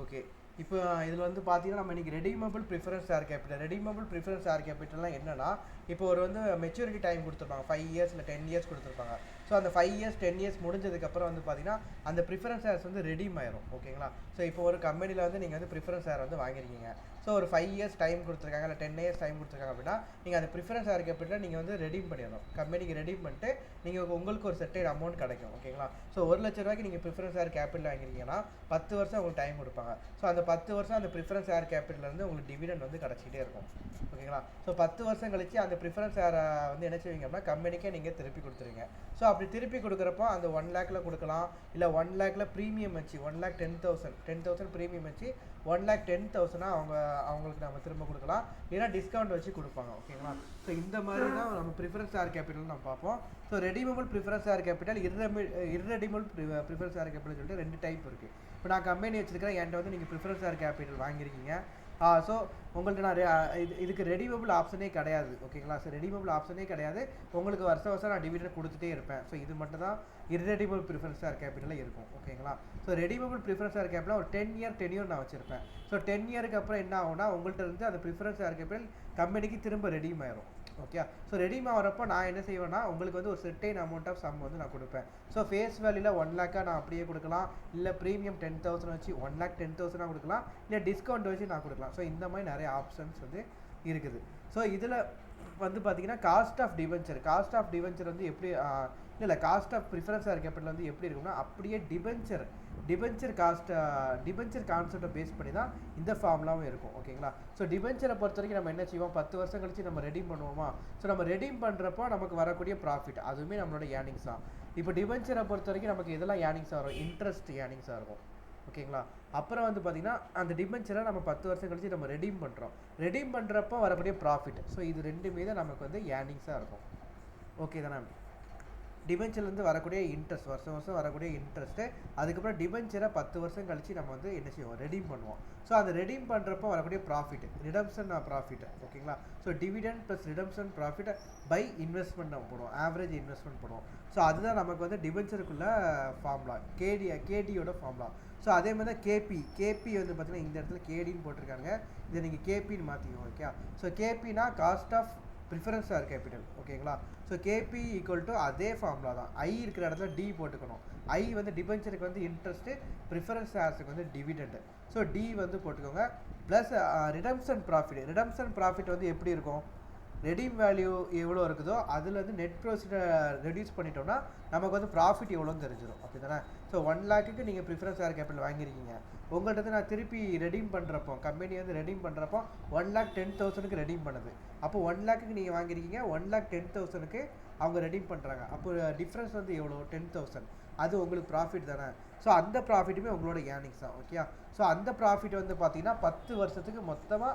Okay. இப்போ இதில் வந்து பார்த்தீங்கன்னா நம்ம இன்றைக்கி redeemable preference share capital. Redeemable preference share கேபிட்டல்லாம் என்னன்னா, இப்போ ஒரு வந்து மெச்சூரிட்டி டைம் கொடுத்துருப்பாங்க, 5 இயர்ஸ் இல்லை 10 இயர்ஸ் கொடுத்துருப்பாங்க. ஸோ அந்த 5 இயர்ஸ் 10 இயர்ஸ் முடிஞ்சதுக்கப்புறம் வந்து பார்த்தீங்கன்னா அந்த ப்ரிஃபரன்ஸ் ஷேர்ஸ் வந்து ரெடீம் ஆயிரும். ஓகேங்களா? ஸோ இப்போ ஒரு கம்பெனியில் வந்து நீங்கள் வந்து ப்ரிஃபரன்ஸ் ஷேர் வந்து வாங்கிருக்கீங்க. ஸோ ஒரு 5 இயர்ஸ் டைம் கொடுத்துருக்காங்க, இல்லை 10 இயர்ஸ் டைம் கொடுத்துருக்காங்க அப்படின்னா நீங்கள் அந்த ப்ரிஃபரன்ஸ் ஷேர் கேபிட்டலை நீங்கள் வந்து ரெடீம் பண்ணிடணும். கம்பெனிக்கு ரெடீம் பண்ணிட்டு நீங்கள் உங்களுக்கு ஒரு செட்டட் அமௌண்ட் கிடைக்கும். ஓகேங்களா? ஸோ 1 லட்ச ரூபாய்க்கு நீங்கள் ப்ரிஃபரன்ஸ் ஷேர் கேபிட்டல் வாங்கிருக்கீங்கன்னா 10 வருஷம் உங்களுக்கு டைம் கொடுப்பாங்க. ஸோ அந்த 10 வருஷம் அந்த ப்ரிஃபரன்ஸ் ஷேர் கேபிட்டலேருந்து உங்களுக்கு டிவிடெண்ட் வந்து கிடச்சிக்கிட்டே இருக்கும். ஓகேங்களா? ஸோ 10 வருஷம் கழிச்சு அந்த ப்ரிஃபரன்ஸ் ஷேரை வந்து என்ன செய்வீங்க அப்படின்னா கம்பெனிக்கே நீங்கள் திருப்பி கொடுத்துருவீங்க. ஸோ அப்படி திருப்பி கொடுக்குறப்போ அந்த 1 லேக்கில் கொடுக்கலாம், இல்லை 1 லேக்கில் ப்ரீமியம் வச்சு 1,10,000 ப்ரீமியம் வச்சு 1,10,000 அவங்களுக்கு நம்ம திரும்ப கொடுக்கலாம், இல்லைனா டிஸ்கவுண்ட் வச்சு கொடுப்பாங்க. ஓகேங்களா? ஸோ இந்த மாதிரி தான் நம்ம ப்ரிஃபரன்ஸ் ஷேர் கேபிட்டல் நம்ம பார்ப்போம். So redeemable preference share capital, irredeemable preference share capital சொல்லிட்டு 2 டைப் இருக்குது. இப்போ நான் கம்பெனி வச்சிருக்கிறேன், என்கிட்ட வந்து நீங்கள் ப்ரிஃபரன்ஸ் ஷேர் கேபிட்டல் வாங்கியிருக்கீங்க. ஸோ உங்கள்கிட்ட நான் இதுக்கு ரெடீமபிள் ஆப்ஷனே கிடையாது. ஓகேங்களா? ஸோ ரெடீமபிள் ஆப்ஷனே கிடையாது. உங்களுக்கு வருஷம் நான் டிவிடெண்ட் கொடுத்துட்டே இருப்பேன். ஸோ இது மட்டும் தான் இர்ரெடீமபிள் ப்ரிஃபரன்ஸ் ஷேர் கேபிட்டலில் இருக்கும். ஓகேங்களா? So redeemable preference share capital ஒரு 10 இயர் டென்யூர் நான் வச்சிருப்பேன். ஸோ 10 இயருக்கு அப்புறம் என்ன ஆகும்னா உங்கள்கிட்ட இருந்து அந்த ப்ரிஃபரன்ஸ் ஷேர் கேபிட்டல் கம்பெனிக்கு திரும்ப ரெடீம் ஆயிரும். ஓகே. ஸோ ரெடீம் ஆகிறப்போ நான் என்ன செய்வேன்னா உங்களுக்கு வந்து ஒரு செர்டைன் அமௌண்ட் ஆஃப் சம் வந்து நான் கொடுப்பேன். ஸோ ஃபேஸ் வேல்யூவில் 1 லேக்காக நான் அப்படியே கொடுக்கலாம், இல்லை ப்ரீமியம் 10,000 வச்சு 1,10,000 கொடுக்கலாம், இல்லை டிஸ்கவுண்ட் வச்சு நான் கொடுக்கலாம். ஸோ இந்த மாதிரி நிறைய ஆப்ஷன்ஸ் வந்து இருக்குது. ஸோ இதில் வந்து பார்த்தீங்கன்னா காஸ்ட் ஆஃப் டிபென்ச்சர் வந்து எப்படி இல்லை cost of preference share capital வந்து எப்படி இருக்கும்னா அப்படியே டிபென்ச்சர் கான்செப்டை பேஸ் பண்ணி தான் இந்த ஃபார்ம்லாவும் இருக்கும். ஓகேங்களா? ஸோ டிபென்ச்சரை பொறுத்த வரைக்கும் நம்ம என்ன செய்வோம், 10 வருஷம் கழிச்சு நம்ம ரெடீம் பண்ணுவோமா? ஸோ நம்ம ரெடீம் பண்ணுறப்போ நமக்கு வரக்கூடிய ப்ராஃபிட் அதுவுமே நம்மளோட ஏர்னிங்ஸ் தான். இப்போ டிபென்ச்சரை பொறுத்த வரைக்கும் நமக்கு இதெல்லாம் ஏர்னிங்ஸாக வரும், இன்ட்ரெஸ்ட் ஏர்னிங்ஸாக இருக்கும். ஓகேங்களா? அப்புறம் வந்து பார்த்தீங்கன்னா அந்த டிபென்ச்சரை நம்ம 10 வருஷம் கழிச்சு நம்ம ரெடீம் பண்ணுறப்போ வரக்கூடிய ப்ராஃபிட். ஸோ இது ரெண்டுமே தான் நமக்கு வந்து ஏர்னிங்ஸாக இருக்கும். ஓகே தானே? டிபென்ச்சர்லேருந்து வரக்கூடிய இன்ட்ரெஸ்ட், வருஷம் வரக்கூடிய இன்ட்ரெஸ்ட்டு, அதுக்கப்புறம் டிபென்ச்சரை 10 வருஷம் கழிச்சு நம்ம வந்து என்ன செய்வோம், ரெடீம் பண்ணுவோம். ஸோ அந்த ரெடீம் பண்ணுறப்போ வரக்கூடிய ப்ராஃபிட், ரிடம்ஷன் ப்ராஃபிட். ஓகேங்களா? So dividend plus redemption profit by investment நம்ம போடுவோம், ஆவரேஜ் இன்வெஸ்ட்மெண்ட் போடுவோம். ஸோ அதுதான் நமக்கு வந்து டிபென்ச்சருக்குள்ள ஃபார்முலா, கேடியோட ஃபார்முலா. ஸோ அதே மாதிரி தான் கேபி வந்து பார்த்தீங்கன்னா இந்த இடத்துல கேடின்னு போட்டிருக்காங்க, இதை நீங்கள் கேபின்னு மாற்றிக்கோங்க. ஓகே. ஸோ கேபினா cost of preference share capital. ஓகேங்களா? ஸோ கேபி ஈக்குவல் டு அதே ஃபார்முலா தான், ஐ இருக்கிற இடத்துல டி போட்டுக்கணும். ஐ வந்து டிபென்ச்சருக்கு வந்து இன்ட்ரெஸ்ட்டு, ப்ரிஃபரன்ஸ் ஷேர்ஸுக்கு வந்து டிவிடெண்ட். ஸோ டி வந்து போட்டுக்கோங்க. ப்ளஸ் ரிடம்ஷன் ப்ராஃபிட் வந்து எப்படி இருக்கும், ரெடீம் வேல்யூ எவ்வளோ இருக்குதோ அதுலேருந்து நெட் ப்ராஃபிட்டை ரெடியூஸ் பண்ணிட்டோம்னா நமக்கு வந்து ப்ராஃபிட் எவ்வளோன்னு தெரிஞ்சிடும். அப்படி தானே? ஸோ 1 லேக்குக்கு நீங்கள் ப்ரிஃபரன்ஸ் ஷேர் கேபிட்டல் வாங்கியிருக்கீங்க, உங்கள்கிட்ட நான் திருப்பி ரெடீம் பண்ணுறப்போ கம்பெனி வந்து ரெடீம் பண்ணுறப்போ 1,10,000 ரெடீம் பண்ணுது. அப்போ 1 லேக்குக்கு நீங்கள் வாங்கியிருக்கீங்க, 1,10,000 அவங்க ரெடீம் பண்ணுறாங்க. அப்போ டிஃப்ரென்ஸ் வந்து எவ்வளோ, 10,000. அது உங்களுக்கு ப்ராஃபிட் தானே? ஸோ அந்த ப்ராஃபிட்டுமே உங்களோட ஏர்னிங்ஸ் தான். ஓகே. ஸோ அந்த ப்ராஃபிட் வந்து பார்த்தீங்கன்னா 10 வருஷத்துக்கு மொத்தமாக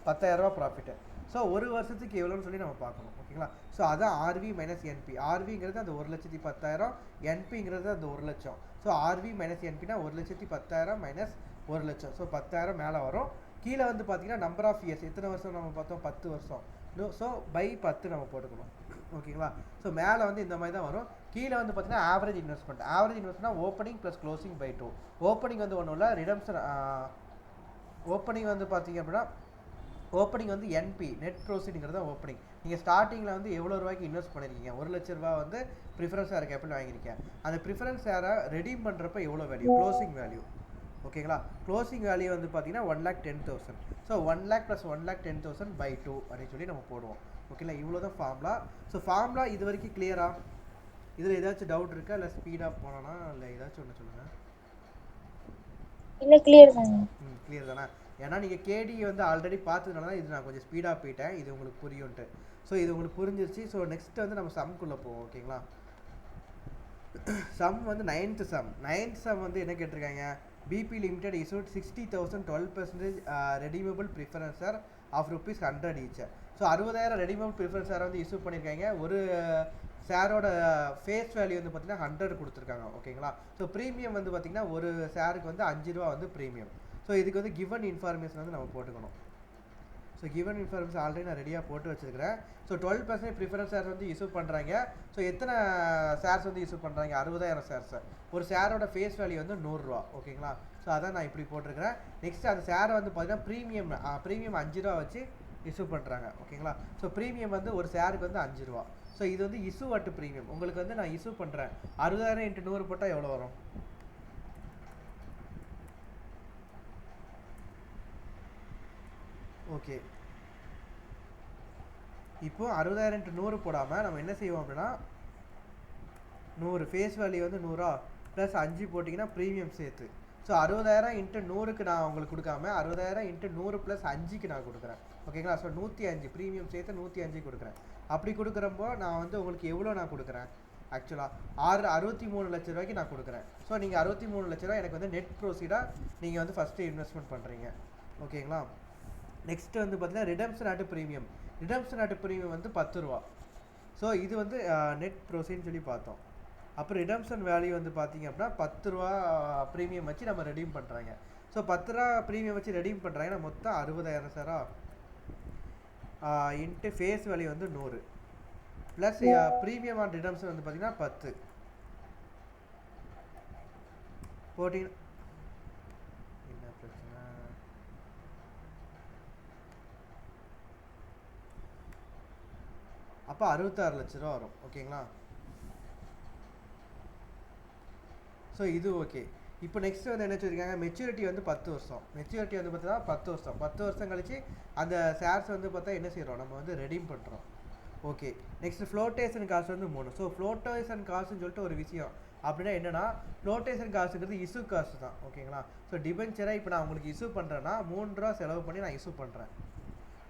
10,000 ப்ராஃபிட்டு. ஸோ ஒரு வருஷத்துக்கு எவ்வளோன்னு சொல்லி நம்ம பார்க்கணும். ஓகேங்களா? ஸோ அதான் ஆர்வி மைனஸ் என்பி. ஆர்விங்கிறது அந்த 1,10,000, என்பிங்கிறது அந்த 1,00,000. ஸோ ஆர்வி மைனஸ் என்பினா 1,10,000 மைனஸ் 1,00,000. ஸோ 10,000 மேலே வரும். கீழே வந்து பார்த்தீங்கன்னா நம்பர் ஆஃப் இயர்ஸ், எத்தனை வருஷம் நம்ம பார்த்தோம், 10 வருஷம். ஸோ பை 10 நம்ம போட்டுக்கணும். ஓகேங்களா? ஸோ மேலே வந்து இந்த மாதிரி தான் வரும். கீழே வந்து பார்த்தீங்கன்னா ஆவரேஜ் இன்வெஸ்ட்மெண்ட்னா opening plus closing by 2. Opening வந்து ஒன்றும் இல்லை, ரிடம்ஷன். ஓப்பனிங் வந்து பார்த்தீங்க அப்படின்னா ஓப்பனிங் வந்து என்பி, நெட் ப்ரோசீடுங்கிறது தான் ஓப்பனிங். நீங்கள் ஸ்டார்டிங்கில் வந்து எவ்வளோ ரூபாய்க்கு இன்வெஸ்ட் பண்ணியிருக்கீங்க, 1 லட்ச ரூபா வந்து ப்ரிஃபரன்ஸ் ஷேர் கேபிட்டல் வாங்கியிருக்கேன். அந்த ப்ரிஃபரன்ஸ் ஷேரை ரெடீம் பண்ணுறப்ப எவ்வளோ வேல்யூ, க்ளோசிங் வேல்யூ. ஓகேங்களா? க்ளோசிங் வேல்யூ வந்து பார்த்தீங்கன்னா 1,10,000. ஸோ 1 லேக் ப்ளஸ் 1,10,000 பை 2 அப்படின்னு சொல்லி நம்ம போடுவோம். ஓகேங்களா? இவ்வளோ தான் ஃபார்முலா. ஸோ ஃபார்முலா இது வரைக்கும் கிளியரா? இதில் ஏதாச்சும் டவுட் இருக்கா, இல்லை ஸ்பீடாக போனோன்னா, இல்லை ஏதாச்சும் ஒன்று சொல்லுங்கள். இல்லை கிளியர் தானே? கிளியர் தானே? ஏன்னா நீங்கள் கேடி வந்து ஆல்ரெடி பார்த்ததுனால தான் இது நான் கொஞ்சம் ஸ்பீடாக போயிட்டேன், இது உங்களுக்கு புரியும்ட்டு. ஸோ இது உங்களுக்கு புரிஞ்சிருச்சு. ஸோ நெக்ஸ்ட் வந்து நம்ம சம்குள்ளே போவோம். ஓகேங்களா? சம் வந்து நைன்த் சம் வந்து என்ன கேட்டிருக்காங்க, BB limited issued 60,000 12% redeemable preference share of ₹100 each. So 60,000 redeemable preference share வந்து இஷ்யூ பண்ணியிருக்காங்க. ஒரு ஷேரோட ஃபேஸ் வேல்யூ வந்து பார்த்தீங்கன்னா 100 கொடுத்துருக்காங்க. ஓகேங்களா? ஸோ ப்ரீமியம் வந்து பார்த்தீங்கன்னா ஒரு ஷேருக்கு வந்து 5 ரூபா வந்து ப்ரீமியம். ஸோ இதுக்கு வந்து கிவன் இன்ஃபர்மேஷன் வந்து நம்ம போட்டுக்கணும். ஸோ கிவன் இன்ஃபர்மேஷன் ஆல்ரெடி நான் ரெடியாக போட்டு வச்சுருக்கிறேன். ஸோ 12% ப்ரிஃபரன்ஸ் ஷேர்ஸ் வந்து இஷ்யூ பண்ணுறாங்க. ஸோ எத்தனை ஷேர்ஸ் வந்து இஷ்யூ பண்ணுறாங்க? 60,000 ஷேர்ஸ். ஒரு ஷேரோட ஃபேஸ் வேல்யூ வந்து 100 ரூபா. ஓகேங்களா? ஸோ அதான் நான் இப்படி போட்டிருக்கிறேன். நெக்ஸ்ட் அந்த ஷேரை வந்து பார்த்தீங்கன்னா ப்ரீமியம் 5 ரூபா வச்சு இஷ்யூ பண்ணுறாங்க. ஓகேங்களா? ஸோ ப்ரீமியம் வந்து ஒரு ஷேருக்கு வந்து 5 ரூபா. ஸோ இது வந்து இஷ்யூ அட் ப்ரீமியம். உங்களுக்கு வந்து நான் இஷ்யூ பண்ணுறேன் 60,000 × 100 போட்டால் எவ்வளோ வரும்? ஓகே, இப்போ 60,000 × 100 போடாமல் நம்ம என்ன செய்வோம் அப்படின்னா 100 ஃபேஸ் வேல்யூ வந்து 100 ப்ளஸ் 5 போட்டிங்கன்னா ப்ரீமியம் சேர்த்து. ஸோ 60,000 × 100க்கு நான் உங்களுக்கு கொடுக்காம 60,000 × 100 + 5க்கு நான் கொடுக்குறேன். ஓகேங்களா? ஸோ 105 ப்ரீமியம் சேர்த்து 105 கொடுக்குறேன். அப்படி கொடுக்குறப்போ நான் வந்து உங்களுக்கு எவ்வளோ நான் கொடுக்குறேன்? ஆக்சுவலாக 63 லட்ச ரூபாய்க்கு நான் கொடுக்குறேன். ஸோ நீங்கள் 63 லட்ச ரூபா எனக்கு வந்து நெட் ப்ரோசீடாக நீங்கள் வந்து ஃபஸ்ட்டு இன்வெஸ்ட்மெண்ட் பண்ணுறீங்க. ஓகேங்களா? நெக்ஸ்ட் வந்து பார்த்தீங்கன்னா redemption at premium. Redemption at premium வந்து 10 ரூபா. ஸோ இது வந்து நெட் ப்ரோசீட்னு சொல்லி பார்த்தோம். அப்புறம் ரிடம்ஷன் வேல்யூ வந்து பார்த்தீங்க அப்படின்னா 10 ரூபா ப்ரீமியம் வச்சு நம்ம ரெடீம் பண்ணுறாங்க. ஸோ 10 ரூபா ப்ரீமியம் வச்சு ரெடீம் பண்ணுறாங்கன்னா மொத்தம் 60,000 சாரா இன்ட்டு ஃபேஸ் வேல்யூ வந்து 100 ப்ளஸ் ப்ரீமியம் ஆன் ரிடம்ஷன் வந்து பார்த்தீங்கன்னா 10 போட்டிங்கன்னா என்ன பிரச்சனை? அப்போ 66 லட்ச ரூபா வரும். ஓகேங்களா? ஸோ இது ஓகே. இப்போ நெக்ஸ்ட் வந்து என்ன சொல்லியிருக்காங்க? மெச்சூரிட்டி வந்து 10 வருஷம். மெச்சூரிட்டி வந்து பார்த்தீங்கன்னா 10 வருஷம். 10 வருஷம் கழிச்சு அந்த ஷேர்ஸ் வந்து பார்த்தா என்ன செய்கிறோம்? நம்ம வந்து ரெடீம் பண்ணுறோம். ஓகே, நெக்ஸ்ட் ஃப்ளோட்டேஷன் காஸ்ட் வந்து 3. ஸோ ஃப்ளோட்டேஷன் காஸ்ட்னு சொல்லிட்டு ஒரு விஷயம் அப்படின்னா என்னென்னா ஃப்ளோட்டேஷன் காஸ்ட்டுங்கிறது இஷ்யூ காஸ்ட் தான். ஓகேங்களா? ஸோ டிபென்ச்சரை இப்போ நான் உங்களுக்கு இஷ்யூ பண்ணுறேன்னா 3 ரூபா செலவு பண்ணி நான் இஷ்யூ பண்ணுறேன்.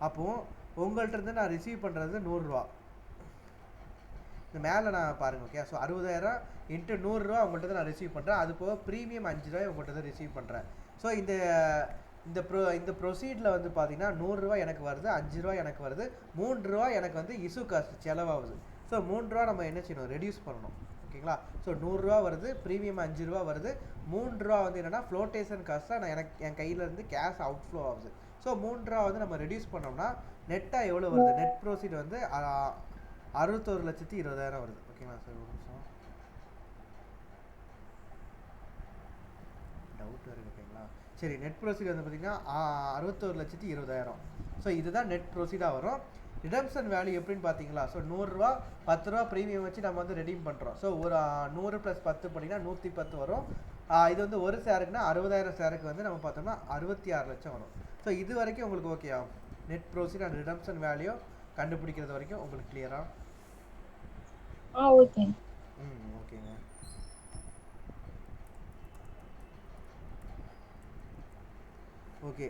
அப்போது உங்கள்கிட்ட இருந்து நான் ரிசீவ் பண்ணுறது 100 ரூபா. இந்த மேலே நான் பாருங்கள். ஓகே, ஸோ 60,000 × 100 ரூபா உங்கள்கிட்ட நான் ரிசீவ் பண்ணுறேன். அது போக ப்ரீமியம் 5 ரூபாய் உங்கள்கிட்ட தான் ரிசீவ் பண்ணுறேன். ஸோ இந்த ப்ரொசீடில் வந்து பார்த்தீங்கன்னா 100 ரூபா எனக்கு வருது, 5 ரூபா எனக்கு வருது, 3 ரூபா எனக்கு வந்து இஷ்யூ காஸ்ட் செலவாகுது. ஸோ 3 ரூபா நம்ம என்ன செய்யணும்? ரெடியூஸ் பண்ணணும். ஓகேங்களா? ஸோ 100 ரூபா வருது, ப்ரீமியம் 5 ரூபா வருது, 3 ரூபா வந்து என்னென்னா ஃப்ளோட்டேஷன் காஸ்ட்டாக என் கையிலேருந்து கேஷ் அவுட்ஃப்ளோ ஆகுது. ஸோ 3 ரூபா வந்து நம்ம ரெடியூஸ் பண்ணோம்னா நெட்டாக எவ்வளோ வருது? நெட் ப்ரோசீட் வந்து 61,20,000 வருது. ஓகேங்களா சார்? ஒரு நிமிஷம் டவுட் வருது. ஓகேங்களா? சரி, நெட் ப்ரோசீட் வந்து பார்த்தீங்கன்னா 61,20,000. ஸோ இதுதான் நெட் ப்ரோசீடாக வரும். ரிடம்ஷன் வேல்யூ எப்படின்னு பார்த்தீங்களா? ஸோ 100 ரூபா 10 ரூபா ப்ரீமியம் வச்சு நம்ம வந்து ரெடீம் பண்ணுறோம். ஸோ ஒரு 100 + 10 பண்ணிங்கன்னா 110 வரும். இது வந்து ஒரு ஷேருக்குன்னா 60,000 ஷேருக்கு வந்து நம்ம பார்த்தோம்னா 66 லட்சம் வரும். ஸோ இது வரைக்கும் உங்களுக்கு ஓகே ஆகும். Net proceed and redemption value கண்டுபிடிக்கிறது வரைக்கும் உங்களுக்கு கிளியரா? ஓகே. ஓகேங்க. ஓகே,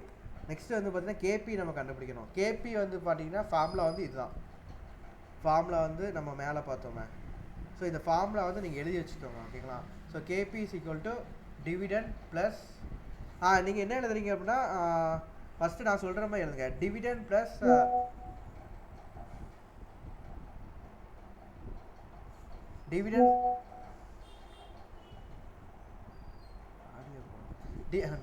நெக்ஸ்ட் வந்து பார்த்தீங்கன்னா கேபி நம்ம கண்டுபிடிக்கணும். கேபி வந்து பார்த்தீங்கன்னா ஃபார்முலா வந்து இதுதான். ஃபார்முலா வந்து நம்ம மேலே பார்த்தோமே. ஸோ இந்த ஃபார்முலா வந்து நீங்கள் எழுதி வச்சுக்கோங்க. ஓகேங்களா? ஸோ கேபி = டிவிடெண்ட் ப்ளஸ் நீங்கள் என்ன எழுதுறீங்க அப்படின்னா ஃபஸ்ட்டு நான் சொல்கிற மாதிரி எழுதுங்க. Dividend plus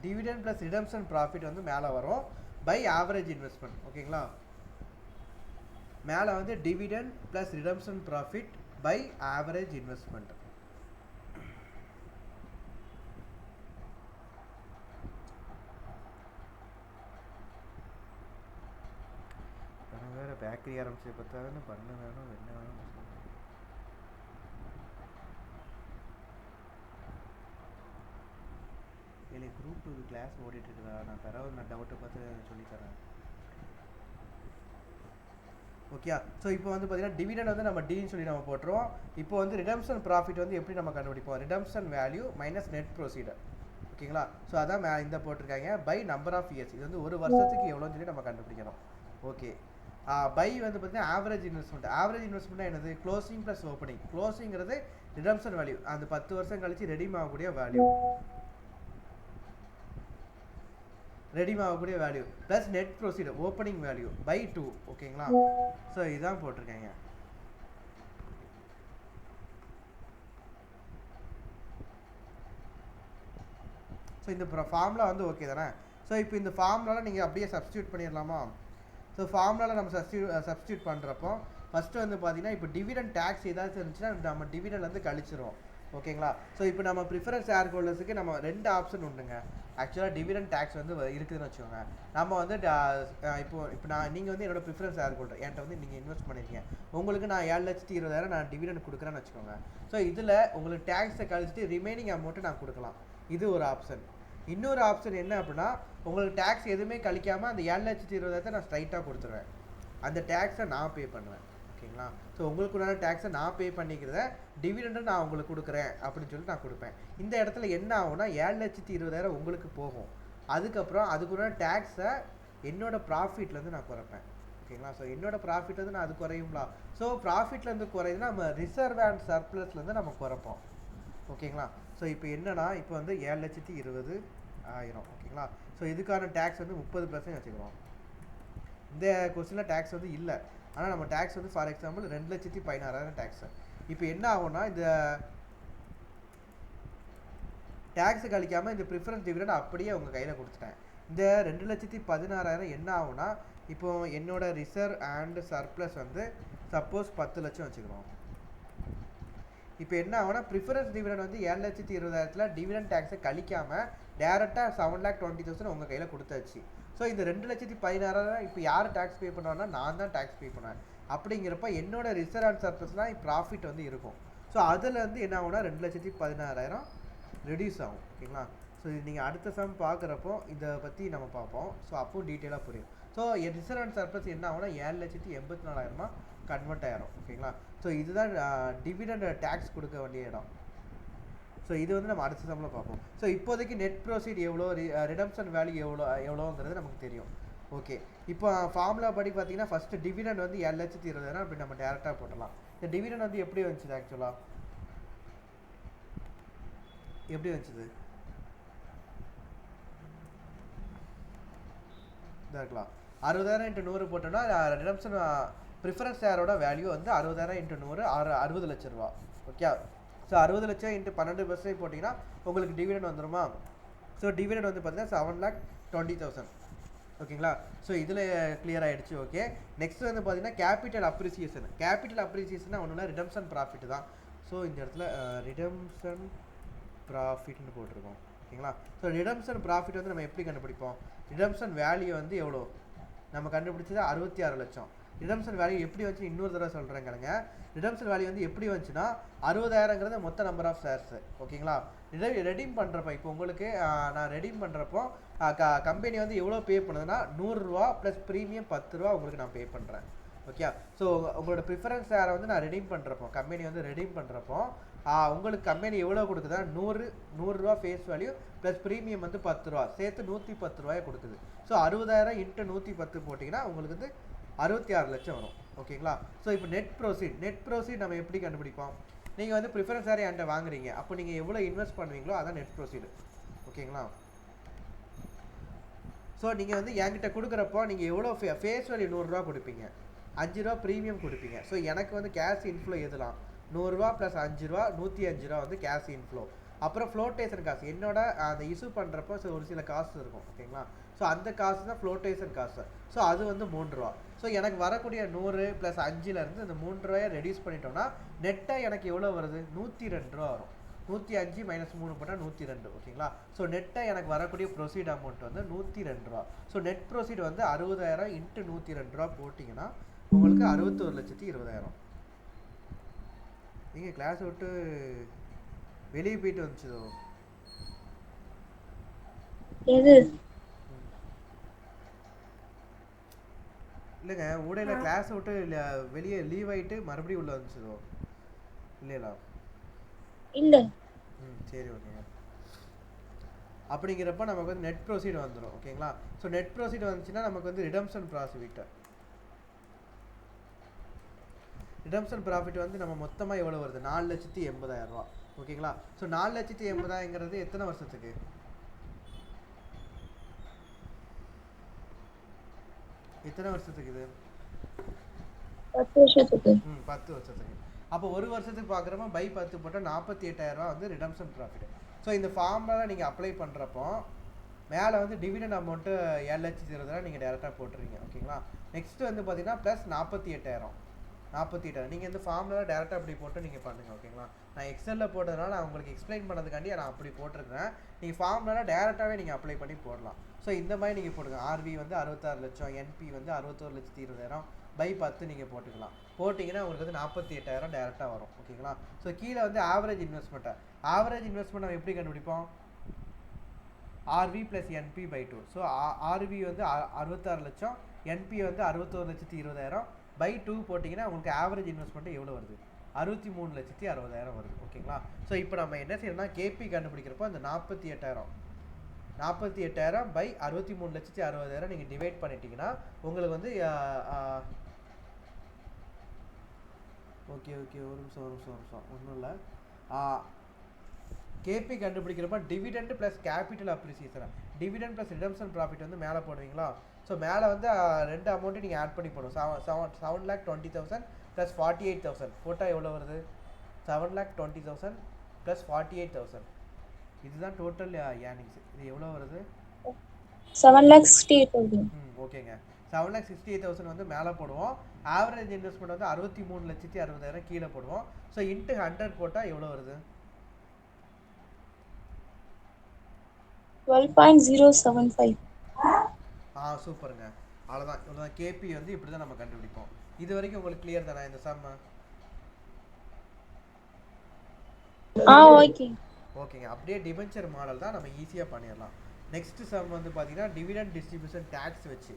dividend plus redemption profit வந்து மேலே வரும் பை ஆவரேஜ் இன்வெஸ்ட்மெண்ட். ஓகேங்களா? மேலே வந்து dividend plus redemption profit by average investment. வேறு பேக்கரி ஆரம்பிச்சு பார்த்தாலும் பண்ண வேணும், என்ன வேணும். இல்லை, குரூப் 2 கிளாஸ் ஓடிட்டு இருக்குதா? நான் தரவு நான் டவுட்டை பார்த்து சொல்லித்தரேன். ஓகே, ஸோ இப்போ வந்து பார்த்தீங்கன்னா டிவிடெண்ட் வந்து நம்ம டின்னு சொல்லி நம்ம போட்டுருவோம். இப்போ வந்து ரிடம்ஷன் ப்ராஃபிட் வந்து எப்படி நம்ம கண்டுபிடிப்போம்? Redemption value minus net proceeds. ஓகேங்களா? ஸோ அதான் இந்த போட்டிருக்காங்க பை நம்பர் ஆஃப் இயர்ஸ். இது வந்து ஒரு வருஷத்துக்கு எவ்வளோன்னு சொல்லி நம்ம கண்டுபிடிக்கணும். ஓகே, பை வந்து பார்த்தீங்கன்னா ஆவரேஜ் இன்வெஸ்ட்மெண்ட். ஆவரேஜ் இன்வெஸ்ட்மெண்ட்னா என்னது? Closing plus opening. க்ளோசிங்கிறது ரிடம்ஷன் வேல்யூ, அந்த 10 வருஷம் கழிச்சு ரெடீம் ஆகக்கூடிய வேல்யூ, ரெடீம் ஆகக்கூடிய value plus net proceeds opening value by 2. ஓகேங்களா? ஸோ இதுதான் போட்டிருக்கேங்க. ஸோ இந்த ஃபார்முலா வந்து ஓகே தானே? ஸோ இப்போ இந்த ஃபார்முலாவில் நீங்கள் அப்படியே சப்ஸ்டியூட் பண்ணிடலாமா? ஸோ ஃபார்முலாவில் நம்ம சப்ஸ்டியூட் பண்ணுறப்போ ஃபஸ்ட்டு வந்து பார்த்தீங்கன்னா இப்போ டிவிடெண்ட் டேக்ஸ் ஏதாச்சும் இருந்துச்சுன்னா நம்ம டிவிடெண்ட் வந்து கழிச்சிரும். ஓகேங்களா? ஸோ இப்போ நம்ம ப்ரிஃபரன்ஸ் ஷேர் ஹோல்டர்ஸுக்கு நம்ம 2 ஆப்ஷன் உண்டுங்க. ஆக்சுவலாக டிவிடெண்ட் டேக்ஸ் வந்து இருக்குதுன்னு வச்சுக்கோங்க. நம்ம வந்து இப்போ நீங்கள் வந்து என்னோட ப்ரிஃபரன்ஸ் ஷேர் ஹோல்டர், என்கிட்ட வந்து நீங்கள் இன்வெஸ்ட் பண்ணியிருக்கீங்க, உங்களுக்கு நான் 7,20,000 நான் டிவிடெண்ட் கொடுக்குறேன்னு வச்சுக்கோங்க. ஸோ இதில் உங்களுக்கு டேக்ஸை கழிச்சிட்டு ரிமைனிங் அமௌண்ட்டை நான் கொடுக்கலாம். இது ஒரு ஆப்ஷன். இன்னொரு ஆப்ஷன் என்ன அப்படின்னா, உங்களுக்கு டேக்ஸ் எதுவுமே கழிக்காமல் அந்த 7,20,000 நான் ஸ்ட்ரைட்டாக கொடுத்துருவேன். அந்த டேக்ஸை நான் பே பண்ணுவேன். ஓகேங்களா? ஸோ உங்களுக்குண்டான டேக்ஸை நான் பே பண்ணிக்கிறத டிவிடெண்டை நான் உங்களுக்கு கொடுக்குறேன் அப்படின்னு சொல்லிட்டு நான் கொடுப்பேன். இந்த இடத்துல என்ன ஆகும்னா 7,20,000 உங்களுக்கு போகும். அதுக்கப்புறம் அதுக்குண்டான டேக்ஸை என்னோடய ப்ராஃபிட்லேருந்து நான் குறைப்பேன். ஓகேங்களா? ஸோ என்னோடய ப்ராஃபிட்லேருந்து நான் அது குறையுங்களா? ஸோ ப்ராஃபிட்லேருந்து குறையுதுன்னா நம்ம ரிசர்வ் அண்ட் சர்ப்ளஸ்லேருந்து நம்ம குறைப்போம். ஓகேங்களா? ஸோ இப்போ என்னன்னா இப்போ வந்து 7,20,000. ஓகேங்களா? ஸோ இதுக்கான டேக்ஸ் வந்து 30% வச்சுக்கிறோம். இந்த கொஸ்டினில் டேக்ஸ் வந்து இல்லை. ஆனால் நம்ம டேக்ஸ் வந்து ஃபார் எக்ஸாம்பிள் 2,16,000 டேக்ஸு. இப்போ என்ன ஆகும்னா இந்த டேக்ஸை கழிக்காமல் இந்த ப்ரிஃபரன்ஸ் டிவிடெண்ட் அப்படியே உங்கள் கையில் கொடுத்துட்டேன். இந்த 2,16,000 என்ன ஆகும்னா இப்போ என்னோட ரிசர்வ் அண்ட் சர்ப்ளஸ் வந்து சப்போஸ் 10 லட்சம் வச்சுக்கிறோம். இப்போ என்ன ஆகும்னா ப்ரிஃபரன்ஸ் டிவிடெண்ட் வந்து 7,20,000 டிவிடெண்ட் டேக்ஸை கழிக்காமல் டேரெக்டாக 7,20,000 உங்கள் கையில் கொடுத்தாச்சு. ஸோ இந்த 2,16,000 இப்போ யார் டேக்ஸ் பே பண்ணுவாங்கன்னா நான் தான் டேக்ஸ் பே பண்ணுவேன். அப்படிங்கிறப்ப என்னோட ரிசர்வ் அண்ட் சர்ப்ளஸ்லாம் ப்ராஃபிட் வந்து இருக்கும். ஸோ அதில் வந்து என்ன ஆகும்னா 2,16,000 ரெடியூஸ் ஆகும். ஓகேங்களா? ஸோ நீங்கள் அடுத்த சம் பார்க்குறப்போ இதை பற்றி நம்ம பார்ப்போம். ஸோ அப்போ டீட்டெயிலாக புரியும். ஸோ ரிசர்வ் அண்ட் சர்ப்ளஸ் என்ன ஆகும்னா 7,84,000 கன்வெர்ட் ஆயிரும். ஓகேங்களா? ஸோ இதுதான் டிவிடெண்ட் டேக்ஸ் கொடுக்க வேண்டிய இடம். ஸோ இது வந்து நம்ம அடுத்த சம்மில் பார்ப்போம். ஸோ இப்போதைக்கு நெட் ப்ரோசீட் எவ்வளோ, ரிடம்ஷன் வேல்யூ எவ்வளோங்கிறது நமக்கு தெரியும். ஓகே, இப்போ ஃபார்முலா படி பார்த்தீங்கன்னா ஃபஸ்ட்டு டிவிடெண்ட் வந்து 7,20,000 அப்படி நம்ம டேரெக்டாக போட்டலாம். இந்த டிவிடெண்ட் வந்து எப்படி வந்துச்சு? ஆக்சுவலாக எப்படி வந்துச்சுது? இதாக இருக்கலாம். 60,000 × 100 போட்டோம்னா ரிடம்ஷன் ப்ரிஃபரன்ஸ் ஷேரோட வேல்யூ வந்து 60,000 × 100 60 லட்ச ரூபா. ஓகே, ஸோ 60 லட்சம் × 12% போட்டிங்கன்னா உங்களுக்கு டிவிடெண்ட் வந்துடுமா? ஸோ டிவிடெண்ட் வந்து பார்த்தீங்கன்னா 7,20,000. ஓகேங்களா? ஸோ இதில் கிளியர் ஆகிடுச்சு. ஓகே, நெக்ஸ்ட் வந்து பார்த்தீங்கன்னா கேபிட்டல் அப்ரிசியேஷன். கேபிட்டல் அப்ரிசியேஷன் ஒன்றும் இல்லை, ரிடம்ஷன் ப்ராஃபிட் தான். ஸோ இந்த இடத்துல ரிடம்ஷன் ப்ராஃபிட்னு போட்டிருக்கோம். ஓகேங்களா? ஸோ ரிடம்ஷன் ப்ராஃபிட் வந்து நம்ம எப்படி கண்டுபிடிப்போம்? ரிடம்ஷன் வேல்யூ வந்து எவ்வளோ நம்ம கண்டுபிடிச்சது 66 லட்சம். ரிடம்ஷன் வேல்யூ எப்படி வந்துச்சு இன்னொரு தடவை சொல்கிறேங்க. ரிடம்ஷன் வேல்யூ வந்து எப்படி வந்துச்சுன்னா 60,000ங்கிறது மொத்த நம்பர் ஆஃப் ஷேர்ஸு. ஓகேங்களா? ரெடீம் பண்ணுறப்ப இப்போ உங்களுக்கு நான் ரெடீம் பண்ணுறப்போ கம்பெனி வந்து எவ்வளோ பே பண்ணுதுன்னா 100 ரூபா ப்ளஸ் ப்ரீமியம் 10 ரூபா உங்களுக்கு நான் பே பண்ணுறேன். ஓகே, ஸோ உங்களோட ப்ரிஃபரன்ஸ் ஷேரை வந்து நான் ரெடீம் பண்ணுறப்போ கம்பெனி வந்து ரெடீம் பண்ணுறப்போ உங்களுக்கு கம்பெனி எவ்வளோ கொடுக்குதா 100 ரூபா ஃபேஸ் வேல்யூ ப்ளஸ் ப்ரீமியம் வந்து 10 ரூபா சேர்த்து 110 ரூபாயை கொடுக்குது. ஸோ 60,000 × 110 போட்டிங்கன்னா உங்களுக்கு வந்து 66 லட்சம் வரும். ஓகேங்களா? ஸோ இப்போ நெட் ப்ரோசீட் நம்ம எப்படி கண்டுபிடிப்போம்? நீங்கள் வந்து ப்ரிஃபரன்ஸ் ஷேர் என்கிட்ட வாங்குறீங்க, அப்போ நீங்கள் எவ்வளோ இன்வெஸ்ட் பண்ணுவீங்களோ அதான் நெட் ப்ரோசீடு. ஓகேங்களா? ஸோ நீங்கள் வந்து என்கிட்ட கொடுக்குறப்போ நீங்கள் எவ்வளோ ஃபேஸ் வேல்யூ 100 ரூபா கொடுப்பீங்க, 5 ரூபா ப்ரீமியம் கொடுப்பீங்க. ஸோ எனக்கு வந்து கேஷ் இன்ஃப்ளோ எதுலாம் 100 ரூபா ப்ளஸ் 5 ரூபா 105 ரூபா வந்து கேஷ் இன்ஃப்ளோ. அப்புறம் ஃப்ளோட்டேஷன் காசு என்னோட அந்த இஷ்யூ பண்ணுறப்போ ஒரு சில காசு இருக்கும். ஓகேங்களா? ஸோ அந்த காசு தான் ஃப்ளோட்டேஷன் காசு. ஸோ அது வந்து 3 ரூபா. ஸோ எனக்கு வரக்கூடிய 100 + 5லேருந்து இந்த 3 ரூபாயை ரெடியூஸ் பண்ணிட்டோம்னா நெட்டாக எனக்கு எவ்வளோ வருது? 102 ரூபா வரும். 105 - 3 போட்டால் 102. ஓகேங்களா? ஸோ நெட்டாக எனக்கு வரக்கூடிய ப்ரொசீட் அமௌண்ட் வந்து 102 ரூபா. ஸோ நெட் ப்ரொசீட் வந்து 60,000 × 102 ரூபா போட்டிங்கன்னா உங்களுக்கு 61,20,000. நீங்கள் கிளாஸ் விட்டு வெளியே போயிட்டு வந்துச்சதோ? இல்லைங்க, ஊடையில கிளாஸ் விட்டு வெளியே லீவ் ஆகிட்டு மறுபடியும் உள்ள வந்துச்சதோ? இல்லையா? இல்லை. சரி, ஓகேங்க. அப்படிங்கிறப்ப நமக்கு வந்து நெட் ப்ரோசீட் வந்துடும். ஓகேங்களா? ஸோ நெட் ப்ரோசீட் வந்துச்சுன்னா நமக்கு வந்து ரிடம்ஷன் ப்ராஃபிட் வந்து நம்ம மொத்தமாக எவ்வளோ வருது? 4,80,000 ரூபா. ஓகேங்களா? ஸோ 4,80,000ங்கிறது எத்தனை வருஷத்துக்கு? எத்தனை வருஷத்துக்கு இது? 10 வருஷத்துக்கு. 10 வருஷத்துக்கு. அப்போ ஒரு வருஷத்துக்கு பார்க்குறப்ப பை 10 போட்டால் 48,000 ரூபா வந்து ரிடம்ஷன் ப்ராஃபிட். ஸோ இந்த ஃபார்முலா நீங்கள் அப்ளை பண்ணுறப்போ மேலே வந்து டிவிடெண்ட் அமௌண்ட்டு 7,20,000 நீங்கள் டேரெக்டாக போட்டுருங்க. ஓகேங்களா. நெக்ஸ்ட் வந்து பார்த்தீங்கன்னா ப்ளஸ் 48,000 நீங்கள் இந்த ஃபார்மில் டேரெக்டாக அப்படி போட்டு நீங்கள் பண்ணுங்கள். ஓகேங்களா. நான் எக்ஸலில் போட்டதுனால நான் உங்களுக்கு எக்ஸ்பிளைன் பண்ணதுக்காண்டி நான் அப்படி போட்டிருக்கிறேன். நீங்கள் ஃபார்ம்லாம் டேரெக்டாகவே நீங்கள் அப்ளை பண்ணி போடலாம். ஸோ இந்த மாதிரி நீங்கள் போடுங்க. ஆர்வி வந்து 66 லட்சம், என்பி வந்து 61,20,000 பை 10 நீங்கள் போட்டுக்கலாம். போட்டிங்கன்னா உங்களுக்கு வந்து 48,000 டேரெக்டாக வரும். ஓகேங்களா. ஸோ கீழே வந்து ஆவரேஜ் இன்வெஸ்ட்மெண்ட் நம்ம எப்படி கண்டுபிடிப்போம்? RV plus NP by 2. So RV வந்து 66 லட்சம், என்பி வந்து 61,20,000 பை 2 போட்டிங்கன்னா உங்களுக்கு ஆவரேஜ் இன்வெஸ்ட்மெண்ட் எவ்வளோ வருது? 63,60,000 வருது. ஓகேங்களா. ஸோ இப்போ நம்ம என்ன செய்யணும்னா கேபி கண்டுபிடிக்கிறப்போ அந்த 48,000 பை 63,60,000 நீங்கள் டிவைட் பண்ணிட்டீங்கன்னா உங்களுக்கு வந்து ஓகே ஒரு நிமிஷம் ஒன்றும் இல்லை. கேபி கண்டுபிடிக்கிறப்ப dividend plus capital appreciation, dividend plus redemption profit வந்து மேலே போடுவீங்களா? ஸோ மேலே வந்து ரெண்டு அமௌண்ட்டு நீங்கள் ஆட் பண்ணி போடணும். 7,20,000 ப்ளஸ் 48,000 போட்டால் எவ்வளோ வருது? 7,20,000 ப்ளஸ் 48,000 இதுதான் டோட்டல் ஏர்னிங்ஸ். இது எவ்வளோ வருது? 7,68,000. ஓகேங்க. 7,68,000 வந்து மேலே போடுவோம். ஆவரேஜ் இன்வெஸ்ட்மெண்ட் வந்து 63,60,000 கீழே போடுவோம். ஸோ இன்ட்டு 100 போட்டால் எவ்வளோ வருது? 12.075. சூப்பருங்க. அவ்வளோதான். இவ்வளோதான் கேபி வந்து இப்படி தான் நம்ம கண்டுபிடிப்போம். இது வரைக்கும் உங்களுக்கு கிளியர் தானே இந்த சம்? ஓகேங்க. அப்படியே டிபென்ச்சர் மாடல் தான் நம்ம ஈஸியாக பண்ணிடலாம். நெக்ஸ்ட் சம் வந்து பார்த்தீங்கன்னா டிவிடெண்ட் டிஸ்ட்ரிபியூஷன் டேக்ஸ் வச்சு,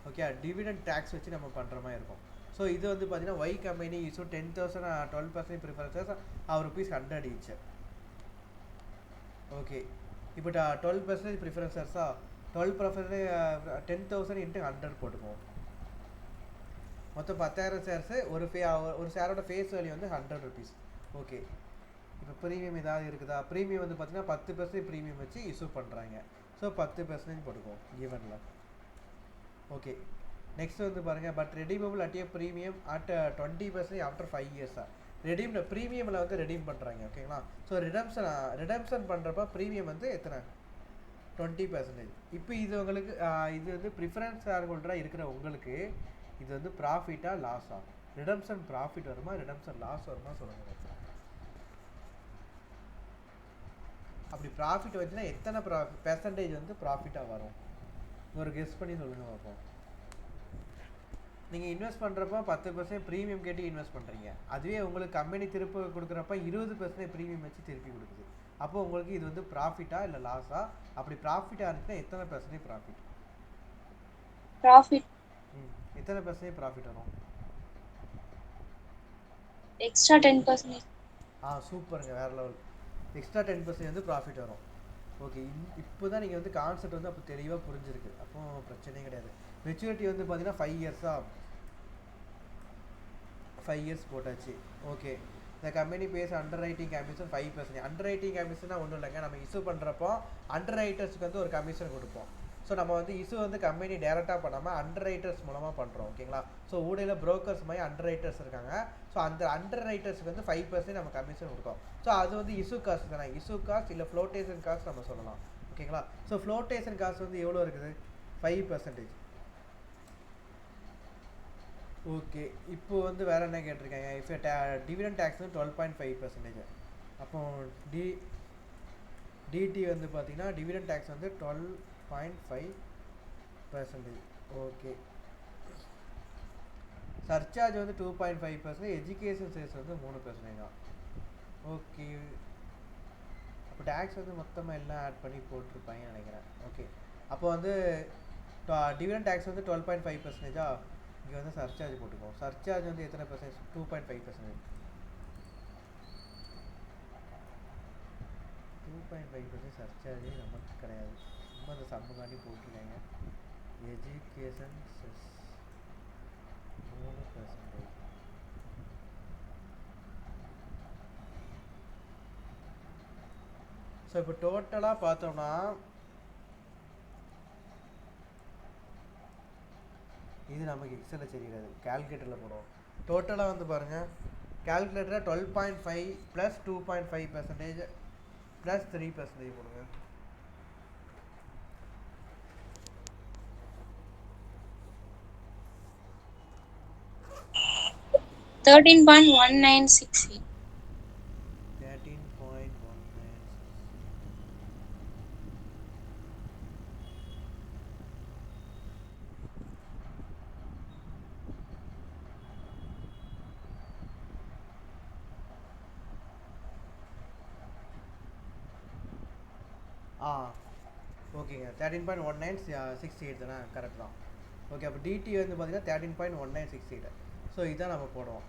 ஓகே, டிவிடெண்ட் டேக்ஸ் வச்சு நம்ம பண்ணுற மாதிரி இருக்கும். ஸோ இது வந்து பார்த்தீங்கன்னா Y company issue 10,000 12% preferences ₹100 each. Okay, இப்போ 12% ப்ரிஃபரன்சஸா 12% 10,000 இன்ட்டு 100 போட்டுக்குவோம். மொத்தம் 10,000 ஷேர்ஸு. ஒரு ஷேரோட ஃபேஸ் வேல்யூ வந்து ₹100. ஓகே, இப்போ ப்ரீமியம் ஏதாவது இருக்குதா? ப்ரீமியம் வந்து பார்த்தீங்கன்னா 10% ப்ரீமியம் வச்சு இஷ்யூ பண்ணுறாங்க. ஸோ 10% போட்டுக்குவோம் கிவனில். ஓகே, நெக்ஸ்ட் வந்து பாருங்கள், but redeemable at A premium at 20% after 5 இயர்ஸா ப்ரீமியமில் வந்து ரெடீம் பண்ணுறாங்க. ஓகேங்களா. ஸோ ரிடம்ஷன் பண்ணுறப்ப ப்ரீமியம் வந்து எத்தனை? 20%. இப்போ இது உங்களுக்கு இது வந்து ப்ரிஃபரன்ஸ் ஷேர் ஹோல்டராக இருக்கிற உங்களுக்கு இது வந்து ப்ராஃபிட்டா லாஸா? ரிடம்ஷன் ப்ராஃபிட் வருமா, ரிடம்ஷன் லாஸ் வருமா சொல்லுங்கள். அப்படி ப்ராஃபிட் வந்துச்சுன்னா எத்தனை பெர்சன்டேஜ் வந்து ப்ராஃபிட்டாக வரும்? ஒரு கெஸ் பண்ணி சொல்லுங்கள் பார்ப்போம். நீங்கள் இன்வெஸ்ட் பண்ணுறப்போ 10% ப்ரீமியம் கேட்டு இன்வெஸ்ட் பண்ணுறீங்க. அதுவே உங்களுக்கு கம்பெனி திருப்பி கொடுக்குறப்ப 20% ப்ரீமியம் வச்சு திருப்பி கொடுக்குது. அப்போ உங்களுக்கு இது வந்து ப்ராஃபிட்டா இல்லை லாஸா? அப்படி ப்ராஃபிட்டாக இருந்துச்சுன்னா எத்தனை பெர்சன்டேஜ் ப்ராஃபிட்? எத்தனை பெர்சன்டேஜ் ப்ராஃபிட் வரும்? எக்ஸ்ட்ரா 10%. சூப்பருங்க, வேறு லெவல். எக்ஸ்ட்ரா 10% வந்து ப்ராஃபிட் வரும். ஓகே, இப்போ தான் நீங்கள் வந்து கான்செப்ட் வந்து அப்போ தெளிவாக புரிஞ்சிருக்கு. அப்போ பிரச்சனையே கிடையாது. மெச்சூரிட்டி வந்து பார்த்தீங்கன்னா 5 இயர்ஸா? 5 இயர்ஸ் போட்டாச்சு. ஓகே, இந்த company pays underwriting commission 5%. Underwriting கமிஷனாக ஒன்றும் இல்லைங்க. நம்ம இஷ்யூ பண்ணுறப்போ அண்டர் ரைட்டர்ஸ்க்கு வந்து ஒரு கமிஷன் கொடுப்போம். ஸோ நம்ம வந்து இஷ்யூ வந்து கம்பெனி டேரெக்டாக பண்ணாமல் அண்டர் ரைட்டர்ஸ் மூலமாக பண்ணுறோம். ஓகேங்களா. ஸோ ஊடையில் ப்ரோக்கர்ஸ் மாதிரி அண்டர் ரைட்டர்ஸ் இருக்காங்க. ஸோ அந்த அண்டர் ரைட்டர்ஸ்க்கு வந்து 5% நம்ம கமிஷன் கொடுத்தோம். ஸோ அது வந்து இஷ்யூ காஸ்ட் தானே. இஷ்யூ காஸ்ட் இல்லை ஃப்ளோட்டேஷன் காஸ்ட் நம்ம சொல்லலாம். ஓகேங்களா. ஸோ ஃப்ளோட்டேஷன் காஸ்ட் வந்து எவ்வளோ இருக்குது? 5%. ஓகே, இப்போ வந்து வேறு என்ன கேட்டிருக்காங்க? இப்போ டிவிடெண்ட் டேக்ஸ் வந்து 12.5%. அப்போ டிடி வந்து பார்த்தீங்கன்னா டிவிடெண்ட் டேக்ஸ் வந்து 12.5%. ஓகே, சர்சார்ஜ் வந்து 2.5%, எஜுகேஷன் சேல்ஸ் வந்து 3% தான். ஓகே, அப்போ டேக்ஸ் வந்து மொத்தமாக எல்லாம் ஆட் பண்ணி போட்டிருப்பாங்கன்னு நினைக்கிறேன். ஓகே, அப்போ வந்து டிவிடெண்ட் டேக்ஸ் வந்து 12.5%. இங்கே வந்து சர்சார்ஜ் போட்டுக்கோம். சர்சார்ஜ் வந்து எத்தனை பர்சன்டேஜ்? 2.5%. 2.5% சர்சார்ஜே நமக்கு கிடையாது. ரொம்ப அந்த சம்முக்காண்டி போட்டிருக்காங்க. Education chess 3%. ஸோ இப்போ டோட்டலாக பார்த்தோம்னா இது நமக்கு எக்ஸலில் தெரியாது, கால்குலேட்டரில் போடுவோம். டோட்டலாக வந்து பாருங்கள், கால்குலேட்டரில் 12.5 ப்ளஸ் 2.5% ப்ளஸ் 3% போடுங்க. 13.1968. 13.19. ஓகேங்க 13.1968 தானே கரெக்ட் தான். ஓகே அப்போ டிடி வந்து பார்த்தீங்கன்னா 13.1968. ஸோ இதான் நம்ம போடுவோம்.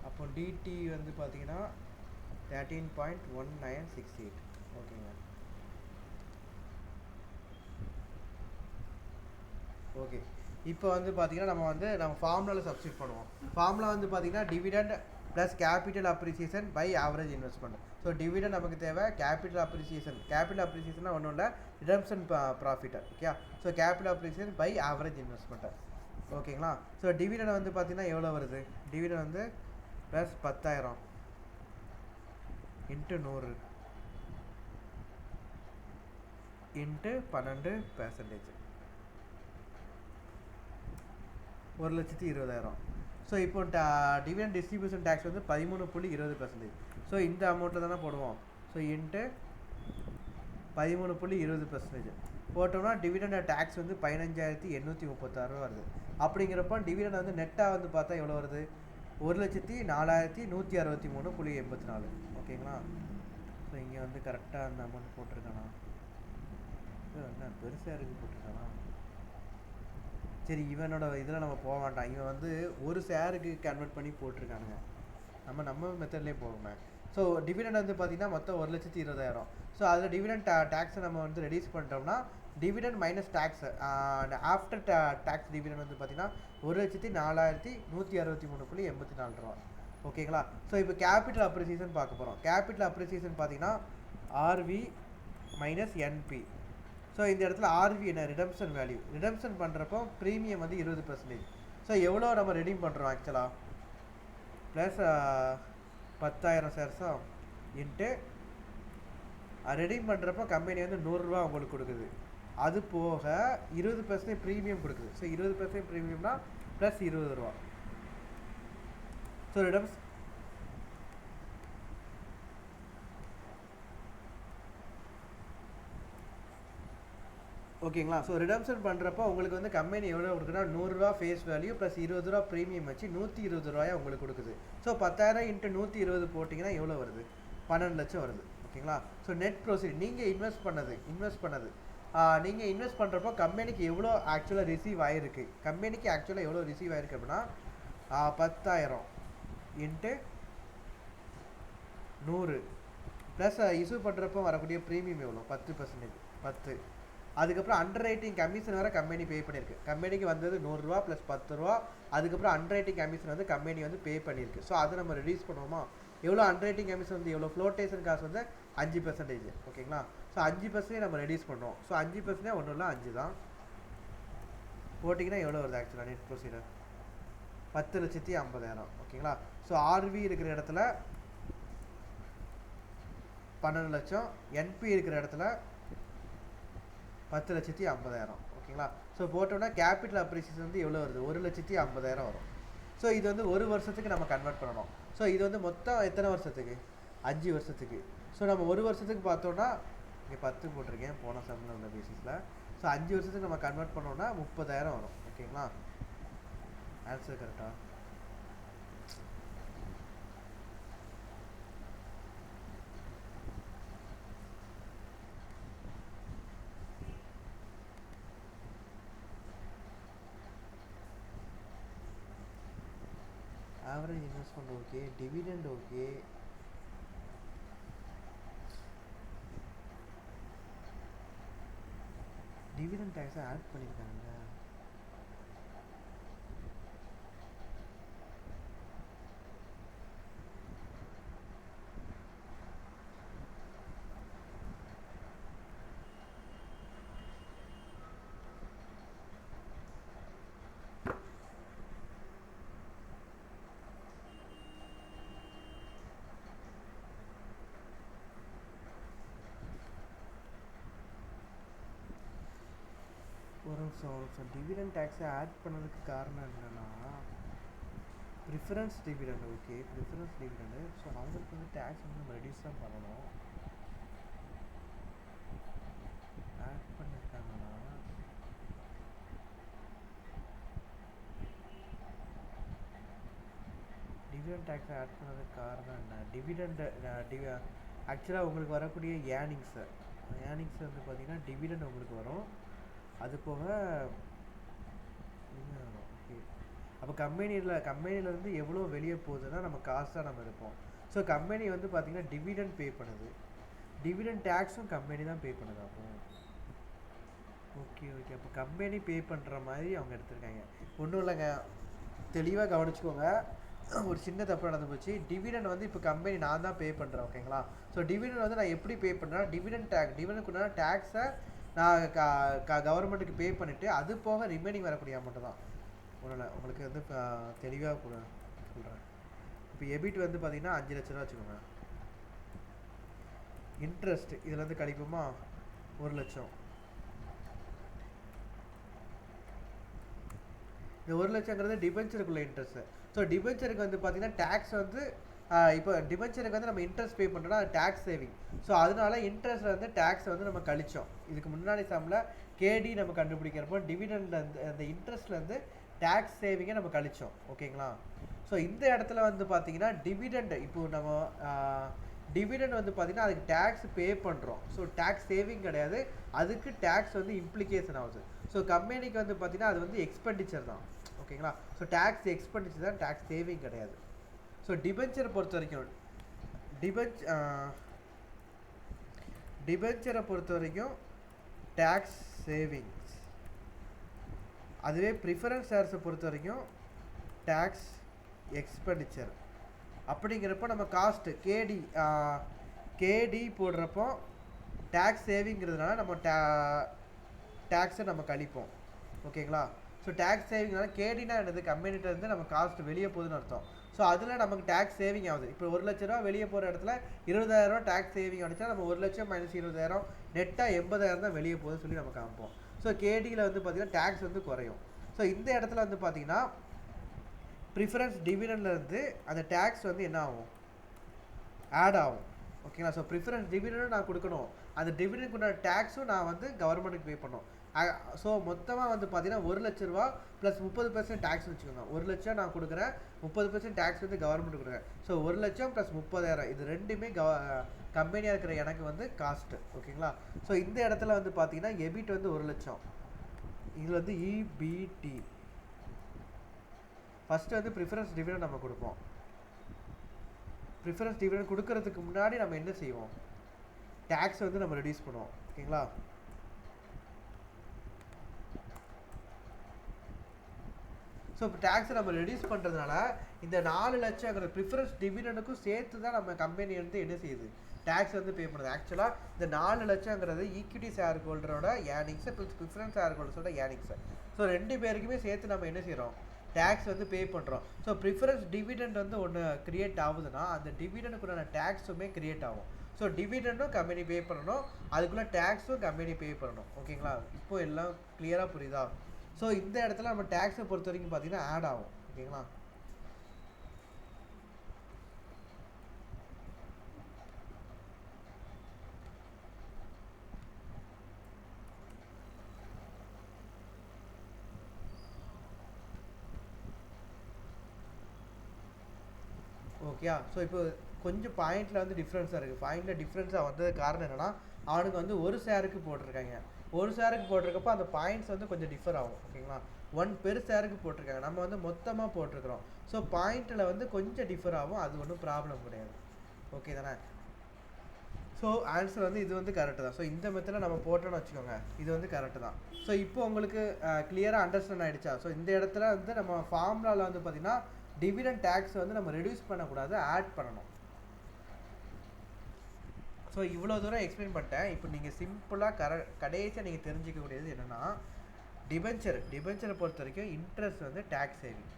அப்போ டிடி வந்து பார்த்தீங்கன்னா 13.1968. ஓகேங்க. ஓகே இப்போ வந்து பார்த்தீங்கன்னா நம்ம ஃபார்முலாவில் சப்ஸ்டியூட் பண்ணுவோம். ஃபார்முலா வந்து பார்த்தீங்கன்னா dividend plus capital appreciation by average investment. So dividend நமக்கு தேவை, கேபிட்டல் அப்ரிசியேஷன்னா ஒன்றும் இல்லை, redemption profit. Okay so capital appreciation by average investment. ஓகேங்களா. ஸோ டிவிடெண்ட் வந்து பார்த்தீங்கன்னா எவ்வளோ வருது, டிவிடெண்ட் வந்து ப்ளஸ் 10,000 இன்ட்டு 100 இன்ட்டு 12%, 1,20,000. ஸோ இப்போ டிவிடெண்ட் டிஸ்ட்ரிபியூஷன் டேக்ஸ் வந்து 13.20%. ஸோ இந்த அமௌண்ட்டில் தானே போடுவோம். ஸோ இன்ட்டு 13.20% போட்டோம்னா டிவிடெண்ட் டேக்ஸ் வந்து 15,836 வருது. அப்படிங்கிறப்ப டிவிடெண்ட் வந்து நெட்டாக வந்து பார்த்தா எவ்வளோ வருது, 1,04,163.84. ஓகேங்களா. ஸோ இங்கே வந்து கரெக்டாக அந்த அமௌண்ட் போட்டிருக்கானா, என்ன பெருசாக இருக்குது போட்டிருக்கானா. சரி இவனோட இதில் நம்ம போக வேண்டாம், இவன் வந்து ஒரு ஷேருக்கு கன்வெர்ட் பண்ணி போட்டிருக்கானுங்க, நம்ம மெத்தட்லேயே போகணும். ஸோ டிவிடெண்ட் வந்து பார்த்திங்கன்னா மொத்தம் 1,20,000. ஸோ அதில் டிவிடெண்ட் டேக்ஸை நம்ம வந்து ரெடியூஸ் பண்ணிட்டோம்னா dividend minus tax after tax dividend வந்து பார்த்திங்கன்னா 1,04,163.84 ரூபா. ஓகேங்களா. ஸோ இப்போ கேபிட்டல் அப்ரிசியேஷன் பார்க்க போகிறோம். கேபிட்டல் அப்ரிசியேஷன் பார்த்திங்கன்னா ஆர்வி மைனஸ் என்பி. ஸோ இந்த இடத்துல ஆர்வி என்ன, ரிடம்ஷன் வேல்யூ. ரிடம்ஷன் பண்ணுறப்போ ப்ரீமியம் வந்து 20%. ஸோ எவ்வளோ நம்ம ரெடீம் பண்ணுறோம் ஆக்சுவலாக, ப்ளஸ் 10,000 ஷேர்ஸா இன்ட்டு ரெடீம் பண்ணுறப்போ கம்பெனி வந்து 100 ரூபா உங்களுக்கு கொடுக்குது, அது போக 20% ப்ரீமியம் கொடுக்குது. ஸோ 20% ப்ரீமியம்னா ப்ளஸ் 20 ரூபா. ஸோ ரிடம்ஸ் ஓகேங்களா. ஸோ ரிடம்ஷன் பண்ணுறப்போ உங்களுக்கு வந்து கம்பெனி எவ்வளோ கொடுக்குன்னா 100 ரூபா ஃபேஸ் வேல்யூ ப்ளஸ் 20 ரூபா ப்ரீமியம் வச்சு 120 ரூபாயை உங்களுக்கு கொடுக்குது. ஸோ 10,000 இன்ட்டு 120 போட்டிங்கன்னா எவ்வளோ வருது, 12 லட்சம் வருது. ஓகேங்களா. ஸோ நெட் ப்ரொசீட் நீங்கள் இன்வெஸ்ட் பண்ணது நீங்கள் இன்வெஸ்ட் பண்ணுறப்போ கம்பெனிக்கு எவ்வளோ ஆக்சுவலாக ரிசீவ் ஆகிருக்கு, கம்பெனிக்கு ஆக்சுவலாக எவ்வளோ ரிசீவ் ஆகிருக்கு அப்படின்னா 10,000 இன்ட்டு 100 ப்ளஸ் இஷ்யூ பண்ணுறப்போ வரக்கூடிய ப்ரீமியம் எவ்வளோ, 10%, 10. அதுக்கப்புறம் அண்டர் ரைட்டிங் கமிஷன் வேறு கம்பெனி பே பண்ணியிருக்கு. கம்பெனிக்கு வந்தது 100 ரூபா ப்ளஸ் 10 ரூபா. அதுக்கப்புறம் அண்டர் ரைட்டிங் கமிஷன் வந்து கம்பெனி வந்து பே பண்ணியிருக்கு. ஸோ அதை நம்ம ரெடியூஸ் பண்ணுவோமா, எவ்வளோ அண்டர் ரைட்டிங் கமிஷன் வந்து எவ்வளோ, ஃப்ளோட்டேஷன் காசு வந்து 5%. ஓகேங்களா. ஸோ 5% நம்ம ரெடியூஸ் பண்ணுறோம். ஸோ 5% ஒன்றும் இல்லை 5 தான் போட்டிங்கன்னா எவ்வளோ வருது ஆக்சுவலாக நெட் ப்ரொசீடர், 10,50,000. ஓகேங்களா. ஸோ ஆர்வி இருக்கிற இடத்துல 12 லட்சம், என்பி இருக்கிற இடத்துல 10,50,000. ஓகேங்களா. ஸோ போட்டோம்னா கேபிட்டல் அப்ரிசியேஷன் வந்து எவ்வளோ வருது, 1,50,000 வரும். ஸோ இது வந்து ஒரு வருஷத்துக்கு நம்ம கன்வெர்ட் பண்ணணும். ஸோ இது வந்து மொத்தம் எத்தனை வருஷத்துக்கு, 5 வருஷத்துக்கு. ஸோ நம்ம ஒரு வருஷத்துக்கு பார்த்தோன்னா இங்கே 10 போட்டிருக்கேன் போன சம்பளம் உள்ள பேசிஸில். ஸோ 5 வருஷத்துக்கு நம்ம கன்வெர்ட் பண்ணோன்னா 30,000 வரும். ஓகேங்களா. ஆன்சர் கரெக்டாக. Average investment okay, dividend okay, dividend டேக்ஸை ஆட் பண்ணியிருக்காங்க. ஒரு நிமிஷம் டிவிடெண்ட் டேக்ஸை ஆட் பண்ணதுக்கு காரணம் என்னென்னா preference dividend okay preference dividend so அவங்களுக்கு வந்து டேக்ஸ் வந்து நம்ம ரெடியூஸ் தான் பண்ணணும். ஆட் பண்ணியிருக்காங்கன்னா டிவிடெண்ட் டேக்ஸ் ஆட் பண்ணதுக்கு காரணம் என்ன? டிவிடெண்டு ஆக்சுவலாக உங்களுக்கு வரக்கூடிய ஏர்னிங்ஸு வந்து பார்த்தீங்கன்னா டிவிடெண்ட் உங்களுக்கு வரும். அது போக ஓகே அப்போ கம்பெனிலேருந்து எவ்வளோ வெளியே போகுதுன்னா நம்ம காசு தான் நம்ம இருப்போம். ஸோ கம்பெனி வந்து பார்த்தீங்கன்னா டிவிடெண்ட் பே பண்ணுது, டிவிடெண்ட் டேக்ஸும் கம்பெனி தான் பே பண்ணுது. அப்போ ஓகே அப்போ கம்பெனி பே பண்ணுற மாதிரி அவங்க எடுத்திருக்காங்க. ஒன்றும் இல்லைங்க, தெளிவாக கவனிச்சுக்கோங்க. ஒரு சின்ன தப்பு நடந்து போச்சு. டிவிடெண்ட் வந்து இப்போ கம்பெனி நான் தான் பே பண்ணுறேன், ஓகேங்களா? ஸோ டிவிடெண்ட் வந்து நான் எப்படி பே பண்ணுறேன்னா டிவிடெண்டுக்குன்னா டேக்ஸை நான் கவர்மெண்ட்டுக்கு பே பண்ணிவிட்டு அது போக ரிமைனிங் வரக்கூடிய அமௌண்ட்டு தான். ஒன்றும் இல்லை, உங்களுக்கு வந்து தெளிவாக சொல்கிறேன். இப்போ எபிட் வந்து பார்த்தீங்கன்னா 5 லட்ச ரூபா வச்சுக்கோங்க. இன்ட்ரெஸ்ட் இதில் வந்து கழிப்போமா 1 லட்சம். இந்த 1 லட்சங்கிறது டிபென்ச்சருக்குள்ள இன்ட்ரெஸ்ட்டு. ஸோ டிபென்ச்சருக்கு வந்து பார்த்தீங்கன்னா டேக்ஸ் வந்து இப்போ டிபென்ச்சருக்கு வந்து நம்ம இன்ட்ரெஸ்ட் பே பண்ணுறோம்னா அது டேக்ஸ் சேவிங். ஸோ அதனால இன்ட்ரெஸ்ட்டில் வந்து டேக்ஸை வந்து நம்ம கழிச்சோம். இதுக்கு முன்னாடி சம்மில் கேடி நம்ம கண்டுபிடிக்கிறப்போ டிவிடெண்ட் அந்த இன்ட்ரெஸ்ட்லேருந்து டேக்ஸ் சேவிங்கை நம்ம கழிச்சோம், ஓகேங்களா? ஸோ இந்த இடத்துல வந்து பார்த்தீங்கன்னா டிவிடெண்ட் இப்போது நம்ம டிவிடெண்ட் வந்து பார்த்தீங்கன்னா அதுக்கு டேக்ஸ் பே பண்ணுறோம். ஸோ டேக்ஸ் சேவிங் கிடையாது, அதுக்கு டேக்ஸ் வந்து இம்ப்ளிகேஷன் ஆகுது. ஸோ கம்பெனிக்கு வந்து பார்த்தீங்கன்னா அது வந்து எக்ஸ்பெண்டிச்சர் தான், ஓகேங்களா? ஸோ டேக்ஸ் எக்ஸ்பெண்டிச்சர் தான், டேக்ஸ் சேவிங் கிடையாது. ஸோ டிபென்ச்சரை பொறுத்த வரைக்கும் டேக்ஸ் சேவிங்ஸ். அதுவே ப்ரிஃபரன்ஸ் ஷேர்ஸை பொறுத்த வரைக்கும் டேக்ஸ் எக்ஸ்பெண்டிச்சர். அப்படிங்கிறப்போ நம்ம காஸ்ட்டு கேடி போடுறப்போ டேக்ஸ் சேவிங்கிறதுனால நம்ம டேக்ஸை நம்ம கழிப்போம், ஓகேங்களா? ஸோ டேக்ஸ் சேவிங்னால கேடினா என்னது? கம்பெனிகிட்டேருந்து நம்ம காஸ்ட் வெளியே போகுதுன்னு அர்த்தம். ஸோ அதில் நமக்கு டேக்ஸ் சேவிங் ஆகுது. இப்போ 1 லட்ச ரூபா வெளியே போகிற இடத்துல 20,000 டேக்ஸ் சேவிங் ஆகிடுச்சா நம்ம 1 லட்சம் மைனஸ் 20,000 நெட்டாக 80,000 தான் வெளியே போகுதுன்னு சொல்லி நம்ம காமிப்போம். ஸோ கேடியில் வந்து பார்த்திங்கன்னா டேக்ஸ் வந்து குறையும். ஸோ இந்த இடத்துல வந்து பார்த்திங்கன்னா ப்ரிஃபரன்ஸ் டிவிடெண்ட்லேருந்து அந்த டேக்ஸ் வந்து என்ன ஆகும்? ஆட் ஆகும், ஓகேங்களா? ஸோ ப்ரிஃபரன்ஸ் டிவிடெண்டும் நான் கொடுக்கணும், அந்த டிவிடெண்டுக்குண்டான டேக்ஸும் நான் வந்து கவர்மெண்ட்டுக்கு பே பண்ணணும். ஸோ மொத்தமாக வந்து பார்த்தீங்கன்னா 1 லட்ச ரூபா ப்ளஸ் 30% டேக்ஸ் வச்சுக்கோங்க. 1 லட்சம் நான் கொடுக்குறேன், 30% டேக்ஸ் வந்து கவர்மெண்ட் கொடுக்குறேன். ஸோ 1 லட்சம் ப்ளஸ் 30,000 இது ரெண்டுமே கம்பெனியாக இருக்கிற எனக்கு வந்து காஸ்ட்டு, ஓகேங்களா? ஸோ இந்த இடத்துல வந்து பார்த்தீங்கன்னா எபிட் வந்து 1 லட்சம், இதில் வந்து இபிடி ஃபஸ்ட்டு வந்து ப்ரிஃபரன்ஸ் டிவிடெண்ட் நம்ம கொடுப்போம். ப்ரிஃபரன்ஸ் டிவிடெண்ட் கொடுக்கறதுக்கு முன்னாடி நம்ம என்ன செய்வோம்? டேக்ஸ் வந்து நம்ம ரெடியூஸ் பண்ணுவோம், ஓகேங்களா? ஸோ இப்போ டேக்ஸை நம்ம ரெடியூஸ் பண்ணுறதுனால இந்த 4 லட்சங்கிற ப்ரிஃபரன்ஸ் டிவிடெண்டுக்கும் சேர்த்து தான் நம்ம கம்பெனி வந்து என்ன செய்யுது? டேக்ஸ் வந்து பே பண்ணுது. ஆக்சுவலாக இந்த 4 லட்சங்கிறது ஈக்விட்டி ஷேர் ஹோல்டரோட ஏர்னிங்ஸு ப்ளஸ் ப்ரிஃபரன்ஸ் ஷேர் ஹோல்டர்ஸோட ஏர்னிங்ஸு. ஸோ 2 பேருக்குமே சேர்த்து நம்ம என்ன செய்கிறோம்? டேக்ஸ் வந்து பே பண்ணுறோம். ஸோ ப்ரிஃபரன்ஸ் டிவிடெண்ட் வந்து ஒன்று க்ரியேட் ஆகுதுன்னா அந்த டிவிடெண்டுக்குள்ளான டேக்ஸுமே க்ரியேட் ஆகும். ஸோ டிவிடெண்டும் கம்பெனி பே பண்ணணும், அதுக்குள்ளே டேக்ஸும் கம்பெனி பே பண்ணணும், ஓகேங்களா? இப்போ எல்லாம் கிளியராக புரியுதா? ஸோ இந்த இடத்துல நம்ம டேக்ஸை பொறுத்த வரைக்கும் பார்த்தீங்கன்னா ஆட் ஆகும், ஓகேங்களா? ஓகேயா? ஸோ இப்போ கொஞ்சம் பாயிண்டில் வந்து டிஃப்ரென்ஸாக இருக்குது. பாயிண்டில் டிஃப்ரென்ஸாக வந்தது காரணம் என்னென்னா அவனுக்கு வந்து ஒரு ஷேருக்கு போட்டிருக்காங்க. ஒரு ஷேருக்கு போட்டிருக்கப்போ அந்த பாயிண்ட்ஸ் வந்து கொஞ்சம் டிஃபர் ஆகும், ஓகேங்களா? 1 பெரு ஷேருக்கு போட்டிருக்காங்க, நம்ம வந்து மொத்தமாக போட்டிருக்கிறோம். ஸோ பாயிண்ட்டில் வந்து கொஞ்சம் டிஃபர் ஆகும், அது ஒன்றும் ப்ராப்ளம் கிடையாது, ஓகே தானே? ஸோ ஆன்சர் வந்து இது வந்து கரெக்டு தான். ஸோ இந்த மெத்தடில் நம்ம போட்டோன்னு வச்சுக்கோங்க, இது வந்து கரெக்டு தான். ஸோ இப்போ உங்களுக்கு கிளியராக அண்டர்ஸ்டாண்ட் ஆகிடுச்சா? ஸோ இந்த இடத்துல வந்து நம்ம ஃபார்முலாவில் வந்து பார்த்திங்கன்னா டிவிடெண்ட் டேக்ஸ் வந்து நம்ம ரெடியூஸ் பண்ணக்கூடாது, ஆட் பண்ணணும். ஸோ இவ்வளோ தூரம் எக்ஸ்பிளைன் பண்ணிட்டேன். இப்போ நீங்கள் சிம்பிளாக கடைசியாக நீங்கள் தெரிஞ்சிக்கக்கூடியது என்னென்னா டிபென்ச்சரை பொறுத்த வரைக்கும் இன்ட்ரெஸ்ட் வந்து tax saving.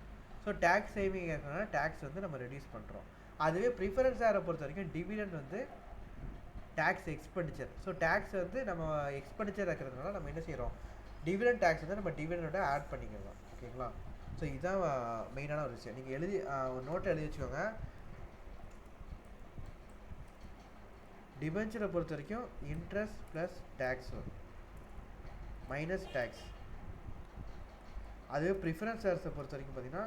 So tax saving இருக்கனால டேக்ஸ் வந்து நம்ம ரெடியூஸ் பண்ணுறோம். அதுவே ப்ரிஃபரன்ஸ் ஷேரை பொறுத்த வரைக்கும் டிவிடெண்ட் வந்து டேக்ஸ் எக்ஸ்பெண்டிச்சர். ஸோ டேக்ஸ் வந்து நம்ம எக்ஸ்பெண்டிச்சர் இருக்கிறதுனால நம்ம என்ன செய்கிறோம்? டிவிடெண்ட் டேக்ஸ் வந்து நம்ம டிவிடெண்டோட ஆட் பண்ணிக்கிறோம், ஓகேங்களா? ஸோ இதுதான் மெயினான ஒரு விஷயம். நீங்கள் எழுதி ஒரு நோட்டை எழுதி வச்சுக்கோங்க. டிபென்ச்சரை பொறுத்த வரைக்கும் இன்ட்ரெஸ்ட் ப்ளஸ் டேக்ஸ் வரும், மைனஸ் டேக்ஸ். அதுவே ப்ரிஃபரன்ஸ் ஷேர்ஸை பொறுத்த வரைக்கும் பார்த்தீங்கன்னா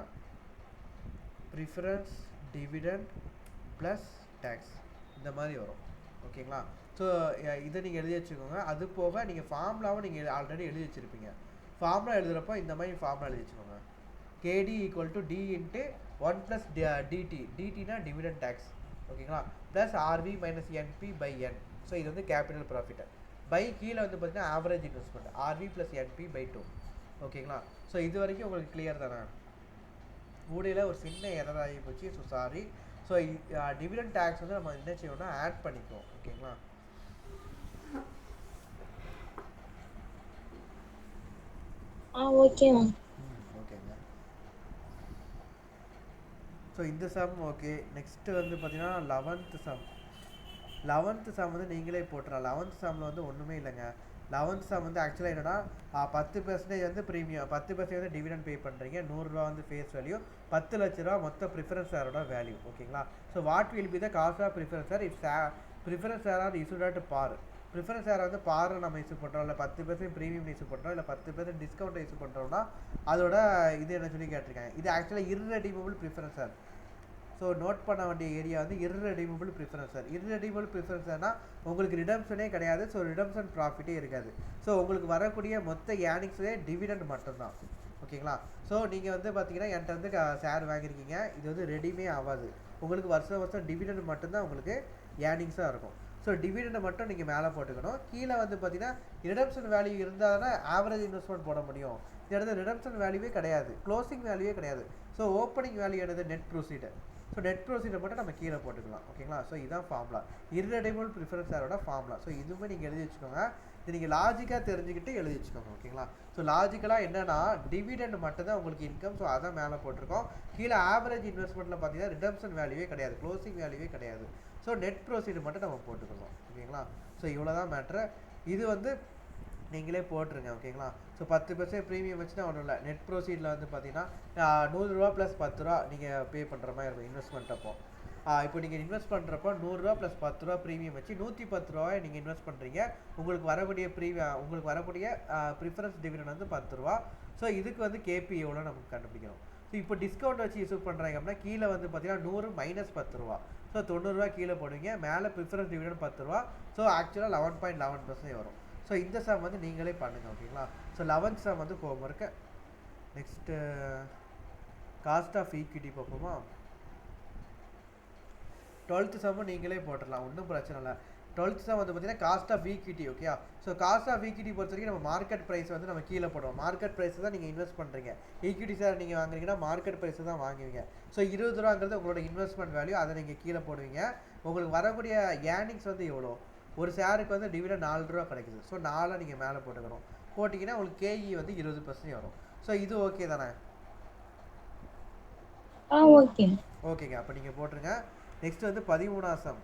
ப்ரிஃபரன்ஸ் டிவிடெண்ட் ப்ளஸ் டேக்ஸ் இந்த மாதிரி வரும். ஓகேங்களா? ஸோ இதை நீங்கள் எழுதி வச்சுக்கோங்க. அது போக நீங்கள் ஃபார்முலாவும் நீங்கள் ஆல்ரெடி எழுதி வச்சுருப்பீங்க. ஃபார்முலா எழுதுகிறப்போ இந்த மாதிரி ஃபார்முலா எழுதி வச்சுக்கோங்க. KD equal to D into 1 plus DT. DTனா டிவிடெண்ட் டேக்ஸ். ஓகேங்களா? Plus RV minus NP by N. So இது வந்து கேபிட்டல் ப்ராஃபிட். பை கீழே வந்து பார்த்தீங்கன்னா average investment RV plus NP by 2. ஓகேங்களா? ஸோ இது வரைக்கும் உங்களுக்கு கிளியர் தானே? ஊடையில் ஒரு சின்ன எரர் ஆகி போச்சு. So sorry. So dividend tax வந்து நம்ம என்ன செய்யணும்னா ஆட் பண்ணிக்குவோம். ஓகேங்களா? Okay ma'am. ஓகேங்க. ஸோ இந்த சம் ஓகே. நெக்ஸ்ட்டு வந்து பார்த்தீங்கன்னா 11th சம். 11th சம் வந்து நீங்களே போட்டுறலாம். 11th சம்மில் வந்து ஒன்றுமே இல்லைங்க. 11th சம் வந்து ஆக்சுவலாக என்னென்னா 10% வந்து ப்ரீமியம், 10% வந்து டிவிடெண்ட் பே பண்ணுறீங்க. 100 ரூபா வந்து ஃபேஸ் வேல்யூ, 10 லட்ச ரூபா மொத்த ப்ரிஃபரன்ஸ் ஷேரோட வேல்யூ. ஓகேங்களா? So what will be the cost of preference share if preference share are issued at par. Preference share வந்து பார் நம்ம இஷ்யூ பண்ணுறோம், இல்லை 10% ப்ரீமியம் இஷ்யூ பண்ணுறோம், இல்லை 10% டிஸ்கவுண்ட் இஷ்யூ பண்ணுறோம்னா அதோட இது என்ன சொல்லி கேட்டிருக்காங்க. இது ஆக்சுவலாக இர்ரெடீமபிள் ப்ரிஃபரன்ஸ் ஷேர். ஸோ நோட் பண்ண வேண்டிய ஏரியா வந்து இர்ரெடீமபிள் ப்ரிஃபரன்ஸ் ஷேர். இர்ரெடீமபிள் ப்ரிஃபரன்ஸ் ஷேர்னா உங்களுக்கு ரிடம்ஷனே கிடையாது. ஸோ ரிடம்ஷன் ப்ராஃபிட்டே இருக்காது. ஸோ உங்களுக்கு வரக்கூடிய மொத்த ஏர்னிங்ஸே டிவிடெண்ட் மட்டும்தான். ஓகேங்களா? ஸோ நீங்கள் வந்து பார்த்தீங்கன்னா என்கிட்ட வந்து ஷேர் வாங்கியிருக்கீங்க, இது வந்து ரெடிமே ஆகாது. உங்களுக்கு வருஷம் வருஷம் டிவிடெண்ட் மட்டும்தான் உங்களுக்கு ஏர்னிங்ஸாக இருக்கும். ஸோ டிவிடெண்டை மட்டும் நீங்கள் மேலே போட்டுக்கணும். கீழே வந்து பார்த்தீங்கன்னா ரிடம்ஷன் வேல்யூ இருந்தால் தானே ஆவரேஜ் இன்வெஸ்ட்மெண்ட் போட முடியும். இந்த இடத்துல ரிடம்ஷன் வேல்யூவே கிடையாது, க்ளோசிங் வேல்யூவே கிடையாது. ஸோ ஓப்பனிங் வேல்யூ என்னது? Net proceed. ஸோ நெட் ப்ரொசீடை மட்டும் நம்ம கீழே போட்டுக்கலாம். ஓகேங்களா? ஸோ இதுதான் ஃபார்முலா, இர்ரெடீமபிள் ப்ரிஃபரன்ஸ் ஷேரோட ஃபார்முலா. ஸோ இதுவுமே நீங்கள் எழுதி வச்சுக்கோங்க. இது நீங்கள் லாஜிக்காக தெரிஞ்சுக்கிட்டு எழுதி வச்சுக்கோங்க. ஓகேங்களா? ஸோ லாஜிக்கலாக என்னன்னா டிவிடெண்ட் மட்டும்தான் உங்களுக்கு இன்கம். ஸோ அதான் மேலே போட்டிருக்கோம். கீழே ஆவரேஜ் இன்வெஸ்ட்மெண்ட்டில் பார்த்தீங்கன்னா ரிடம்ஷன் வேல்யூவே கிடையாது, க்ளோசிங் வேல்யூவே கிடையாது. ஸோ நெட் ப்ரொசீடு மட்டும் நம்ம போட்டுக்கணும். ஓகேங்களா? ஸோ இவ்வளோ தான் மேட்ரு. இது வந்து நீங்களே போட்டுருங்க. ஓகேங்களா? ஸோ 10% ப்ரீமியம் வச்சுன்னா ஒன்றும் இல்லை. நெட் ப்ரொசீடில் வந்து பார்த்தீங்கன்னா 100 ரூபா ப்ளஸ் 10 ரூபா நீங்கள் பே பண்ணுற மாதிரி இருக்கும் இன்வெஸ்ட்மெண்ட். அப்போ இப்போ நீங்கள் இன்வெஸ்ட் பண்ணுறப்போ 100 ரூபா ப்ளஸ் 10 ரூபா ப்ரீமியம் வச்சு 110 ரூபாய் நீங்கள் இன்வெஸ்ட் பண்ணுறீங்க. உங்களுக்கு வரக்கூடிய ப்ரிஃபரன்ஸ் டிவிடெண்ட் வந்து 10 ரூபா. ஸோ இதுக்கு வந்து கேபி எவ்வளோ நமக்கு கண்டுபிடிக்கணும். ஸோ இப்போ டிஸ்கவுண்ட் வச்சு இஷ்யூ பண்ணுறாங்க அப்படின்னா கீழே வந்து பார்த்தீங்கன்னா 100 மைனஸ் 10 ரூபா. ஸோ 90 ரூபா கீழே போடுவீங்க, மேலே ப்ரிஃபரன்ஸ் டிவிடெண்ட் 10 ரூபா. ஸோ ஆக்சுவலாக 11.11% வரும். ஸோ இந்த சம் வந்து நீங்களே பண்ணுங்கள். ஓகேங்களா? ஸோ 11th சம் வந்து homework. Next cost of equity பார்ப்போமா? 12th சம்மும் நீங்களே போட்டுடலாம், ஒன்றும் பிரச்சனை இல்லை. 12th சம் வந்து பார்த்தீங்கன்னா cost of equity. Okay? So cost of equity பொறுத்த வரைக்கும் நம்ம மார்க்கெட் ப்ரைஸ் வந்து நம்ம கீழே போடுவோம். மார்க்கெட் ப்ரைஸ் தான் நீங்கள் இன்வெஸ்ட் பண்ணுறீங்க. ஈக்விட்டி ஷேர் நீங்கள் வாங்குறீங்கன்னா மார்க்கெட் ப்ரைஸ் தான் வாங்குவீங்க. ஸோ 20 ரூபாங்கிறது உங்களோட இன்வெஸ்ட்மெண்ட் வேல்யூ, அதை நீங்கள் கீழே போடுவீங்க. உங்களுக்கு வரக்கூடிய ஏர்னிங்ஸ் வந்து எவ்வளோ? ஒரு ஷேருக்கு வந்து டிவிடெண்ட் 4 ரூபா கிடைக்குது. ஸோ 4 நீங்கள் மேலே போட்டுக்கணும். போட்டிங்கன்னா உங்களுக்கு கேஇ வந்து 20% வரும். ஸோ இது ஓகே தானே? ஓகே. ஓகேங்க, அப்போ நீங்கள் போட்டுருங்க. நெக்ஸ்ட் வந்து 13ஆம் சம்.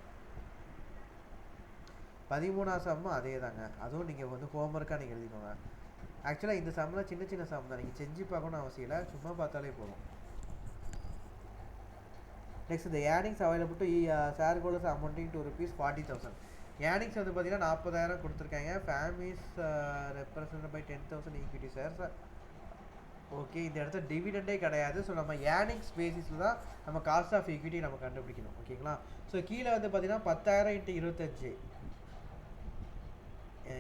13ஆம் சம்மும் அதே தாங்க, அதுவும் நீங்கள் வந்து ஹோம்ஒர்க்காக நீங்கள் எழுதிக்கோங்க. ஆக்சுவலாக இந்த சம்மில் சின்ன சின்ன சம் தான், நீங்கள் செஞ்சு பார்க்கணும்னு அவசியம் இல்லை, சும்மா பார்த்தாலே போதும். நெக்ஸ்ட் இந்த earnings available to share holders amounting to ₹40,000. Earnings வந்து பார்த்தீங்கன்னா 40,000 கொடுத்துருக்காங்க. Families represent by 10,000 equity shares. Okay, இந்த இடத்துல டிவிடெண்டே கிடையாது. ஸோ நம்ம ஏர்னிங்ஸ் பேசிஸில் தான் நம்ம காஸ்ட் ஆஃப் ஈக்விட்டி நம்ம கண்டுபிடிக்கணும். ஓகேங்களா? ஸோ கீழே வந்து பார்த்தீங்கன்னா 10,000 × 25.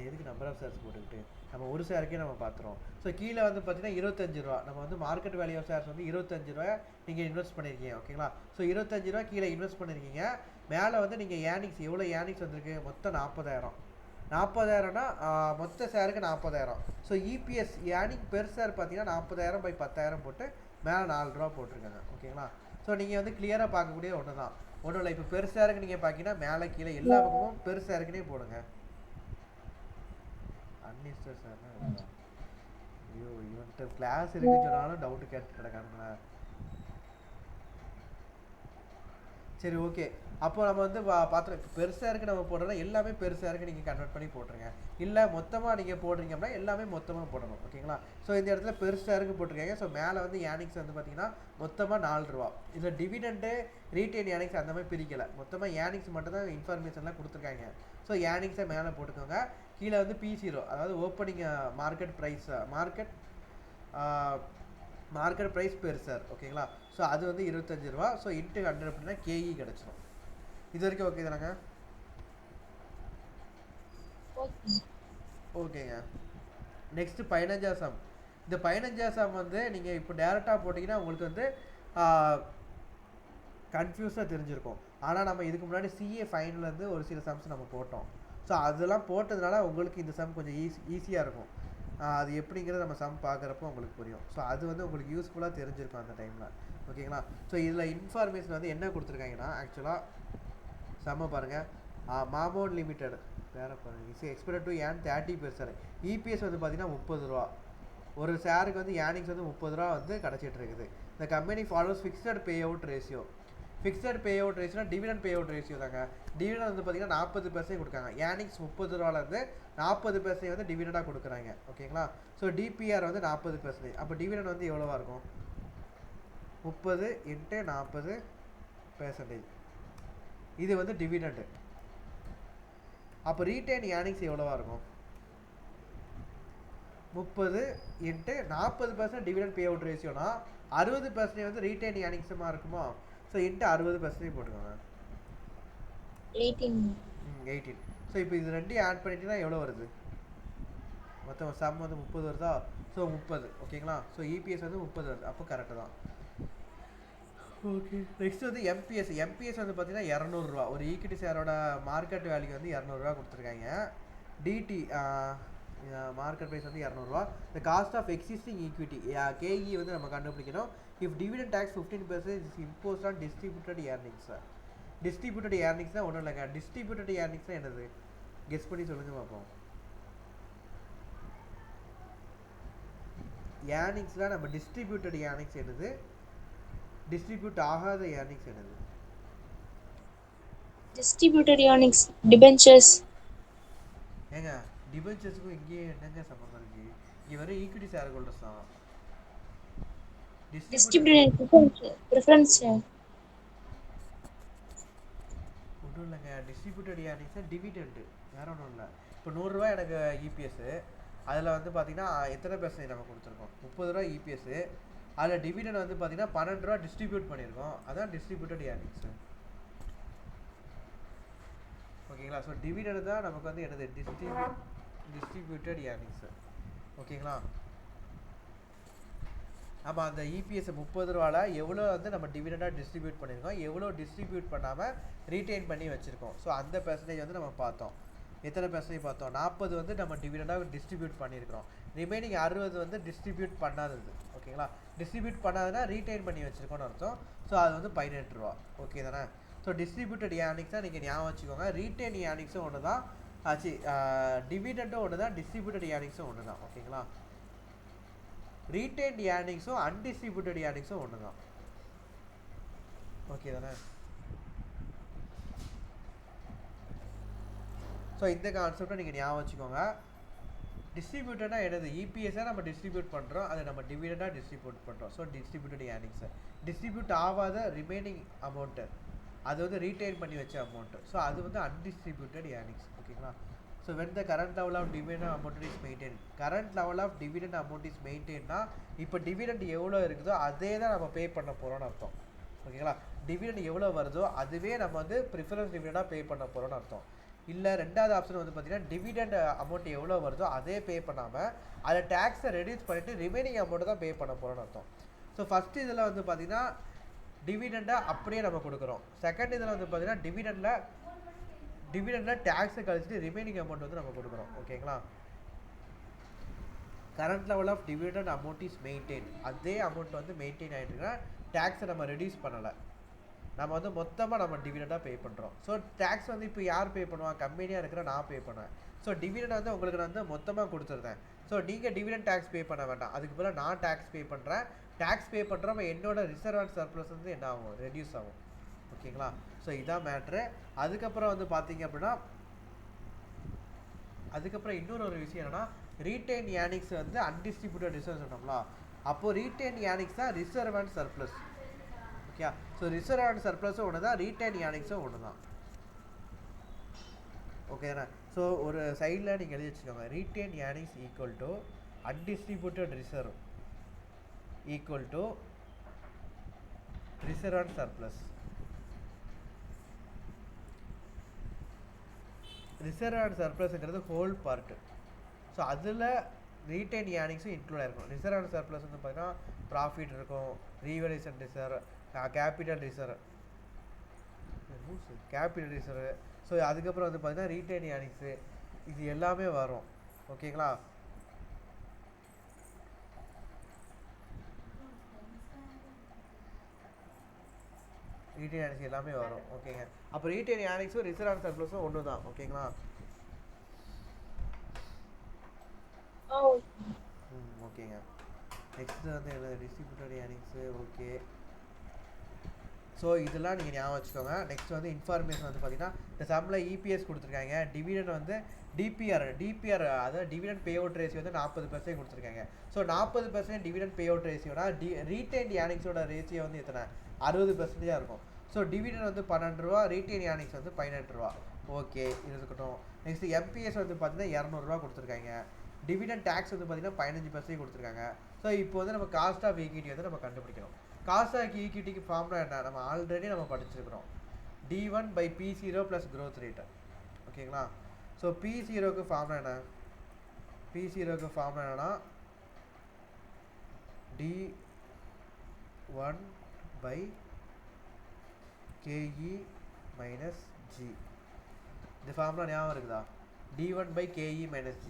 எதுக்கு நம்பர் ஆஃப் ஷேர்ஸ் போட்டுக்கிட்டு நம்ம ஒரு ஷேருக்கே நம்ம பார்த்துறோம். ஸோ கீழே வந்து பார்த்தீங்கன்னா 25 ரூபா. நம்ம வந்து மார்க்கெட் வேல்யூ ஆஃப் ஷேர்ஸ் வந்து 25 ரூபா நீங்கள் இன்வெஸ்ட் பண்ணியிருக்கீங்க. ஓகேங்களா? ஸோ 25 ரூபா கீழே இன்வெஸ்ட் பண்ணியிருக்கீங்க. மேலே வந்து நீங்கள் ஏர்னிங்ஸ் எவ்வளோ ஏர்னிங்ஸ் வந்திருக்கு? மொத்தம் 40,000. 40,000னா மொத்த ஷேருக்கு 40,000. So EPS earning per share பார்த்தீங்கன்னா 40,000 பை 10,000 போட்டு மேலே 4 ரூபா போட்டிருக்காங்க. ஓகேங்களா? ஸோ நீங்கள் வந்து கிளியராக பார்க்கக்கூடிய ஒன்று தான், ஒன்றும் இல்லை. இப்போ பெர் ஷேருக்கு நீங்கள் பார்த்தீங்கன்னா மேலே கீழே எல்லா பக்கமும் பெர் ஷேருக்குனே போடுங்க. அன்லிஸ்டட் ஷேர்னா ஐயோ, இவன்கிட்ட கிளாஸ் இருக்குன்னு சொன்னாலும் டவுட்டு கேட்டு கிடக்கானுங்களா? சரி ஓகே. அப்போ நம்ம வந்து பாத்திரம் பெருசாக இருக்குது நம்ம போடுறோம்னா எல்லாமே பெருசாக இருக்குது நீங்கள் கன்வெர்ட் பண்ணி போட்டுருங்க. இல்லை மொத்தமாக நீங்கள் போடுறீங்க அப்படின்னா எல்லாமே மொத்தமாக போடணும். ஓகேங்களா? ஸோ இந்த இடத்துல பெருசாக இருக்குது போட்டிருக்காங்க. ஸோ மேலே வந்து ஏர்னிங்ஸ் வந்து பார்த்தீங்கன்னா மொத்தமாக 4 ரூபா. இதில் டிவிடெண்டு ரீட்டைன் ஏர்னிங்ஸ் அந்த மாதிரி பிரிக்கலை, மொத்தமாக ஏர்னிங்ஸ் மட்டும் தான் இன்ஃபர்மேஷன்லாம் கொடுத்துருக்காங்க. ஸோ ஏர்னிங்ஸை மேலே போட்டுக்கோங்க. கீழே வந்து P0 அதாவது opening market price market price per share. ஓகேங்களா? ஸோ அது வந்து 25 ரூபா. ஸோ இன்ட்டு 100 அப்படின்னா கேஇ கிடச்சிடும். இது வரைக்கும் ஓகே தானங்க? ஓகேங்க. நெக்ஸ்ட்டு 15ஆம் சம். இந்த 15ஆம் சம் வந்து நீங்கள் இப்போ டேரெக்டாக போட்டிங்கன்னா உங்களுக்கு வந்து கன்ஃபியூஸாக தெரிஞ்சிருக்கும். ஆனால் நம்ம இதுக்கு முன்னாடி சிஏ ஃபைனல்லேருந்து ஒரு சில சம்ஸ் நம்ம போட்டோம். ஸோ அதெல்லாம் போட்டதுனால உங்களுக்கு இந்த சம் கொஞ்சம் ஈஸியாக இருக்கும். அது எப்படிங்கிறது நம்ம சம் பார்க்குறப்போ உங்களுக்கு புரியும். ஸோ அது வந்து உங்களுக்கு யூஸ்ஃபுல்லாக தெரிஞ்சிருக்கும் அந்த டைமில். ஓகேங்களா? ஸோ இதில் இன்ஃபர்மேஷன் வந்து என்ன கொடுத்துருக்காங்கன்னா ஆக்சுவலாக செம்ம பாருங்கள். மாமோன் லிமிடெட் வேறு பாருங்கள் is expected to earn 30%. EPS வந்து பார்த்தீங்கன்னா 30 ரூபா. ஒரு ஷேருக்கு வந்து ஏர்னிங்ஸ் வந்து 30 ரூபா வந்து கிடச்சிட்டு இருக்குது. இந்த company follows fixed pay out ratio. Fixed pay out ரேஷியோனா டிவிடெண்ட் பே அவுட் ரேஷியோ தாங்க. டிவிடெண்ட் வந்து பார்த்தீங்கன்னா 40% கொடுக்காங்க. ஏர்னிங்ஸ் 30 ரூபாலேருந்து 40% வந்து டிவிடெண்டாக கொடுக்குறாங்க. ஓகேங்களா? ஸோ டிபிஆர் வந்து 40%. அப்போ டிவிடெண்ட் வந்து எவ்வளோவா இருக்கும்? 30 × 40%. இது வந்து டிவிடெண்ட். அப்போ ரீட்டைன் ஏர்னிங்ஸ் எவ்வளோவா இருக்கும்? 30 × 40% டிவிடெண்ட் பே அவுட் ரேஷியோனா 60% வந்து ரீட்டைன் ஏர்னிங்ஸுமா இருக்குமா? ஸோ இன்ட்டு 60% போட்டுக்கோங்க. 18. ஸோ இப்போ இது ரெண்டையும் ஆட் பண்ணிட்டீங்கன்னா எவ்வளோ வருது? மொத்தம் சம் வந்து 30 வருதா? ஸோ 30. ஓகேங்களா? ஸோ இபிஎஸ் வந்து 30 வருது. அப்போ கரெக்டு தான். ஓகே. நெக்ஸ்ட் வந்து எம்பிஎஸ் வந்து பார்த்தீங்கன்னா 200 ரூபா. ஒரு ஈக்விட்டி ஷேரோட மார்க்கெட் வேல்யூ வந்து 200 ரூபா கொடுத்துருக்காங்க. டிடி மார்க்கெட் ப்ரைஸ் வந்து 200 ரூபா. இந்த cost of existing equity KE வந்து நம்ம கண்டுபிடிக்கணும். If dividend tax 15% is imposed on distributed earnings. Distributed ஏர்னிங்ஸ்னால் ஒன்றும் இல்லைங்க. டிஸ்ட்ரிபியூட்டட் ஏர்னிங்ஸ்னால் என்னது? கெஸ் பண்ணி சொல்லுங்கள் பார்ப்போம். ஏர்னிங்ஸில் நம்ம டிஸ்ட்ரிபியூட்டட் ஏர்னிங்ஸ் என்னது? டிஸ்ட்ரிபியூட் ஆகாத ஏர்னிங்ஸ் என்னது? Distributed earnings debentures. ஏங்க டிபென்ச்சர்ஸ்க்கும் இங்கே என்னங்க சம்பந்தம் இருக்கு? இங்கே வர ஈக்விட்டி ஷேர் ஹோல்டர்ஸ் தான். டிஸ்ட்ரிபியூட்டட் பிரெஃபரன்ஸ் ஒன்றும் இல்லைங்க. டிஸ்ட்ரிபியூட்டட் ஏர்னிங்ஸ் டிவிடெண்ட் வேற ஒன்றும் இல்லை. இப்போ 100 ரூபா எனக்கு இபிஎஸ். அதில் வந்து பார்த்தீங்கன்னா எத்தனை பெர்சன்டேஜ் நம்ம கொடுத்துருக்கோம்? 30 ரூபா இபிஎஸ். அதில் டிவிடெண்ட் வந்து பார்த்தீங்கன்னா 12 ரூபா டிஸ்ட்ரிபியூட் பண்ணியிருக்கோம். அதான் டிஸ்ட்ரிபியூட்டட் ஏர்னிங்ஸ். ஓகேங்களா? ஸோ டிவிடெண்ட் தான் நமக்கு வந்து என்னது? Distributed earnings. ஓகேங்களா? நம்ம அந்த இபிஎஸ் 30 ரூபாவில் எவ்வளோ வந்து நம்ம டிவிடெண்டாக டிஸ்ட்ரிபியூட் பண்ணியிருக்கோம், எவ்வளோ டிஸ்ட்ரிபியூட் பண்ணாமல் ரீட்டைன் பண்ணி வச்சுருக்கோம். ஸோ அந்த பெர்சன்டேஜ் வந்து நம்ம பார்த்தோம். எத்தனை பெர்சன்டேஜ் பார்த்தோம்? 40 வந்து நம்ம டிவிடெண்டாக டிஸ்ட்ரிபியூட் பண்ணியிருக்கிறோம். ரிமைனிங் 60 வந்து டிஸ்ட்ரிபியூட் பண்ணாதது. ஓகேங்களா? டிஸ்ட்ரிபியூட் பண்ணாதுன்னா ரீட்டைன் பண்ணி வச்சுருக்கோன்னு அர்த்தம். ஸோ அது வந்து 18 ரூபா. ஓகே தானே? ஸோ டிஸ்ட்ரிபியூட்டட் ஏர்னிங்ஸாக நீங்கள் ஞாபகம் வச்சுக்கோங்க. ரீட்டைன் ஏர்னிங்ஸும் ஒன்று தான், ஆச்சு டிவிடெண்ட்டும் ஒன்று தான், டிஸ்ட்ரிபியூட்டட் ஏர்னிங்ஸும் ஒன்று தான். ஓகேங்களா? ரீட்டைன் ஏர்னிங்ஸும் அன்டிஸ்ட்ரிபியூட்டட் ஏர்னிங்ஸும் ஒன்று தான். ஓகே தானே? ஸோ இந்த கான்செப்டை நீங்கள் ஞாபகம் வச்சுக்கோங்க. டிஸ்ட்ரிபியூட்டடாக என்னது? இபிஎஸ்ஸை நம்ம டிஸ்ட்ரிபியூட் பண்ணுறோம், அதை நம்ம டிவிடெண்டாக டிஸ்ட்ரிபியூட் பண்ணுறோம். ஸோ டிஸ்ட்ரிபியூட்டட் ஏர்னிங்ஸை டிஸ்ட்ரிபியூட் ஆகாத ரிமைனிங் அமௌண்ட்டு அது வந்து ரீட்டைன் பண்ணி வச்ச அமௌண்ட்டு. ஸோ அது வந்து அன்டிஸ்ட்ரிபியூட்டட் ஏர்னிங்ஸ். ஓகேங்களா? So when the current level of dividend amount is maintain. Current level of dividend amount is மெயின்டைன்னா இப்போ டிவிடெண்ட் எவ்வளோ இருக்குதோ அதே தான் நம்ம பே பண்ண போகிறோம்னு அர்த்தம். ஓகேங்களா? டிவிடெண்ட் எவ்வளோ வருதோ அதுவே நம்ம வந்து ப்ரிஃபரன்ஸ் டிவிடெண்டாக பே பண்ண போகிறோம்னு அர்த்தம். இல்லை ரெண்டாவது ஆப்ஷன் வந்து பார்த்தீங்கன்னா டிவிடெண்ட் அமௌண்ட் எவ்வளோ வருதோ அதே பே பண்ணாமல் அதை டேக்ஸை ரெடியூஸ் பண்ணிவிட்டு ரிமைனிங் அமௌண்ட்டு தான் பே பண்ண போகிறோம்னு அர்த்தம். ஸோ ஃபஸ்ட்டு இதில் வந்து பார்த்தீங்கன்னா டிவிடெண்டை அப்படியே நம்ம கொடுக்குறோம். செகண்ட் இதில் வந்து பார்த்தீங்கன்னா டிவிடெண்டில் டேக்ஸை கழிச்சிட்டு ரிமைனிங் அமௌண்ட் வந்து நம்ம கொடுக்குறோம். ஓகேங்களா? Current level of dividend amount is maintain. அதே அமௌண்ட் வந்து மெயின்டைன் ஆகிட்டுருக்குன்னா டேக்ஸை நம்ம ரெடியூஸ் பண்ணலை, நம்ம வந்து மொத்தமாக நம்ம டிவிடெண்டாக பே பண்ணுறோம். ஸோ டேக்ஸ் வந்து இப்போ யார் பே பண்ணுவாங்க? கம்பெனியாக இருக்கிற நான் பே பண்ணுவேன். ஸோ டிவிடெண்ட் வந்து உங்களுக்கு நான் வந்து மொத்தமாக கொடுத்துருந்தேன். ஸோ நீங்கள் டிவிடெண்ட் டேக்ஸ் பே பண்ண வேண்டாம், அதுக்கு பதிலாக நான் டேக்ஸ் பே பண்ணுறேன். டேக்ஸ் பே பண்ணுறப்ப என்னோட ரிசர்வ் அண்ட் சர்ப்ளஸ் வந்து என்ன ஆகும்? ரெடியூஸ் ஆகும். ஓகேங்களா. ஸோ இதான் மேட்ரு. அதுக்கப்புறம் வந்து பார்த்தீங்க அப்படின்னா அதுக்கப்புறம் இன்னொரு விஷயம் என்னன்னா ரீட்டைன் ஏர்னிங்ஸ் வந்து அன்டிஸ்ட்ரிபியூட்டட் ரிசர்வ் சொன்னோம்ல, அப்போ ரீட்டைன் ஏர்னிங்ஸ் தான் reserve and surplus. Okay, so reserve and சர்ப்ளஸும் ஒன்று தான், ரீட்டைன் ஏர்னிங்ஸும் ஒன்று தான். ஓகேண்ணா. ஸோ ஒரு சைடில் நீங்கள் எழுதி வச்சுக்கோங்க, retain earnings equal to undistributed reserve equal to reserve and surplus. Reserve and சர்ப்ளஸ்ங்கிறது ஹோல் பார்ட்டு. ஸோ அதில் ரீட்டைன் ஏர்னிங்ஸும் இன்க்ளூட் ஆகிருக்கும். ரிசர்வ் அண்ட் சர்ப்ளஸ் வந்து பார்த்தீங்கன்னா ப்ராஃபிட் இருக்கும், revaluation reserve, capital reserve, so அதுக்கப்புறம் வந்து பார்த்தீங்கன்னா ரீட்டைன் ஏர்னிங்ஸு, இது எல்லாமே வரும். ஓகேங்களா. ரீட்டைன் ஏர்னிங்ஸ் எல்லாமே வரும். ஓகேங்க. அப்போ ரீட்டைன் ஏர்னிங்ஸும் ரிசர்வ் அண்ட் சர்ப்ளஸும் ஒன்று தான். ஓகேங்களா. ஓகேங்க. நெக்ஸ்ட் வந்து என்ன டிஸ்ட்ரிபியூட்டட் ஏர்னிங்ஸு. ஓகே, ஸோ இதெல்லாம் நீங்கள் ஞாபகம் வச்சுக்கோங்க. நெக்ஸ்ட் வந்து இன்ஃபர்மேஷன் வந்து பார்த்தீங்கன்னா இந்த சம்மில் இபிஎஸ் கொடுத்துருக்காங்க, டிவிடெண்ட் வந்து டிபிஆர் அதாவது டிவிடெண்ட் பே அவுட் ரேஷியோ வந்து 40% கொடுத்துருக்காங்க. ஸோ 40% டிவிடெண்ட் பே அவுட் ரேஷியோனா ரீட்டைன் ஏர்னிங்ஸோட ரேஷியோ வந்து எத்தனை 60% இருக்கும். ஸோ டிவிடெண்ட் வந்து 12 ரூபா, ரீட்டைன் ஏர்னிங்ஸ் வந்து 18 ரூபா. ஓகே, இது இருக்கட்டும். நெக்ஸ்ட் எம்பிஎஸ் வந்து பார்த்தீங்கன்னா 200 ரூபா கொடுத்துருக்காங்க. டிவிடெண்ட் டேக்ஸ் வந்து பார்த்தீங்கன்னா 15% கொடுத்துருக்காங்க. ஸோ இப்போ வந்து நம்ம காஸ்ட் ஆஃப் ஈக்விட்டி வந்து நம்ம கண்டுபிடிக்கணும். காஸ்ட் ஆஃப் ஈக்விட்டிக்கு ஃபார்முலா என்ன, நம்ம ஆல்ரெடி நம்ம படிச்சிருக்கிறோம், D1/P0 + growth rate. ஓகேங்களா. ஸோ P0க்கு ஃபார்முலா என்ன, P0க்கு ஃபார்முலா என்னன்னா D1/KE - G. இந்த ஃபார்முலா ஞாபகம் இருக்குதா, D1/KE - G.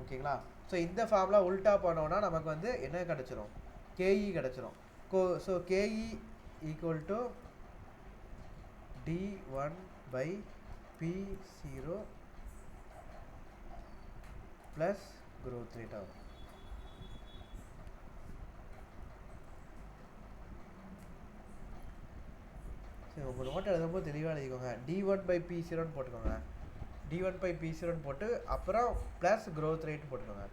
ஓகேங்களா. ஸோ இந்த ஃபார்முலா உல்டா பண்ணோன்னா நமக்கு வந்து என்ன கிடச்சிரும், KE கிடச்சிரும். So KE equal to D1/P0 plus growth rate ஆகும். சரி, உங்கள் நோட்டை எழுதும்போது தெளிவாக எழுதிக்கோங்க. D1/P0 போட்டுக்கோங்க, D1/P0 போட்டு அப்புறம் ப்ளஸ் growth rate போட்டுக்கோங்க.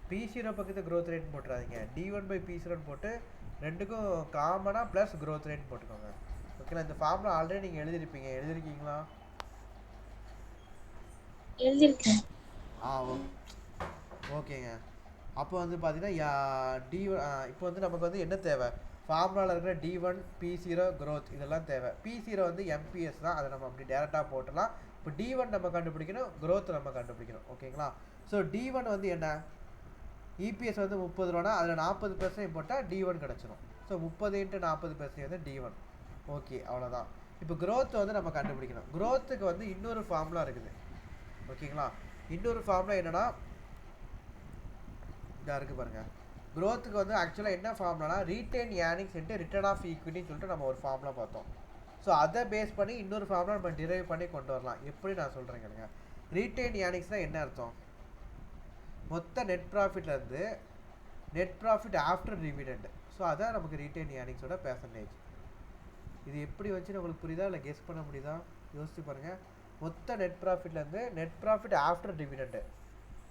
P0 பக்கத்து growth rate போட்டுறாதீங்க, D1/P0 போட்டு ரெண்டுக்கும் காமனாக ப்ளஸ் growth rate போட்டுக்கோங்க. ஓகேங்களா. இந்த ஃபார்முலா ஆல்ரெடி நீங்கள் எழுதிருக்கீங்களா? எழுதிருக்கேன். ஓகேங்க. அப்போ வந்து பார்த்தீங்கன்னா இப்போ வந்து நமக்கு வந்து என்ன தேவை, ஃபார்முலாவில் இருக்கிற D1/P0 growth இதெல்லாம் தேவை. P0 வந்து MPS தான், அதை நம்ம அப்படி டேரெக்டாக போட்டலாம். இப்போ D1 நம்ம கண்டுபிடிக்கணும், growth நம்ம கண்டுபிடிக்கணும். ஓகேங்களா. ஸோ D1 வந்து என்ன, இபிஎஸ் வந்து 30 ரூபானா அதில் 40% போட்டால் D1 கிடச்சிரும். ஸோ 30 × 40% வந்து D1. ஓகே, அவ்வளோதான். இப்போ growth வந்து நம்ம கண்டுபிடிக்கணும். growthக்கு வந்து இன்னொரு ஃபார்முலா இருக்குது. ஓகேங்களா. இன்னொரு ஃபார்முலா என்னென்னா இதாக இருக்குது பாருங்கள். growthக்கு வந்து ஆக்சுவலாக என்ன ஃபார்முலானா ரீட்டைன் ஏர்னிங்ஸ் × ரிட்டர்ன் ஆஃப் ஈக்விட்டின்னு சொல்லிட்டு நம்ம ஒரு ஃபார்முலா பார்த்தோம். ஸோ அதை பேஸ் பண்ணி இன்னொரு ஃபார்முலா நம்ம டிரைவ் பண்ணி கொண்டு வரலாம். எப்படி நான் சொல்கிறேன் கேளுங்க. ரீட்டைன் ஏர்னிங்ஸ்னால் என்ன அர்த்தம், மொத்த நெட் ப்ராஃபிட்லேருந்து net profit after dividend. So அதான் நமக்கு ரீட்டைன் ஏர்னிங்ஸோட பெர்சன்டேஜ். இது எப்படி வச்சுன்னு உங்களுக்கு புரியுதா இல்லை கெஸ் பண்ண முடியுதா, யோசிச்சு பாருங்கள். மொத்த நெட் ப்ராஃபிட்லேருந்து நெட் ப்ராஃபிட் ஆஃப்டர் டிவிடெண்ட்,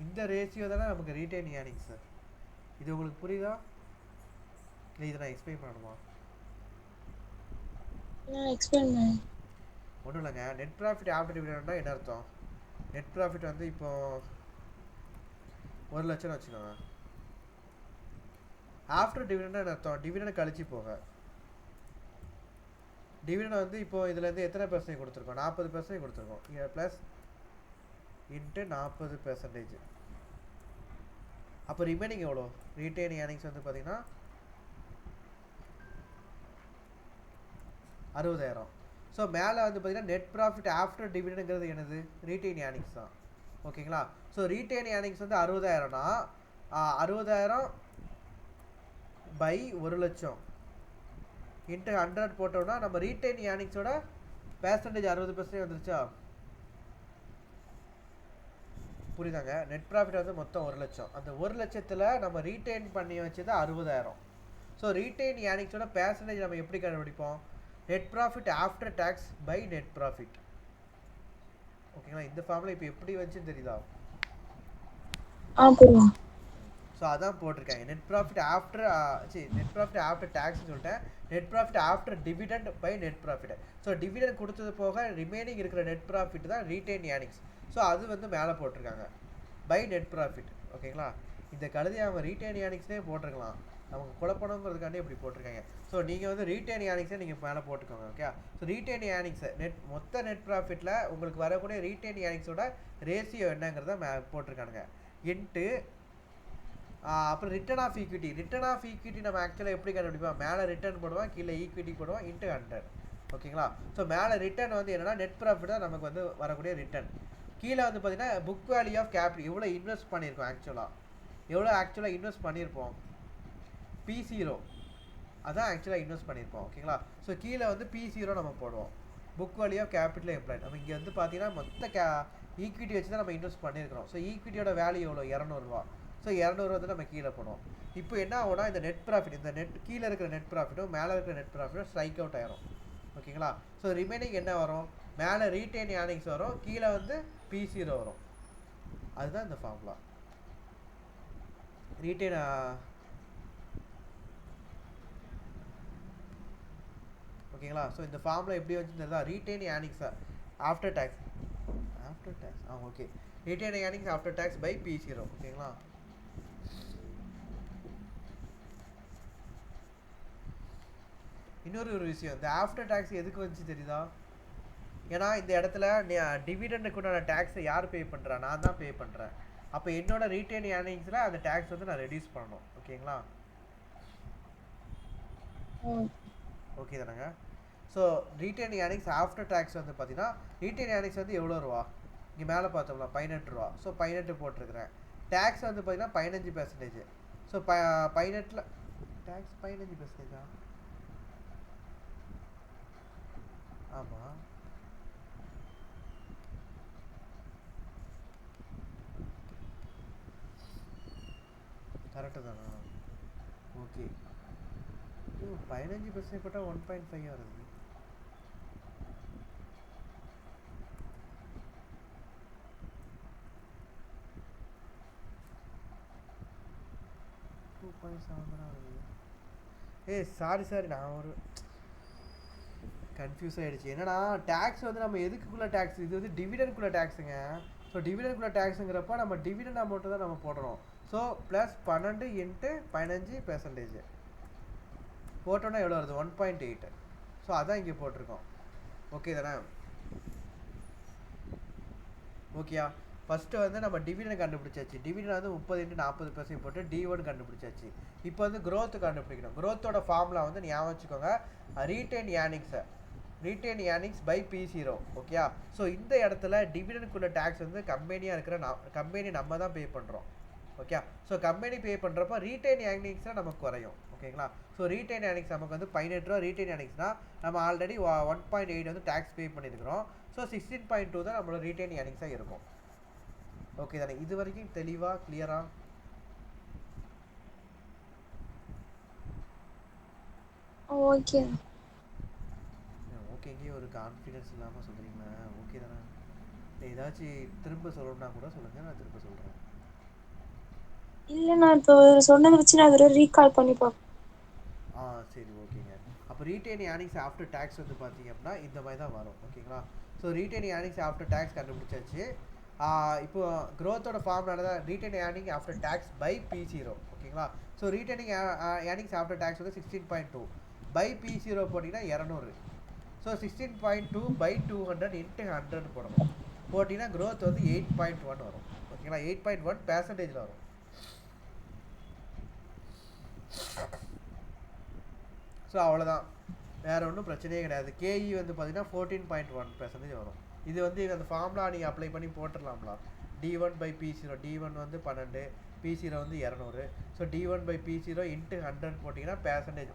இந்த ரேஷியோ தானே நமக்கு ரீட்டைன் ஏர்னிங்ஸு. இது உங்களுக்கு புரியுதா இல்லை இதை நான் எக்ஸ்பிளைன் பண்ணணுமா? ஒன்றும் இல்லைங்க. நெட் ப்ராஃபிட் ஆஃப்டர் டிவிடெண்ட்னா என்ன அர்த்தம், நெட் ப்ராஃபிட் வந்து இப்போ 1 லட்சம்னு வச்சுக்கோங்க. ஆஃப்டர் டிவிடெண்ட் என்ன அர்த்தம், டிவிடெண்ட் கழிச்சு போக. டிவிடெண்ட் வந்து இப்போ இதுலேருந்து எத்தனை % கொடுத்துருக்கோம், 40% கொடுத்துருக்கோம். இங்கே ப்ளஸ் இன்ட்டு 40%. அப்போ ரிமைனிங் எவ்வளோ, ரீட்டைன் ஏர்னிங்ஸ் வந்து பார்த்தீங்கன்னா 60,000. ஸோ மேலே வந்து பார்த்தீங்கன்னா நெட் ப்ராஃபிட் ஆஃப்டர் டிவிடெண்ட்ங்கிறது என்னது, ரீட்டைன் ஏர்னிங்ஸ் தான். ஓகேங்களா. ஸோ ரீட்டைன் ஏர்னிங்ஸ் வந்து 60,000னா 60,000 பை 1 லட்சம் இன்ட்டு 100 போட்டோம்னா நம்ம ரீட்டைன் ஏர்னிங்ஸோட பெர்சன்டேஜ் 60% வந்துருச்சா, புரியுதாங்க. நெட் ப்ராஃபிட் வந்து மொத்தம் 1 லட்சம். அந்த 1 லட்சத்தில் நம்ம ரீட்டைன் பண்ணி வச்சது 60,000. ஸோ ஸோ ரீட்டைன் ஏர்னிங்ஸோட பெர்சன்டேஜ் நம்ம எப்படி கண்டுபிடிப்போம்? Net profit after tax by net profit. ஓகேங்களா? இந்த ஃபார்முலா இப்போ எப்படி வந்துச்சுன்னு தெரியுதா? புரியும். ஸோ அதான் போட்டிருக்காங்க. Net profit after net profit after டேக்ஸ்னு சொல்லிட்டேன். Net profit after dividend by net profit. So dividend கொடுத்தது போக ரிமைனிங் இருக்கிற நெட் ப்ராஃபிட் தான் ரீட்டைன் ஏர்னிங்ஸ். ஸோ அது வந்து மேலே போட்டிருக்காங்க பை நெட் ப்ராஃபிட். ஓகேங்களா? இந்த கழுதி அவங்க ரீட்டைன் ஏர்னிங்ஸ்னே போட்டிருக்கலாம், நமக்கு குழப்பணுங்கிறதுக்காண்டி இப்படி போட்டிருக்காங்க. ஸோ நீங்கள் வந்து ரீட்டைன் ஏர்னிங்ஸை நீங்கள் மேலே போட்டுக்கோங்க. ஓகே, ஸோ ரீட்டைன் ஏர்னிங்ஸை மொத்த நெட் ப்ராஃபிட்டில் உங்களுக்கு வரக்கூடிய ரீட்டைன் ஏர்னிங்ஸோட ரேஷியோ என்னங்கிறத போட்டிருக்கானுங்க. இன்ட்டு அப்புறம் return of equity. Return of equity நம்ம ஆக்சுவலாக எப்படி கண்டுபிடிப்போம்? மேலே ரிட்டர்ன் போடுவோம், கீழே ஈக்விட்டி போடுவோம், இன்ட்டு 100. ஓகேங்களா? ஸோ மேலே ரிட்டர்ன் வந்து என்னென்னா நெட் ப்ராஃபிட் தான் நமக்கு வந்து வரக்கூடிய ரிட்டர்ன். கீழே வந்து பார்த்தீங்கன்னா புக் வேல்யூ ஆஃப் கேபிட்டல், எவ்வளோ இன்வெஸ்ட் பண்ணியிருக்கோம், ஆக்சுவலாக இன்வெஸ்ட் பண்ணியிருப்போம், P0 அதான் ஆக்சுவலாக இன்வெஸ்ட் பண்ணியிருப்போம். ஓகேங்களா? ஸோ கீழே வந்து P0 நம்ம போடுவோம், book value of capital employed. நம்ம இங்கே வந்து பார்த்தீங்கன்னா மொத்த ஈக்விட்டி வச்சு தான் நம்ம இன்வெஸ்ட் பண்ணியிருக்கிறோம். ஸோ ஈக்விட்டியோட வேல்யூ எவ்வளோ? 200 ரூபா. ஸோ 200 வந்து நம்ம கீழே போடுவோம். இப்போ என்ன ஆகும்னா இந்த நெட் ப்ராஃபிட், இந்த கீழே இருக்கிற நெட் ப்ராஃபிட்டும் மேலே இருக்கிற நெட் ப்ராஃபிட்டும் ஸ்ட்ரைக் அவுட் ஆயிரும். ஓகேங்களா? ஸோ ரிமைனிங் என்ன வரும்? மேலே ரீட்டைன் ஏர்னிங்ஸ் வரும், கீழே வந்து P0 வரும். அதுதான் இந்த ஃபார்முலா. ரீட்டைன் ஓகேங்களா? ஸோ இந்த ஃபார்முலா எப்படி வச்சுருந்தா retain earnings after tax okay, retain earnings after tax by P0. ஓகேங்களா? இன்னொரு விஷயம், இந்த ஆஃப்டர் டேக்ஸ் எதுக்கு வந்துச்சு தெரியுதா? ஏன்னா இந்த இடத்துல டிவிடெண்டுக்கு உண்டான டேக்ஸை யார் பே பண்ணுறா? நான் தான் பே பண்ணுறேன். அப்போ என்னோட ரீட்டைன் ஏர்னிங்ஸில் அந்த டேக்ஸ் வந்து நான் ரெடியூஸ் பண்ணணும். ஓகேங்களா? ஓகே தானேங்க? So retain earnings after tax வந்து பார்த்தீங்கன்னா ரீட்டைன் ஏர்னிங்ஸ் வந்து எவ்வளோ ரூபா? இங்கே மேலே பார்த்தோம்னா 18 ரூபா. ஸோ 18 போட்டிருக்கிறேன். டேக்ஸ் வந்து பார்த்தீங்கன்னா 15%. ஸோ 18ல் டேக்ஸ் 15%. ஆமாம், கரெக்டு தானா? ஓகே, 15% போட்டால் 1.5 வருது. சாரி நான் ஒரு கன்ஃபியூஸ் ஆகிடுச்சு. என்னன்னா டேக்ஸ் வந்து நம்ம எதுக்குள்ளே டேக்ஸ், இது வந்து டிவிடெண்ட்குள்ளே டேக்ஸுங்க. ஸோ டிவிடெண்ட்குள்ளே டேக்ஸுங்கிறப்ப நம்ம டிவிடெண்ட் அமௌண்ட்டு தான் நம்ம போடுறோம். ஸோ ப்ளஸ் 12 இன்ட்டு 15% போட்டோன்னா எவ்வளோ வருது? 1.8. ஸோ அதான் இங்கே போட்டிருக்கோம். ஓகே தானே? ஓகேயா? ஃபஸ்ட்டு வந்து நம்ம டிவிடெண்ட் கண்டுபிடிச்சாச்சு. டிவிடெண்ட் வந்து 30 × 40% போட்டு D1 கண்டுபிடிச்சாச்சு. இப்போ வந்து க்ரோத் கண்டுபிடிக்கணும். க்ரோத்தோட ஃபார்முலா வந்து ஞாபகம் வச்சுக்கோங்க, ரீட்டைன் ஏர்னிங்ஸ் பை P0. ஓகேயா? ஸோ இந்த இடத்துல டிவிடெண்ட்குள்ள டேக்ஸ் வந்து கம்பெனியாக இருக்கிற கம்பெனி நம்ம தான் பே பண்ணுறோம். ஓகே, ஸோ கம்பெனி பே பண்ணுறப்போ ரீட்டைன் ஏர்னிங்ஸ்னால் நமக்கு குறையும். ஓகேங்களா? ஸோ ரீட்டைன் ஏர்னிங்ஸ் நமக்கு வந்து 18 ரூபா ரீட்டைன் ஏர்னிங்ஸ்னால் நம்ம ஆல்ரெடி 1.8 வந்து டேக்ஸ் பே பண்ணியிருக்கிறோம். ஸோ 16.2 தான் நம்மளோட ரீட்டைன் ஏர்னிங்ஸாக இருக்கும். ஓகே தானே? இது வரைக்கும் தெளிவாக கிளியரா? ஓகே ஓகேங்க, ஒரு கான்ஃபிடன்ஸ் இல்லாமல் சொல்கிறீங்களா? ஓகே தானே? ஏதாச்சும் திரும்ப சொல்லணும்னா கூட சொல்லுங்கள், நான் திரும்ப சொல்கிறேன். இல்லை, நான் இப்போ சொன்னதை வச்சு நான் அதை ரீகால் பண்ணி பார்ப்பேன். சரி, ஓகேங்க. அப்போ ரீட்டைன் ஏர்னிங்ஸ் ஆஃப்டர் டேக்ஸ் வந்து பார்த்தீங்க அப்படின்னா இந்த மாதிரி தான் வரும். ஓகேங்களா? So retain earnings after tax கண்டுபிடிச்சாச்சு. இப்போ க்ரோத்தோட ஃபார்முலா தான் retain earning after tax by P0. ஓகேங்களா? So retaining earnings after tax வந்து 16.2 பை P0 போட்டிங்கன்னா 200. ஸோ 16.2 பை 200 இன்ட்டு 100 போடணும். போட்டிங்கன்னா க்ரோத் வந்து 8.1 வரும். ஓகேங்களா? 8.1% வரும். ஸோ அவ்வளோதான், வேறு ஒன்றும் பிரச்சனையே கிடையாது. கேஇ வந்து பார்த்தீங்கன்னா 14.1% வரும். இது வந்து அந்த ஃபார்முலா நீங்கள் அப்ளை பண்ணி போட்டுடலாம்ல. D1 பை P0, D1 வந்து 12, P0 வந்து 200. So D1 by P0 into 100 போட்டிங்கன்னா பெர்சன்டேஜ்.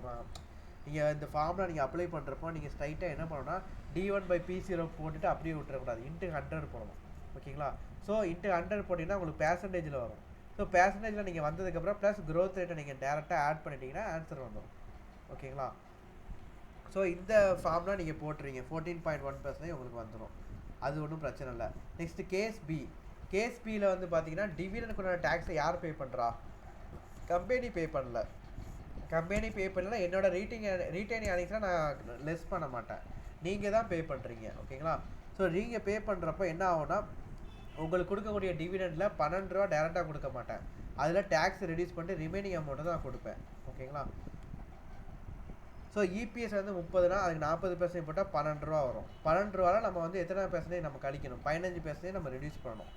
நீங்கள் இந்த ஃபார்முலா நீங்கள் அப்ளை பண்ணுறப்போ நீங்கள் ஸ்ட்ரைட்டாக என்ன பண்ணணும்னா D1 பை P0 போட்டுட்டு அப்படியே விட்டுறக்கூடாது, இன்ட்டு 100 போடணும். ஓகேங்களா? ஸோ இன்ட்டு 100 போட்டிங்கன்னா உங்களுக்கு பெர்சன்டேஜில் வரும். ஸோ பெர்சன்டேஜில் நீங்கள் வந்ததுக்கப்புறம் ப்ளஸ் க்ரோத் ரேட்டை நீங்கள் டேரெக்டாக ஆட் பண்ணிட்டீங்கன்னா ஆன்சர் வந்துடும். ஓகேங்களா. ஸோ இந்த ஃபார்ம்லாம் நீங்கள் போட்டுறீங்க 14.1% உங்களுக்கு வந்துடும், அது ஒன்றும் பிரச்சனை இல்லை. நெக்ஸ்ட்டு கேஸ் பியில் வந்து பார்த்தீங்கன்னா டிவிடெண்டுக்குள்ள டேக்ஸை யார் பே பண்ணுறா? கம்பெனி பே பண்ணல. கம்பெனி பே பண்ணலாம், என்னோட ரீட்டைன் ஏர்னிங்ஸ்லாம் நான் லெஸ் பண்ண மாட்டேன், நீங்கள் தான் பே பண்ணுறீங்க. ஓகேங்களா. ஸோ நீங்கள் பே பண்ணுறப்போ என்ன ஆகும்னா உங்களுக்கு கொடுக்கக்கூடிய டிவிடெண்டில் 12 ரூபா டேரெக்டாக கொடுக்க மாட்டேன், அதில் டேக்ஸ் ரெடியூஸ் பண்ணிட்டு ரிமைனிங் அமௌண்ட்டை தான் கொடுப்பேன். ஓகேங்களா. ஸோ இபிஎஸ் வந்து 30னா அதுக்கு 40% போட்டால் 12 ரூபா வரும். 12 ரூபாவில் நம்ம வந்து எத்தனை பெர்சன்டேஜ் நம்ம கழிக்கணும்? 15% நம்ம ரெடியூஸ் பண்ணணும்.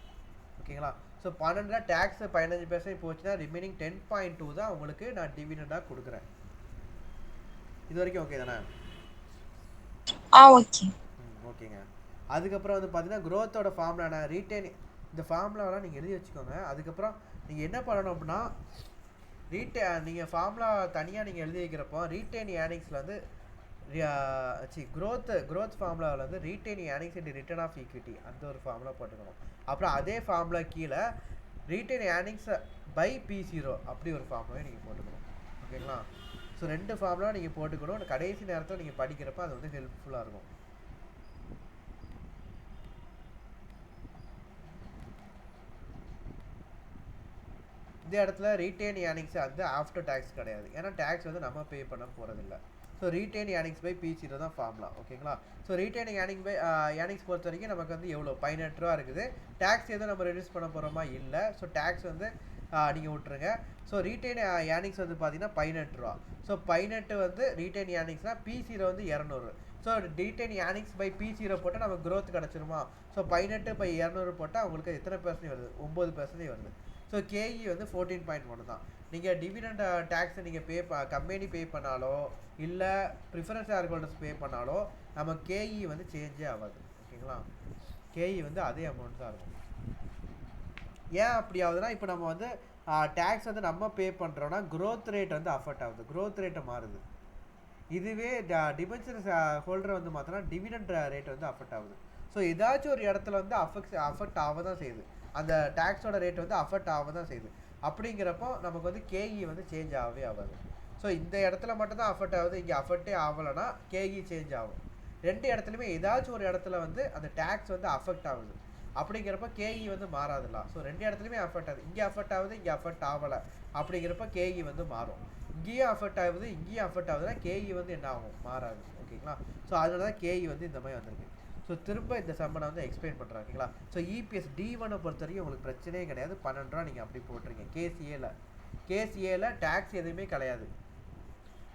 ஓகேங்களா. ஸோ 12 டேக்ஸ் 15% போச்சுன்னா ரிமைனிங் 10.2 தான் உங்களுக்கு நான் டிவிடெண்டாக கொடுக்குறேன். இது வரைக்கும் ஓகே தானே? ஓகே. ஓகேங்க. அதுக்கப்புறம் வந்து பார்த்தீங்கன்னா க்ரோத்தோட ஃபார்முலா நான் இந்த ஃபார்முலாவெலாம் நீங்கள் எழுதி வச்சுக்கோங்க. அதுக்கப்புறம் நீங்கள் என்ன பண்ணணும் அப்படின்னா நீங்கள் ஃபார்முலா தனியாக நீங்கள் எழுதி வைக்கிறப்போ ரீட்டைன் ஏர்னிங்ஸில் வந்து க்ரோத் ஃபார்முலாவில் வந்து retain earnings into return of equity அந்த ஒரு ஃபார்முலா போட்டுக்கணும். அப்புறம் அதே ஃபார்முலா கீழே ரீட்டைன் ஏர்னிங்ஸ் பை P0 அப்படி ஒரு ஃபார்முலாவை நீங்கள் போட்டுக்கணும். ஓகேங்களா. ஸோ 2 ஃபார்முலா நீங்கள் போட்டுக்கணும். கடைசி நேரத்தில் நீங்கள் படிக்கிறப்ப அது வந்து ஹெல்ப்ஃபுல்லாக இருக்கும். இந்த இடத்துல ரீட்டைன் ஏர்னிங்ஸ் வந்து ஆஃப்டர் டேக்ஸ் கிடையாது, ஏன்னா டேக்ஸ் வந்து நம்ம பே பண்ண போகிறதில்ல. So retain earnings by P0 தான் ஃபார்முலா. ஓகேங்களா. ஸோ ரீட்டைன் ஏர்னிங்ஸ் பொறுத்த வரைக்கும் நமக்கு வந்து எவ்வளோ 18 ரூபா இருக்குது. டேக்ஸ் எதுவும் நம்ம ரெடியூஸ் பண்ண போகிறோமா? இல்லை. ஸோ டேக்ஸ் வந்து நீங்கள் விட்டுருங்க. ஸோ ரீட்டைன் ஏர்னிங்ஸ் வந்து பார்த்தீங்கன்னா 18 ரூபா. ஸோ 18 வந்து ரீட்டைன் ஏர்னிங்ஸ்னால் P0 வந்து 200. So retain earnings by P0 போட்டால் நமக்கு க்ரோத் கிடச்சிருமா? ஸோ 18 பை 200 போட்டால் உங்களுக்கு எத்தனை பெர்சன்டேஜ் வருது? 9% வருது. ஸோ கேஇ வந்து 14.1 தான். நீங்கள் டிவிடெண்ட் டேக்ஸை நீங்கள் கம்பெனி பே பண்ணாலோ இல்லை ப்ரிஃபரன்ஸ் ஷேர் ஹோல்டர்ஸ் பே பண்ணாலோ நம்ம கேஇ வந்து சேஞ்சே ஆகாது. ஓகேங்களா. கேஇ வந்து அதே அமௌண்ட் தான் இருக்கும். ஏன் அப்படி ஆகுதுன்னா இப்போ நம்ம வந்து டேக்ஸ் வந்து நம்ம பே பண்ணுறோன்னா க்ரோத் ரேட் வந்து அஃபெக்ட் ஆகுது, க்ரோத் ரேட்டை மாறுது. இதுவே டிபென்ச்சர் ஹோல்டர் வந்து பார்த்தோன்னா டிவிடெண்ட் ரேட் வந்து அஃபெக்ட் ஆகுது. ஸோ ஏதாச்சும் ஒரு இடத்துல வந்து அஃபெக்ட் ஆக தான் செய்யுது, அந்த டேக்ஸோட ரேட் வந்து அஃபெக்ட் ஆக தான் செய்யுது. அப்படிங்கிறப்போ நமக்கு வந்து கேஇ வந்து சேஞ்ச் ஆகவே ஆகாது. ஸோ இந்த இடத்துல மட்டும்தான் அஃபெக்ட் ஆகுது, இங்கே அஃபெக்டே ஆகலைன்னா கேஇ சேஞ்ச் ஆகும். 2 இடத்துலையுமே ஏதாச்சும் ஒரு இடத்துல வந்து அந்த டேக்ஸ் வந்து அஃபெக்ட் ஆகுது. அப்படிங்கிறப்ப கேஇ வந்து மாறாதுல்ல. ஸோ 2 இடத்துலையுமே அஃபெக்ட் ஆகுது, இங்கே அஃபெக்ட் ஆகுது இங்கே அஃபெக்ட் ஆகலை. அப்படிங்கிறப்ப கேஇ வந்து மாறும். இங்கேயும் அஃபெக்ட் ஆகுது இங்கேயும் அஃபெக்ட் ஆகுதுன்னா கேஇ வந்து என்ன ஆகும்? மாறாது. ஓகேங்களா. ஸோ அதனால தான் கேஇ வந்து இந்த மாதிரி வந்திருக்கு. ஸோ திரும்ப இந்த சம்மனை வந்து எக்ஸ்பிளைன் பண்ணுறேன். ஓகேங்களா. ஸோ இபிஎஸ் D1 பொறுத்த வரைக்கும் உங்களுக்கு பிரச்சனையே கிடையாது, 12 ரூபா நீங்கள் அப்படி போட்டுருங்க. கேசிஏல டேக்ஸ் எதுவுமே கிடையாது.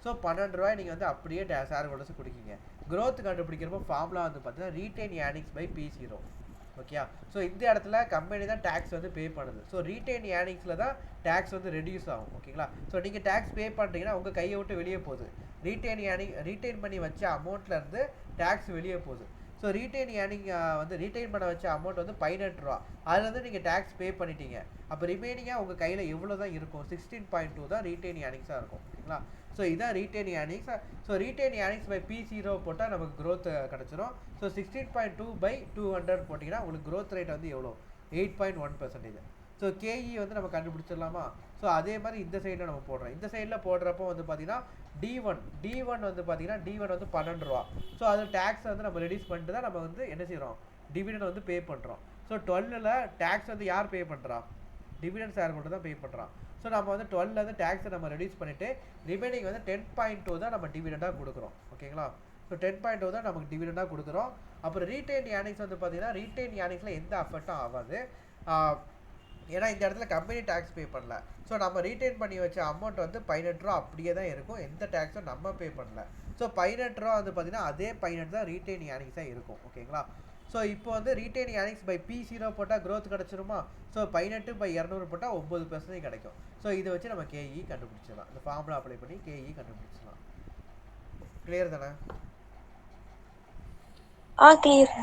ஸோ 12 ரூபாய் நீங்கள் வந்து அப்படியே ஷேர் ஹோல்டர்ஸ் கொடுக்கீங்க. க்ரோத் கண்டுபிடிக்கிறப்போ ஃபார்முலா வந்து பார்த்தீங்கன்னா retain earnings by P0. Okay. So இந்த இடத்துல கம்பெனி தான் டேக்ஸ் வந்து பே பண்ணுது. ஸோ ரீட்டைன் ஏர்னிங்ஸில் தான் டேக்ஸ் வந்து ரெடியூஸ் ஆகும். ஓகேங்களா. ஸோ நீங்கள் டேக்ஸ் பே பண்ணுறீங்கன்னா உங்கள் கையை விட்டு வெளியே போகுது. ரீட்டைன் பண்ணி வச்ச அமௌண்ட்லேருந்து டேக்ஸ் வெளியே போகுது. ஸோ ரீட்டைன் ஏர்னிங் வந்து ரீட்டைன் பண்ண வச்ச அமௌண்ட் வந்து 18 ரூபா, அதுலேருந்து நீங்கள் டேக்ஸ் பே பண்ணிட்டீங்க. அப்போ ரிமைனிங்காக உங்கள் கையில் எவ்வளோ தான் இருக்கும்? 16.2 தான் ரீட்டைன் ஏர்னிங்ஸாக இருக்கும். ஓகேங்களா. ஸோ இதான் retain earnings. So retain earnings by P0 போட்டால் நமக்கு க்ரோத் கிடச்சிரும். ஸோ 16.2 பை 200 போட்டிங்கன்னா உங்களுக்கு க்ரோத் ரேட் வந்து எவ்வளோ? 8.1%. ஸோ கேஇ வந்து நம்ம கண்டுபிடிச்சிடலாமா? ஸோ அதே மாதிரி இந்த சைடில் நம்ம போடுறோம். இந்த சைடில் போடுறப்போ வந்து பார்த்தீங்கன்னா D1 வந்து பார்த்தீங்கன்னா D1 வந்து 12 ரூபா. ஸோ அது டேக்ஸ் வந்து நம்ம ரெடியூஸ் பண்ணிட்டு தான் நம்ம வந்து என்ன செய்கிறோம்? டிவிடெண்ட் வந்து பே பண்ணுறோம். ஸோ 12ல் டேக்ஸ் வந்து யார் பே பண்ணுறா? டிவிடெண்ட் ஷேர் மட்டும் தான் பே பண்ணுறான். ஸோ நம்ம வந்து 12ல் வந்து டேக்ஸை நம்ம ரெடியூஸ் பண்ணிவிட்டு ரிமைனிங் வந்து 10.2 தான் நம்ம டிவிடெண்டாக கொடுக்குறோம். ஓகேங்களா. ஸோ 10.2 தான் நமக்கு டிவிடெண்டாக கொடுக்குறோம். அப்புறம் ரீட்டைன் ஏர்னிங்ஸ் வந்து பார்த்தீங்கன்னா ரீட்டைன் ஏர்னிங்ஸில் எந்த அஃபெக்டும் ஆகாது, ஏன்னா இந்த இடத்துல கம்பெனி டேக்ஸ் பே பண்ணல. ஸோ நம்ம ரீட்டைன் பண்ணி வச்ச அமௌண்ட் வந்து 18 ரூபா அப்படியே தான் இருக்கும், எந்த டேக்ஸும் நம்ம பே பண்ணல. ஸோ 18 ரூபா வந்து பார்த்தீங்கன்னா அதே 18 தான் ரீட்டைன் ஏர்னிங்ஸாக இருக்கும். ஓகேங்களா. ஸோ இப்போ வந்து ரீட்டைன் ஏர்னிங்ஸ் பை P0 போட்டால் க்ரோத் கிடச்சிருமா? ஸோ 18 பை 200 போட்டால் 9% கிடைக்கும். ஸோ இதை வச்சு நம்ம கேஇ கண்டுபிடிச்சிடலாம். இந்த ஃபார்முலா அப்ளை பண்ணி கேஇ கண்டுபிடிச்சிடலாம். கிளியர் தானே? கிளியர்.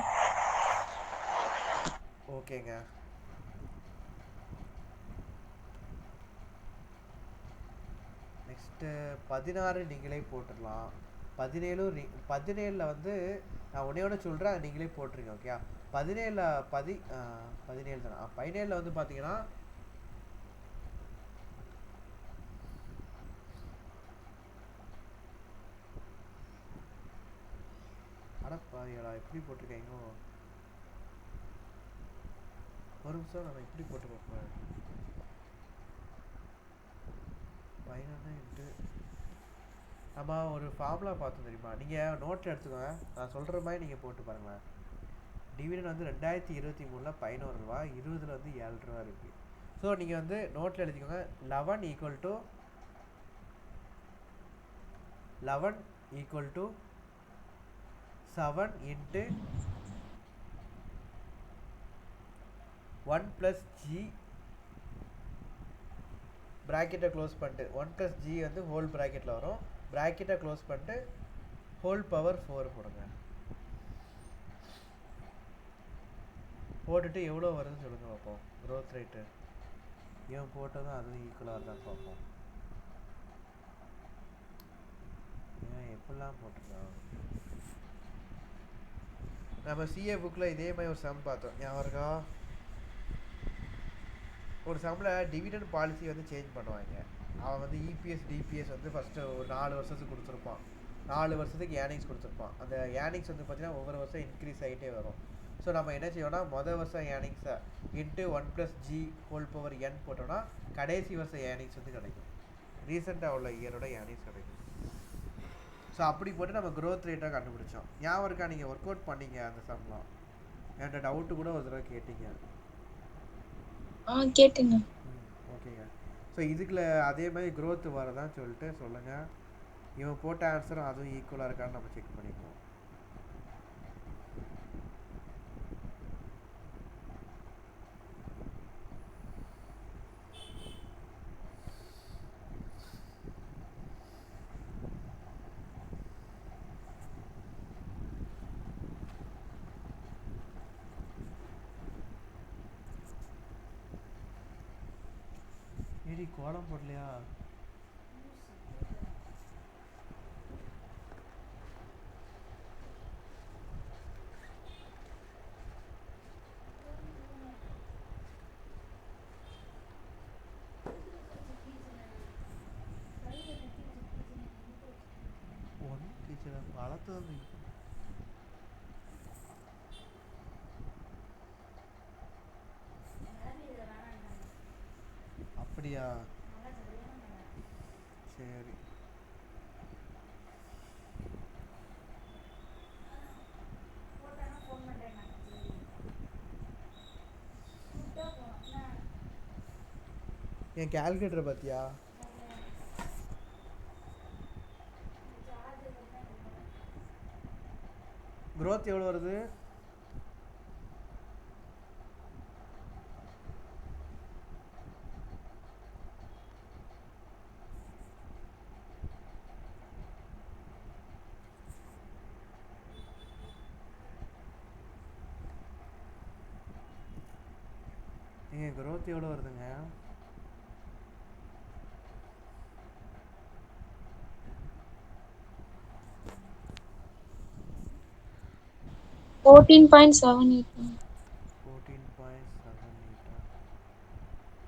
ஓகேங்க. நெக்ஸ்ட்டு 16 நீங்களே போட்டுடலாம். 17ல் வந்து நான் ஒன்றே சொல்கிறேன், நீங்களே போட்டுருங்க. ஓகே. 17 தானே? 17ல் வந்து பார்த்தீங்கன்னா பாதிகளா எப்படி போட்டிருக்கீங்க? ஒரு நிமிஷம் நம்ம இப்படி போட்டு பார்ப்போம். 11 இன்ட்டு நம்ம ஒரு ஃபார்முலா பார்த்தோம் தெரியுமா? நீங்கள் நோட்டில் எடுத்துக்கோங்க, நான் சொல்கிற மாதிரி நீங்கள் போட்டு பாருங்களேன். டிவிடெண்ட் வந்து 2023 11 ரூபா, 20 வந்து 7 ரூபா இருக்குது. ஸோ நீங்கள் வந்து நோட்டில் எழுதிக்கோங்க 11 ஈக்குவல் டு 7 இன்ட்டு 1 + g ப்ராக்கெட்டை க்ளோஸ் பண்ணிட்டு 1 + g வந்து ஹோல் ப்ராக்கெட்டில் வரும், ப்ராக்கெட்டை க்ளோஸ் பண்ணிட்டு ஹோல் பவர் 4 போடுங்க. போட்டுட்டு எவ்வளோ வருதுன்னு சொல்லுங்க பார்ப்போம். க்ரோத் ரேட்டு இவன் போட்டதும் அதுவும் ஈக்குவலாக இருந்தால் பார்ப்போம். ஏன் எப்படிலாம் போட்டிருக்கான்? நம்ம சிஏ புக்கில் இதே மாதிரி ஒரு சம் பார்த்தோம், ஞாபகம் இருக்கா? ஒரு சம்மில் டிவிடெண்ட் பாலிசி வந்து சேஞ்ச் பண்ணுவாங்க. அவன் வந்து இபிஎஸ் டிபிஎஸ் வந்து ஃபஸ்ட்டு ஒரு 4 வருஷத்துக்கு கொடுத்துருப்பான், 4 வருஷத்துக்கு ஏர்னிங்ஸ் கொடுத்துருப்பான். அந்த ஏர்னிங்ஸ் வந்து பார்த்திங்கன்னா ஒவ்வொரு வருஷம் இன்க்ரீஸ் ஆகிட்டே வரும். ஸோ நம்ம என்ன செய்வோம்னா மொதல் வருஷம் ஏர்னிங்ஸை into 1 + g whole power n போட்டோம்னா கடைசி வருஷம் ஏர்னிங்ஸ் வந்து கிடைக்கும், ரீசெண்டாக உள்ள இயரோட ஏர்னிங்ஸ் கிடைக்கும். ஸோ அப்படி போட்டு நம்ம க்ரோத் ரேட்டாக கண்டுபிடிச்சோம். ஞாபகம் இருக்கா? நீங்கள் ஒர்க் அவுட் பண்ணீங்க அந்த சம்லாம், என்கிட்ட டவுட்டு கூட ஒரு தடவை கேட்டீங்க. கேட்டுங்க. ஓகேங்க. ஸோ இதுக்குள்ள அதே மாதிரி க்ரோத் வரதான்னு சொல்லிட்டு சொல்லுங்கள். இவன் போட்ட ஆன்சரும் அதுவும் ஈக்குவலாக இருக்கான்னு நம்ம செக் பண்ணிக்குவோம். ஏடி கோலம் போடலையா? ஒன்றும் டீச்சர் வளர்த்தது அப்படியா? சரி. என் கால்குலேட்டரை பார்த்தியா? க்ரோத் எவ்வளோ வருது? நீங்கள் க்ரோத் எவ்வளோ வருதுங்க? $14.78.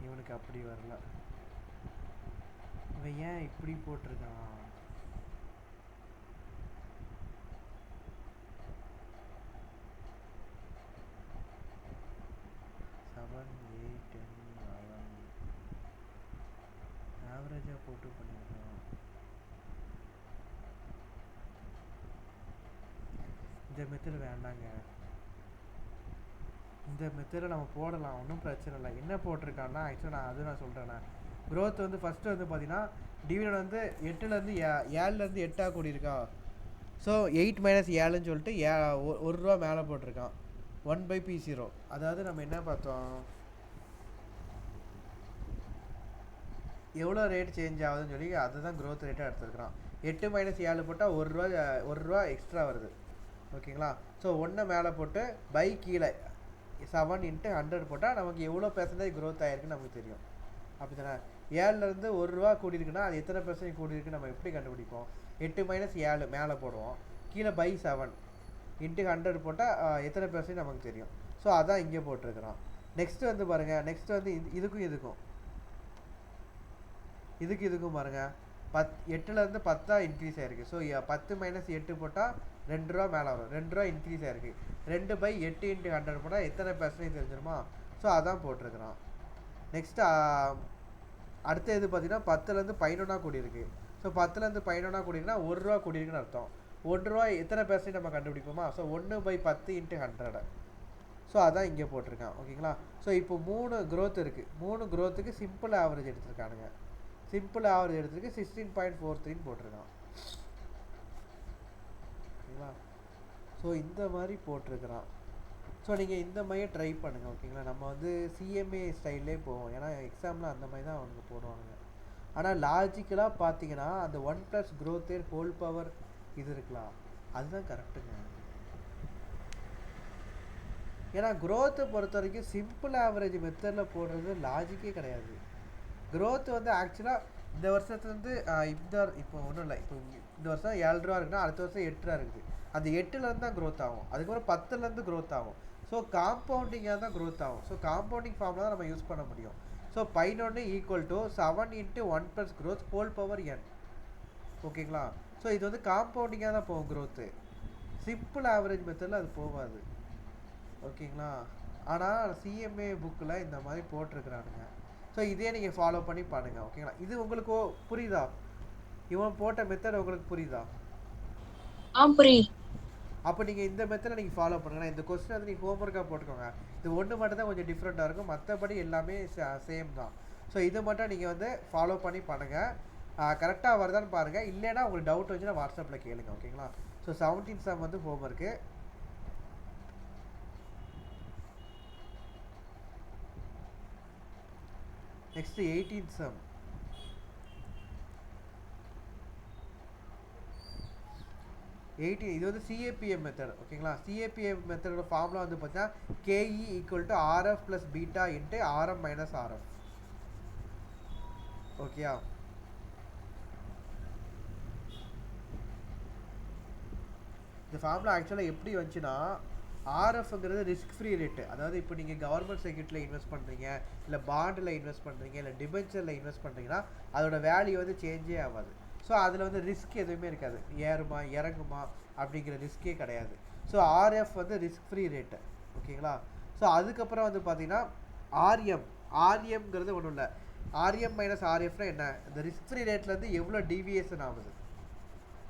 இவனுக்கு அப்படி வரல. இவன் ஏன் இப்படி போட்டிருக்கான்? ஆவரேஜாக போட்டு பண்ணியிருக்கான். இந்த மெத்தட் வேண்டாங்க, இந்த மெத்தடை நம்ம போடலாம், ஒன்றும் பிரச்சனை இல்லை. என்ன போட்டிருக்கான்னா ஆக்சுவலாக நான் சொல்கிறேண்ணே. க்ரோத் வந்து ஃபஸ்ட்டு வந்து பார்த்தீங்கன்னா டிவிடெண்ட் வந்து 8லேருந்து 7லேருந்து 8 கூடியிருக்கா. ஸோ 8 - 7ன்னு சொல்லிட்டு ₹1 மேலே போட்டிருக்கான். 1/P0. அதாவது நம்ம என்ன பார்த்தோம், எவ்வளோ ரேட் சேஞ்ச் ஆகுதுன்னு சொல்லி அதுதான் க்ரோத் ரேட்டாக எடுத்துருக்குறான். 8 - 7 போட்டால் ₹1 எக்ஸ்ட்ரா வருது. ஓகேங்களா? ஸோ 1 மேலே போட்டு பை கீழே 7 × 100 போட்டால் நமக்கு எவ்வளோ % க்ரோத் ஆகிருக்குன்னு நமக்கு தெரியும். அப்படி தானே? 7லேருந்து ₹1 கூடியிருக்குன்னா அது எத்தனை % கூடியிருக்குன்னு நம்ம எப்படி கண்டுபிடிப்போம்? 8 - 7 மேலே போடுவோம், கீழே பை 7 × 100 போட்டால் எத்தனை % நமக்கு தெரியும். ஸோ அதான் இங்கே போட்டிருக்கிறோம். நெக்ஸ்ட்டு வந்து பாருங்கள், நெக்ஸ்ட்டு வந்து இதுக்கும் இதுக்கும் பாருங்கள் 8லேருந்து 10 இன்க்ரீஸ் ஆகிருக்கு. ஸோ 10 - 8 போட்டால் ரூபா மேலே வரும், 2 ரூபா இன்க்ரீஸ் ஆயிருக்கு. 2/8 × 100 போட்டால் எத்தனை பெர்சன்டேஜ் தெரிஞ்சிருமா? ஸோ அதான் போட்டிருக்கிறான். நெக்ஸ்ட் அடுத்த இது பார்த்தீங்கன்னா 10லேருந்து 11 கூடியிருக்கு. ஸோ 10லேருந்து 11 கூடியிருக்குன்னா 1 ரூபா கூடியிருக்குன்னு அர்த்தம். 1 ரூபா எத்தனை பெர்சன்ட் நம்ம கண்டுபிடிப்போமா? ஸோ 1/10 × 100. ஸோ அதான் இங்கே போட்டிருக்கான். ஓகேங்களா? ஸோ இப்போ 3 growth இருக்குது. 3 growthக்கு சிம்பிள் ஆவரேஜ் எடுத்திருக்கானுங்க. சிம்பிள் ஆவரேஜ் எடுத்துருக்கு 16.43 போட்டிருக்கான். ஓகேங்களா? ஸோ இந்த மாதிரி போட்டிருக்கிறான். ஸோ நீங்கள் இந்த மாதிரியே ட்ரை பண்ணுங்கள். ஓகேங்களா? நம்ம வந்து சிஎம்ஏ ஸ்டைல்லே போவோம், ஏன்னா எக்ஸாமில் அந்த மாதிரி தான் அவங்க போடுவாங்க. ஆனால் லாஜிக்கலாக பார்த்தீங்கன்னா அந்த 1 + growth ஹோல் பவர் இது இருக்கலாம், அதுதான் கரெக்டுங்க. ஏன்னா growth பொறுத்த வரைக்கும் சிம்பிள் ஆவரேஜ் மெத்தடில் போடுறது லாஜிக்கே கிடையாது. growth வந்து ஆக்சுவலாக இந்த வருஷத்துல வந்து இப்போ ஒன்றும் இல்லை, இப்போ இந்த வருஷம் 7 ரூபா இருக்குன்னா அடுத்த வருஷம் 8 ரூபா இருக்குது. அந்த 8லேருந்து தான் growth ஆகும், அதுக்கப்புறம் 10லேருந்து growth ஆகும். ஸோ காம்பவுண்டிங்காக தான் growth ஆகும். ஸோ காம்பவுண்டிங் ஃபார்மில் தான் நம்ம யூஸ் பண்ண முடியும். So 11 = 7 × 1 + growth whole power n. ஓகேங்களா? ஸோ இது வந்து காம்பவுண்டிங்காக தான் போகும் growth. சிம்பிள் ஆவரேஜ் மெத்தடில் அது போகாது. ஓகேங்களா? ஆனால் சிஎம்ஏ புக்கில் இந்த மாதிரி போட்டிருக்கிறானுங்க. ஸோ இதே நீங்கள் ஃபாலோ பண்ணி பண்ணுங்கள். ஓகேங்களா? இது உங்களுக்கு புரியுதா? இவன் போட்ட மெத்தட் உங்களுக்கு புரியுதா? புரியுது. அப்போ நீங்கள் இந்த மெத்தடை நீங்கள் ஃபாலோ பண்ணுங்கள். இந்த கொஸ்டின் வந்து நீங்கள் ஹோம்ஒர்க்காக போட்டுக்கோங்க. இது ஒன்று மட்டும் தான் கொஞ்சம் டிஃப்ரெண்ட்டாக இருக்கும், மற்றபடி எல்லாமே சேம் தான். ஸோ இதை மட்டும் நீங்கள் வந்து ஃபாலோ பண்ணி பண்ணுங்கள். கரெக்டாக வருதான்னு பாருங்கள். இல்லைன்னா உங்களுக்கு டவுட் வந்துச்சுன்னா வாட்ஸ்அப்பில் கேளுங்க. ஓகேங்களா? ஸோ 17 சம் வந்து ஹோம்ஒர்க்கு. Next 18 sum. 18 இது வந்து சிஏபிஎம் மெத்தட். ஓகேங்களா? சிஏபிஎம் மெத்தடோட ஃபார்முலா வந்து பார்த்தீங்கன்னா KE = RF + beta × RM - RF. ஓகேயா? இந்த ஃபார்முலா ஆக்சுவலாக எப்படி வந்துச்சுன்னா, ஆர்எஃப்ங்கிறது ரிஸ்க் ஃப்ரீ ரேட்டு. அதாவது இப்போ நீங்கள் கவர்மெண்ட் செக்யூரிட்டியில் இன்வெஸ்ட் பண்ணுறீங்க, இல்லை பாண்டில் இன்வெஸ்ட் பண்ணுறீங்க, இல்லை டிபென்ச்சரில் இன்வெஸ்ட் பண்ணுறீங்கன்னா அதோட வேல்யூ வந்து சேஞ்சே ஆகாது. ஸோ அதில் வந்து ரிஸ்க் எதுவுமே இருக்காது, ஏறுமா இறங்குமா அப்படிங்கிற ரிஸ்கே கிடையாது. ஸோ ஆர்எஃப் வந்து ரிஸ்க் ஃப்ரீ ரேட்டு. ஓகேங்களா? ஸோ அதுக்கப்புறம் வந்து பார்த்தீங்கன்னா ஆர்எம்ங்கிறது ஒன்றும் இல்லை. RM - RFனா என்ன? இந்த ரிஸ்க் ஃப்ரீ ரேட்லேருந்து எவ்வளோ டீவியேஷன் ஆகுது.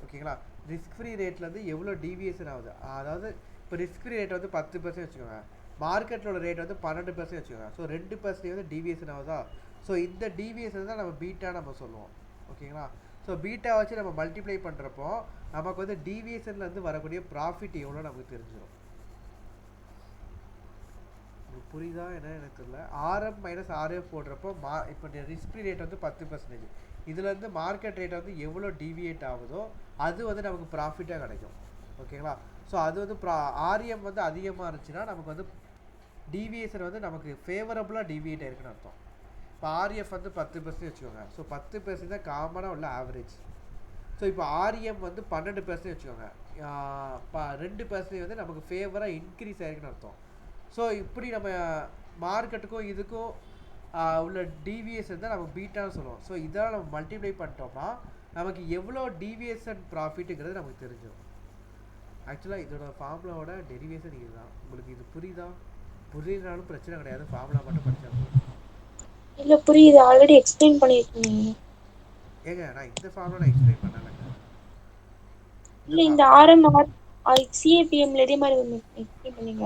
ஓகேங்களா? ரிஸ்க் ஃப்ரீ ரேட்லேருந்து எவ்வளோ டீவியேஷன் ஆகுது. அதாவது இப்போ ரிஸ்க் ஃப்ரீ ரேட் வந்து 10% வச்சுக்கோங்க, மார்க்கெட்டோட ரேட் வந்து 12% வச்சுக்கோங்க. ஸோ 2% வந்து டீவியேஷன் ஆகுதா? ஸோ இந்த டீவியேஷன் தான் நம்ம பீட்டா நம்ம சொல்லுவோம். ஓகேங்களா? ஸோ பீட்டா வச்சு நம்ம மல்டிப்ளை பண்ணுறப்போ நமக்கு வந்து டீவியேஷன்லேருந்து வரக்கூடிய ப்ராஃபிட் எவ்வளோ நமக்கு தெரிஞ்சிடும். புரியுதா என்ன எனக்கு தெரியல. RM - RF போடுறப்போ இப்போ ரிஸ்க் ஃப்ரீ ரேட் வந்து 10%, இதுலேருந்து மார்க்கெட் ரேட் வந்து எவ்வளோ டீவியேட் ஆகுதோ அது வந்து நமக்கு ப்ராஃபிட்டாக கிடைக்கும். ஓகேங்களா? ஸோ அது வந்து RM வந்து அதிகமாக இருந்துச்சுன்னா நமக்கு வந்து டீவியேஷன் வந்து நமக்கு ஃபேவரபுளாக டீவியேட் ஆயிருக்குன்னு அர்த்தம். இப்போ RF வந்து 10% வச்சுக்கோங்க. ஸோ 10% தான் காமனாக உள்ள ஆவரேஜ். ஸோ இப்போ RM வந்து 12% வச்சுக்கோங்க, 2% வந்து நமக்கு ஃபேவராக இன்க்ரீஸ் ஆயிருக்குன்னு அர்த்தம். ஸோ இப்படி நம்ம மார்க்கெட்டுக்கும் இதுக்கும் உள்ள டீவியேஷன் தான் நம்ம பீட்டான்னு சொல்லுவோம். ஸோ இதெல்லாம் நம்ம மல்டிப்ளை பண்ணிட்டோம்னா நமக்கு எவ்வளோ டீவியேஷன் ப்ராஃபிட்டுங்கிறது நமக்கு தெரிஞ்சிடும். ஆக்சுவலாக இதோட ஃபார்முலாவோட டெரிவேஷன் இதுதான். உங்களுக்கு இது புரியுதா? புரியலனாலும் பிரச்சனை கிடையாது, ஃபார்முலா மட்டும் படிச்சா போதும். இல்லை புரியுது, ஆல்ரெடி எக்ஸ்பிளைன் பண்ணியிருக்கீங்க. ஏங்க நான் இந்த ஃபார்முலா நான் எக்ஸ்பிளைன் பண்ணலைங்க. இல்லை இந்த CAPMல இதே மாதிரி எக்ஸ்பிளைன் பண்ணீங்க.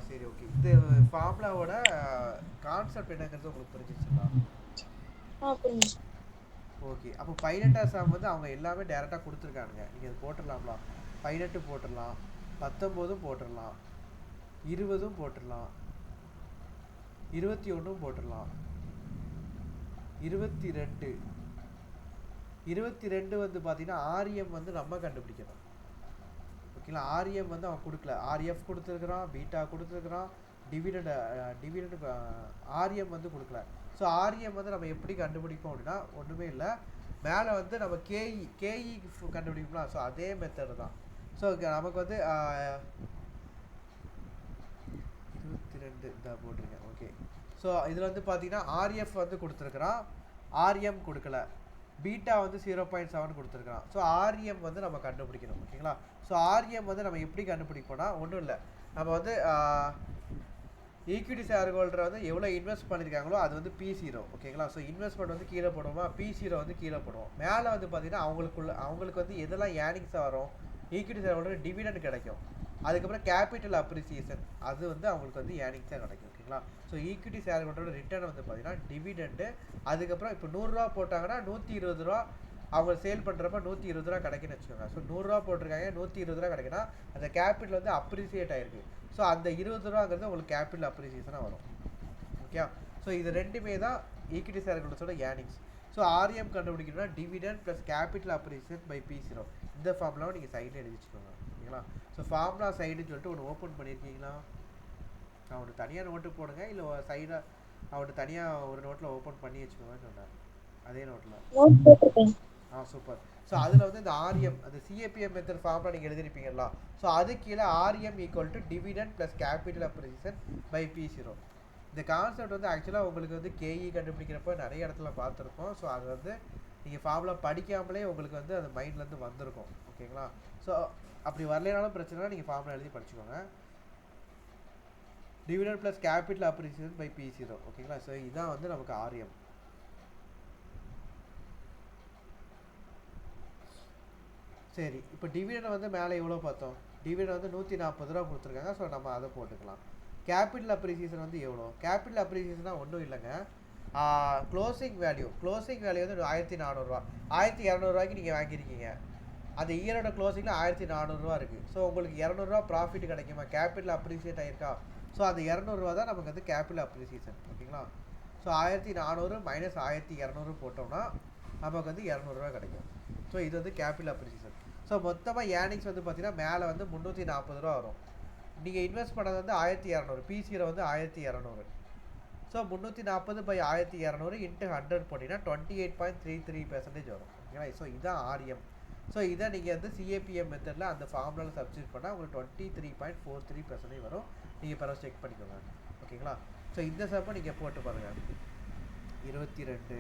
சரி ஓகே. இந்த ஃபார்முலாவோட கான்செப்ட் என்னங்கிறது உங்களுக்கு புரிஞ்சிச்சுங்களா? புரிஞ்சு. ஓகே. அப்போ 18 சம் வந்து அவங்க எல்லாமே டேரெக்டாக கொடுத்துருக்கானுங்க. நீங்கள் அது போட்டுடலாம்லாம். 18 போட்டுடலாம், 19 போட்டுடலாம், 20 போட்டுடலாம், 21 போட்டுடலாம், 22 வந்து பார்த்தீங்கன்னா RM வந்து நம்ம கண்டுபிடிக்கணும். ஓகேங்களா? RM வந்து அவன் கொடுக்கல, RF கொடுத்துருக்குறான், பீட்டா கொடுத்துருக்குறான், டிவிடெண்ட் RM வந்து கொடுக்கல. ஸோ RM வந்து நம்ம எப்படி கண்டுபிடிப்போம் அப்படின்னா ஒன்றுமே இல்லை, மேலே வந்து நம்ம KE கண்டுபிடிப்போம்லாம். ஸோ அதே மெத்தடு தான். ஸோ நமக்கு வந்து 22 இதாக போட்டிருக்கேன். ஓகே. ஸோ இதில் வந்து பார்த்தீங்கன்னா RF வந்து கொடுத்துருக்குறான், RM கொடுக்கல. பீட்டா வந்து 0.7 கொடுத்துருக்கான். ஸோ ஆர்எம் வந்து நம்ம கண்டுபிடிக்கணும். ஓகேங்களா? ஸோ ஆர்எம் வந்து நம்ம எப்படி கண்டுபிடிப்போம்னா ஒன்றும் இல்லை, நம்ம வந்து ஈக்விட்டி ஷேர் ஹோல்டர் வந்து எவ்வளோ இன்வெஸ்ட் பண்ணியிருக்காங்களோ அது வந்து P0. ஓகேங்களா? ஸோ இன்வெஸ்ட்மெண்ட் வந்து கீழே போடுவோமா, P0 வந்து கீழே போடுவோம். மேலே வந்து பார்த்தீங்கன்னா அவங்களுக்கு வந்து எதெல்லாம் ஏர்னிங்ஸாக வரும், ஈக்விட்டி ஷேர் ஹோல்டர் டிவிடெண்ட் கிடைக்கும், அதுக்கப்புறம் கேபிட்டல் அப்ரிசியேஷன் அது வந்து அவங்களுக்கு வந்து ஏர்னிங்ஸாக கிடைக்கும். ஓகேங்களா? ஸோ ஈக்விட்டி ஷேர் ஹோல்டரோட ரிட்டர்ன் வந்து பார்த்தீங்கன்னா டிவிடெண்ட்டு, அதுக்கப்புறம் இப்போ 100 ரூபா போட்டாங்கன்னா 120 ரூபா அவங்க சேல் பண்ணுறப்ப 120 ரூபா கிடைக்குன்னு வச்சுக்கோங்க. ஸோ 100 ரூபா போட்டிருக்காங்க, 120 ரூபா கிடைக்குன்னா அந்த கேபிட்டல் வந்து அப்ரிசியேட் ஆயிருக்கு. ஸோ அந்த 20 ரூபாங்கிறது உங்களுக்கு கேபிட்டல் அப்ரிசியேஷனாக வரும். ஓகே? ஸோ இது ரெண்டுமே தான் ஈக்விட்டி ஷேர் ஹோல்டர்ஸோட ஏர்னிங்ஸ். ஸோ ஆர்எம் கண்டுபிடிக்கணும்னா dividend plus capital appreciation by P0. இந்த ஃபார்முலாவை நீங்கள் சைடில் எழுதி வச்சுக்கோங்க. ஓகேங்களா? ஸோ ஃபார்முலா சைடுன்னு சொல்லிட்டு ஒன்று ஓப்பன் பண்ணியிருக்கீங்களா, நான் ஒன்று தனியாக நோட்டு போடுங்க, இல்லை சைடாக அவன்கிட்ட தனியாக ஒரு நோட்டில் ஓப்பன் பண்ணி வச்சுக்கோங்கன்னு சொன்னேன். அதே நோட்டில் சூப்பர். ஸோ அதில் வந்து இந்த ஆர்எம் அந்த சிஏபிஎம் மெத்தட் ஃபார்முலா நீங்கள் எழுதிருப்பீங்களா, ஸோ அது கீழே RM equal to dividend plus capital appreciation by P0. இந்த கான்செப்ட் வந்து ஆக்சுவலாக உங்களுக்கு வந்து கேஇ கண்டுபிடிக்கிறப்ப நிறைய இடத்துல பார்த்துருக்கோம். ஸோ அது வந்து நீங்கள் ஃபார்முலா படிக்காமலே உங்களுக்கு வந்து அது மைண்ட்லேருந்து வந்திருக்கும். ஓகேங்களா? ஸோ அப்படி வரலைனாலும் பிரச்சனை, நீங்கள் ஃபார்முலா எழுதி படிச்சுக்கோங்க. Dividend plus capital appreciation by P0. ஓகேங்களா? ஸோ இதுதான் வந்து நமக்கு ஆர்எம். சரி, இப்போ டிவிடெண்ட் வந்து மேலே எவ்வளோ பார்த்தோம், டிவிடெண்ட் வந்து 140 ரூபா கொடுத்துருக்காங்க. ஸோ நம்ம அதை போட்டுக்கலாம். கேபிட்டல் அப்ரிசியேஷன் வந்து எவ்வளோ, கேபிட்டல் அப்ரிசியேஷனாக ஒன்றும் இல்லைங்க, க்ளோசிங் வேல்யூ வந்து 1400 ரூபா. 1200 ரூபாய்க்கு நீங்கள் வாங்கியிருக்கீங்க, அந்த இயரோட க்ளோசிங்கில் 1400 ரூபா இருக்குது. ஸோ உங்களுக்கு 200 ரூபா ப்ராஃபிட் கிடைக்குமா, கேபிட்டல் அப்ரிசியேட் ஆகிருக்கா. ஸோ அந்த 200 ரூபா தான் நமக்கு வந்து கேபிட்டல் அப்ரிசியேஷன். ஓகேங்களா? ஸோ 1400 மைனஸ் 1200 போட்டோம்னா நமக்கு வந்து 200 ரூபா கிடைக்கும். ஸோ இது வந்து கேபிட்டல் அப்ரிசியேஷன். ஸோ மொத்தமாக ஏர்னிங்ஸ் வந்து பார்த்தீங்கன்னா மேலே வந்து 340 ரூபா வரும். நீங்கள் இன்வெஸ்ட் பண்ணது வந்து 1200, P0 வந்து 1200. ஸோ 340 பை 1200 இன்ட்டு 100 போட்டிங்கன்னா 28.33% வரும். ஓகேங்களா? ஸோ இதுதான் ஆர்எம். ஸோ இதை நீங்கள் வந்து சிஏபிஎம் மெத்தடில் அந்த ஃபார்முலாவில் சப்ஸ்டியூட் பண்ணால் உங்களுக்கு 23.43% வரும். நீங்கள் பிறகு செக் பண்ணிக்கோங்க. ஓகேங்களா? ஸோ இந்த சப்பை நீங்கள் போட்டு பாருங்கள். 22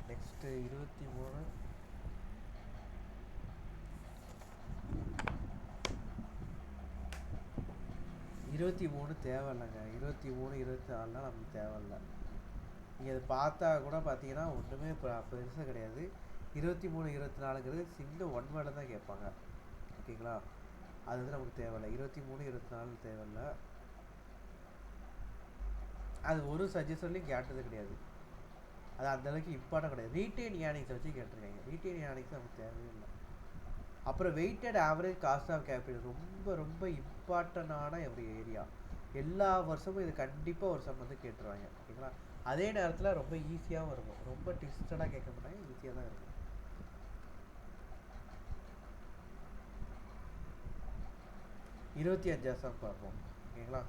நெக்ஸ்ட்டு 23 23 தேவையில்லைங்க. 23 24 நமக்கு தேவையில்லை. நீங்கள் அதை பார்த்தா கூட பார்த்தீங்கன்னா ஒன்றுமே பெருசாக கிடையாது. 23 24ங்கிறது சிங்கிள் ஒன் வேர்டில் தான் கேட்பாங்க. ஓகேங்களா? அது வந்து நமக்கு தேவையில்லை. 23 24 தேவையில்லை. அது ஒரு சஜஷன்லையும் கேட்டது கிடையாது. அது அந்தளவுக்கு இம்பார்ட்டன் கிடையாது. ரீட்டைன் ஏர்னிங்ஸை வச்சு கேட்டிருக்காங்க. ரீட்டைன் ஏர்னிங்ஸ் நமக்கு தேவையில்லை. அப்புறம் weighted average cost of capital ரொம்ப ரொம்ப இம்பார்ட்டண்டான ஒரு ஏரியா. எல்லா வருஷமும் இது கண்டிப்பாக ஒரு சம் வந்து கேட்டுருவாங்க. ஓகேங்களா? அதே நேரத்தில் ரொம்ப ஈஸியாகவும் இருக்கும். ரொம்ப ட்விஸ்டடாக கேட்க மாட்டாங்க, ஈஸியாக தான் இருக்கும். 25 சம் பார்ப்போம். ஓகேங்களா?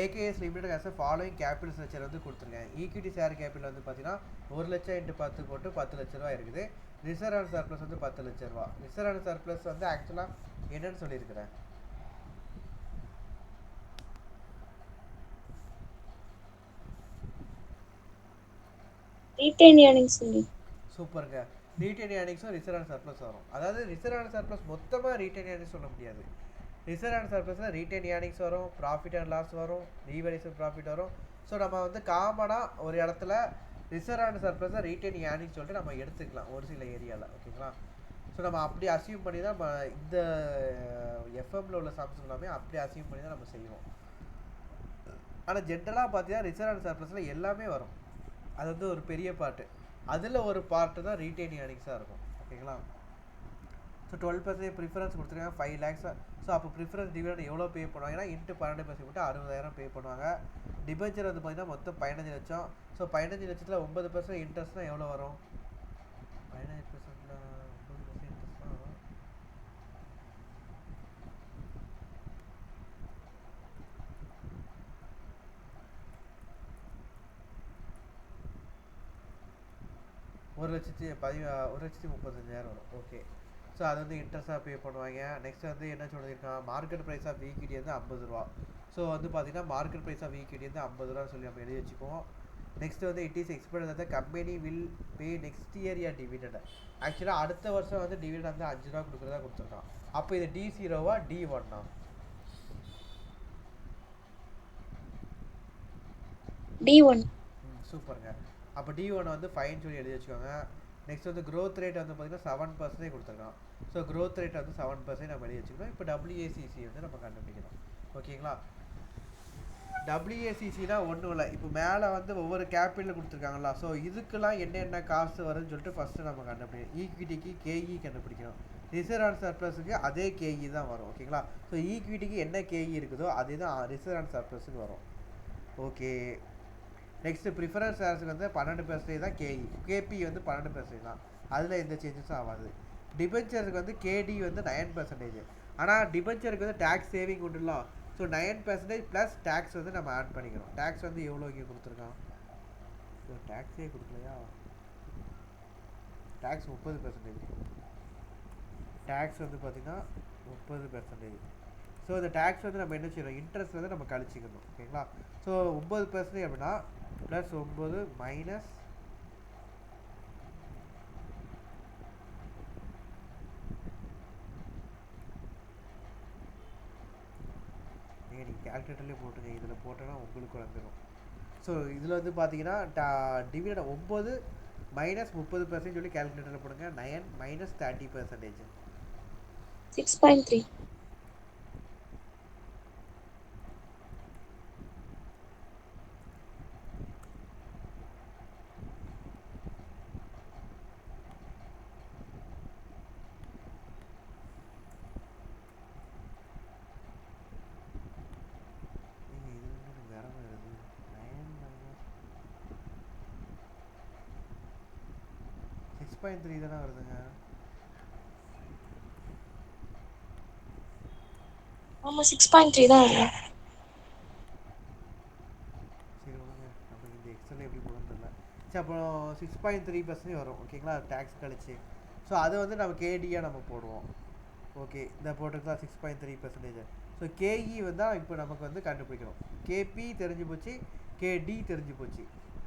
AKS limited as following capital structure வந்து கொடுத்துருக்கேன். ஈக்விட்டி ஷேர் கேபிட்டல் வந்து பார்த்தீங்கன்னா 1 லட்சம் இன்ட்டு 10 போட்டு 10 லட்ச ரூபா இருக்குது. ரிசர்வ் அண்ட் சர்ப்ளஸ் வந்து 10 லட்ச ரூபா. ரிசர்வ் அண்ட் சர்ப்ளஸ் வந்து ஆக்சுவலாக என்னன்னு சொல்லியிருக்கிறேன், ரீட்டைன் ஏர்னிங்ஸ். சூப்பருங்க. ரீட்டைன் ஏர்னிங்ஸும் ரிசர்வ் அண்ட் சர்ப்ளஸ் வரும். அதாவது ரிசர்வ் அண்ட் சர்ப்ளஸ் மொத்தமாக ரீட்டைன் ஏர்னிங்ஸ் சொல்ல முடியாது. ரிசர்வ் அண்ட் சர்ப்ளஸில் ரீட்டைன் ஏர்னிங்ஸ் வரும், ப்ராஃபிட் அண்ட் லாஸ் வரும், ரீவேல்யூஷன் ப்ராஃபிட் வரும். ஸோ நம்ம வந்து காமனாக ஒரு இடத்துல ரிசர்வ் அண்ட் சர்ப்ளஸை ரீட்டைன் ஏர்னிங்ஸ் சொல்லிட்டு நம்ம எடுத்துக்கலாம் ஒரு சில ஏரியாவில். ஓகேங்களா? ஸோ நம்ம அப்படி அசியூம் பண்ணி தான் நம்ம இந்த எஃப்எம்மில் உள்ள சம்ஸ் எல்லாமே அப்படி அசியூம் பண்ணி தான் நம்ம செய்வோம். ஆனால் ஜென்ரலாக பார்த்தீங்கன்னா ரிசர்வ் அண்ட் சர்ப்ளஸில் எல்லாமே வரும். அது வந்து ஒரு பெரிய பார்ட்டு. அதில் ஒரு பார்ட்டு தான் ரீட்டைன் ஏர்னிங்ஸாக இருக்கும். ஓகேங்களா? ஸோ 12% ப்ரிஃபரன்ஸ் கொடுத்துருக்காங்க 5 lakhs. ஸோ அப்போ ப்ரிஃபரன்ஸ் டிவிடெண்ட் எவ்வளோ பே பண்ணுவாங்கன்னா இன்ட்டு 12% மட்டும் 60,000 பே பண்ணுவாங்க. டிபெஞ்சர் வந்து பார்த்தீங்கன்னா மொத்தம் 15 லட்சம். ஸோ 15 லட்சத்தில் 9% இன்ட்ரெஸ்ட்னால் எவ்வளோ வரும், 15%ல் 9% இன்ட்ரெஸ்ட்னா ஒரு லட்சத்தி 1,35,000 வரும். ஓகே. ஸோ ஸோ அது வந்து இன்ட்ரெஸ்ட்டாக பே பண்ணுவாங்க. நெக்ஸ்ட் வந்து என்ன சொல்லியிருக்கான், மார்க்கெட் ப்ரைஸ் ஆஃப் ஈக்விட்டி வந்து 50 ரூபா. ஸோ வந்து பார்த்தீங்கன்னா மார்க்கெட் ப்ரைஸ் ஆஃப் ஈக்விட்டி வந்து 50 ரூபா சொல்லி நம்ம எழுதி வச்சுக்குவோம். நெக்ஸ்ட் வந்து it is expected that company will pay next year A dividend. ஆக்சுவலாக அடுத்த வருஷம் வந்து டிவிடெண்ட் வந்து 5 ரூபா கொடுக்குறதா கொடுத்துருக்கான். அப்போ இது D0வா D1ஆ? D1. சூப்பருங்க. அப்போ D1 வந்து ஃபைன் சொல்லி எழுதி வச்சுக்கோங்க. நெக்ஸ்ட் வந்து growth rate வந்து பார்த்தீங்கன்னா 7% கொடுத்துருக்கான். ஸோ growth rate வந்து 7% நம்ம எழுதி வச்சுக்கணும். இப்போ WACC வந்து நம்ம கண்டுபிடிக்கணும். ஓகேங்களா? WACCனா ஒன்றும் இல்லை, இப்போ மேலே வந்து ஒவ்வொரு கேபிட்டல் கொடுத்துருக்காங்களா, ஸோ இதுக்கெல்லாம் என்னென்ன காசு வருதுன்னு சொல்லிட்டு ஃபஸ்ட்டு நம்ம கண்டுபிடிக்கணும். ஈக்விட்டிக்கு KE கண்டுபிடிக்கணும். ரிசர்வ் அண்ட் சர்ப்ளஸுக்கு அதே KE தான் வரும். ஓகேங்களா? ஸோ ஈக்விட்டிக்கு என்ன KE இருக்குதோ அதே தான் ரிசர்வ் அண்ட் சர்ப்ளஸுக்கு வரும். ஓகே. நெக்ஸ்ட்டு ப்ரிஃபரன்ஸ் ஷேர்ஸுக்கு வந்து 12% தான் KE. KP வந்து 12% தான், அதில் எந்த சேஞ்சஸும் ஆகாது. டிபென்ச்சருக்கு வந்து KD வந்து 9%. ஆனால் டிபென்ச்சருக்கு வந்து டேக்ஸ் சேவிங் உண்டுலாம். ஸோ 9% ப்ளஸ் டேக்ஸ் வந்து நம்ம ஆட் பண்ணிக்கிறோம். டேக்ஸ் வந்து எவ்வளோ இங்கே கொடுத்துருக்கான், ஸோ டேக்ஸே கொடுக்கலையா, டேக்ஸ் 30%. டேக்ஸ் வந்து பார்த்திங்கன்னா 30%. ஸோ இந்த டேக்ஸ் வந்து நம்ம என்ன செய்யணும், இன்ட்ரெஸ்ட் வந்து நம்ம கழிச்சிக்கணும். ஓகேங்களா? ஸோ 9% அப்படின்னா ப்ளஸ் 9 மைனஸ் நீங்கள் கேல்குலேட்டர்லேயே போட்டுங்க, இதில் போட்டோன்னா உங்களுக்கு வந்துடும். ஸோ இதில் வந்து பார்த்தீங்கன்னா டிவிடெண்ட் 9 மைனஸ் 30% சொல்லி கேல்குலேட்டரில் போடுங்க. 9 மைனஸ் 30%. 6.3. வேற வருது 9 மைனஸ் 6.3 தானே வருதுங்க. ஆமா 6.3 தான் வருது. சரி ஓகே, நமக்கு இந்த எக்ஸலில் எப்படி போகணும்னு தெரியல. சரி அப்புறம் 6.3% வரும். ஓகேங்களா? டேக்ஸ் கழிச்சு. ஸோ அதை வந்து நம்ம கேடியாக நம்ம போடுவோம். ஓகே, இந்த போட்டுக்கலாம் 6.3%. ஸோ கேஇ வந்து இப்போ நமக்கு வந்து கண்டுபிடிக்கணும். கேபி தெரிஞ்சு போச்சு, கேடி தெரிஞ்சு போச்சு,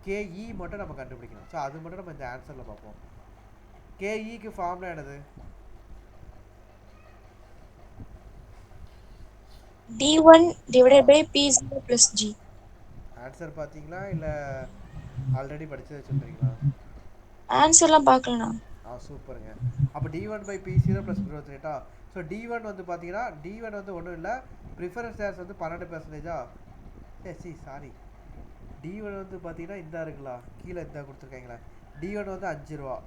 கேஇ மட்டும் நம்ம கண்டுபிடிக்கணும். ஸோ அது மட்டும் நம்ம இந்த ஆன்சரில் பார்ப்போம். கேஇக்கு ஃபார்முலா என்னது? D1 divided by P0 plus G. Answer பார்த்தீங்களா இல்லை ஆல்ரெடி படித்ததை சொல்கிறீங்களா? ஆன்சர்லாம் பார்க்கலண்ணா. சூப்பருங்க. அப்போ D1/P0 ப்ளஸ் growth ரேட்டா. ஸோ D1 வந்து பார்த்தீங்கன்னா D1 வந்து ஒன்றும் இல்லை, ப்ரிஃபரன்ஸ் ஷேர்ஸ் வந்து 12%. சாரி, D1 வந்து பார்த்தீங்கன்னா இந்த இருக்குங்களா, கீழே இந்த கொடுத்துருக்காங்களா, D1 வந்து 5 ரூபா.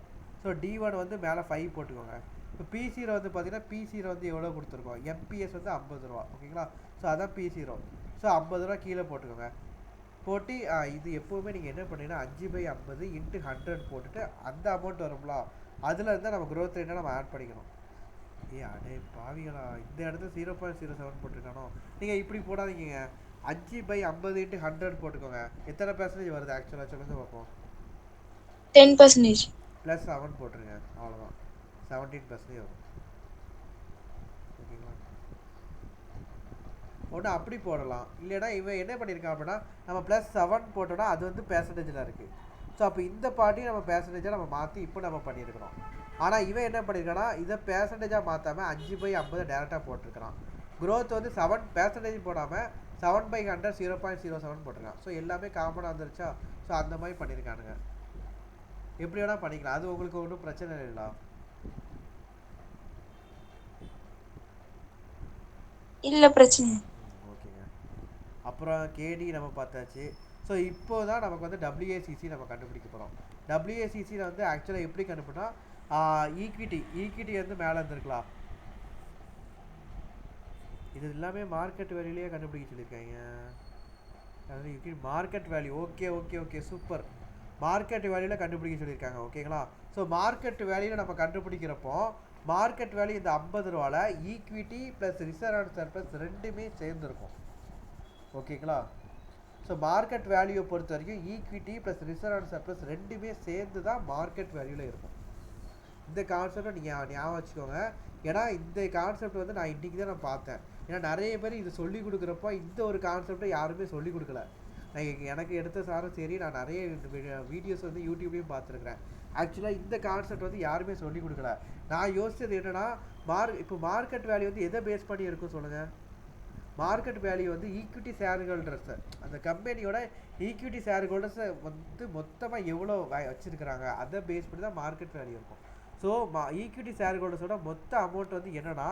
ஸோ D1 வந்து மேலே 5 போட்டுக்கோங்க. இப்போ P0 வந்து பார்த்தீங்கன்னா P0 வந்து எவ்வளோ கொடுத்துருக்கோம், MPS வந்து 50 ரூபா. ஓகேங்களா? ஸோ அதான் P0. ஸோ 50 ரூபா கீழே போட்டுக்கோங்க. போட்டு இது எப்போவுமே நீங்கள் என்ன பண்ணீங்கன்னா 5/50 இன்ட்டு 100 போட்டுட்டு அந்த அமௌண்ட் வரும்ல, அதில் இருந்தால் நம்ம க்ரோத் ரேட்டை நம்ம ஆட் பண்ணிக்கணும். அடே பாவிகளா, இந்த இடத்துல 0.07 போட்டிருக்கானோ. நீங்கள் இப்படி போடாதீங்க, 5/50 இன்ட்டு 100 போட்டுக்கோங்க. எத்தனை பெர்சன்டேஜ் வருது ஆக்சுவலாக சொல்லுங்க பார்ப்போம். 10%. ப்ளஸ் 7 போட்டுருங்க, அவ்வளோதான், 17% வரும். ஓகேங்களா? ஒன்று அப்படி போடலாம், இல்லைன்னா இவன் என்ன பண்ணியிருக்கான் அப்படின்னா நம்ம ப்ளஸ் 7 போட்டோன்னா அது வந்து பெர்சன்டேஜில் இருக்குது. ஸோ அப்போ இந்த பார்ட்டியும் நம்ம பெர்சன்டேஜாக நம்ம மாற்றி இப்போ நம்ம பண்ணியிருக்கிறோம். ஆனால் இவன் என்ன பண்ணியிருக்கான்னா இதை பெர்சன்டேஜாக மாற்றாமல் 5/50 டேரெக்டாக போட்டிருக்கிறான். க்ரோத் வந்து 7% போடாமல் 7/100 0.07 போட்டிருக்கான். ஸோ எல்லாமே காமனாக வந்துருச்சா. ஸோ அந்த மாதிரி பண்ணியிருக்கானுங்க. எப்படி வேணால் பண்ணிக்கலாம், அது உங்களுக்கு ஒன்றும் பிரச்சனை இல்லைங்களா? இல்லை பிரச்சனை. ஓகேங்க. அப்புறம் கேடி நம்ம பார்த்தாச்சு. ஸோ இப்போ தான் நமக்கு வந்து WACC நம்ம கண்டுபிடிக்க போகிறோம். WACCயில் வந்து ஆக்சுவலாக எப்படி கண்டுபிடினா ஈக்விட்டி வந்து மேலே இருந்திருக்கலாம். இது எல்லாமே மார்க்கெட் வேல்யூலேயே கண்டுபிடிக்க சொல்லியிருக்காங்க. அதாவது equity market value. Okay okay okay super. Market வேல்யூவில் கண்டுபிடிக்க சொல்லியிருக்காங்க. ஓகேங்களா? ஸோ மார்க்கெட் வேல்யூவில் நம்ம கண்டுபிடிக்கிறப்போ மார்க்கெட் வேல்யூ இந்த 50 ரூபாவில் equity plus reserve and surplus ரெண்டுமே சேர்ந்துருக்கும். ஓகேங்களா? ஸோ மார்க்கெட் வேல்யூவை பொறுத்த வரைக்கும் equity plus reserve and surplus ரெண்டுமே சேர்ந்து தான் மார்க்கெட் வேல்யூவில் இருக்கும். இந்த கான்செப்டை நீங்கள் ஞாபகம் வச்சுக்கோங்க. ஏன்னா இந்த கான்செப்ட் வந்து நான் இன்றைக்கி தான் நான் பார்த்தேன். ஏன்னா நிறைய பேர் இது சொல்லி கொடுக்குறப்போ இந்த ஒரு கான்செப்டை யாருமே சொல்லி கொடுக்கல. எனக்கு எடுத்த சாரும் சரி, நான் நிறைய வீடியோஸ் வந்து யூடியூப்லேயும் பார்த்துருக்குறேன். ஆக்சுவலாக இந்த கான்செப்ட் வந்து யாருமே சொல்லி கொடுக்கல. நான் யோசிச்சது என்னென்னா, இப்போ மார்க்கெட் வேல்யூ வந்து எதை பேஸ் பண்ணி இருக்கும் சொல்லுங்கள்? மார்க்கெட் வேல்யூ வந்து ஈக்விட்டி ஷேர் ஹோல்டர்ஸை, அந்த கம்பெனியோட ஈக்விட்டி ஷேர் ஹோல்டர்ஸை வந்து மொத்தமாக எவ்வளோ வச்சுருக்கிறாங்க அதை பேஸ் பண்ணி தான் மார்க்கெட் வேல்யூ இருக்கும். ஸோ ஈக்விட்டி ஷேர் ஹோல்டர்ஸோட மொத்த அமௌண்ட் வந்து என்னென்னா,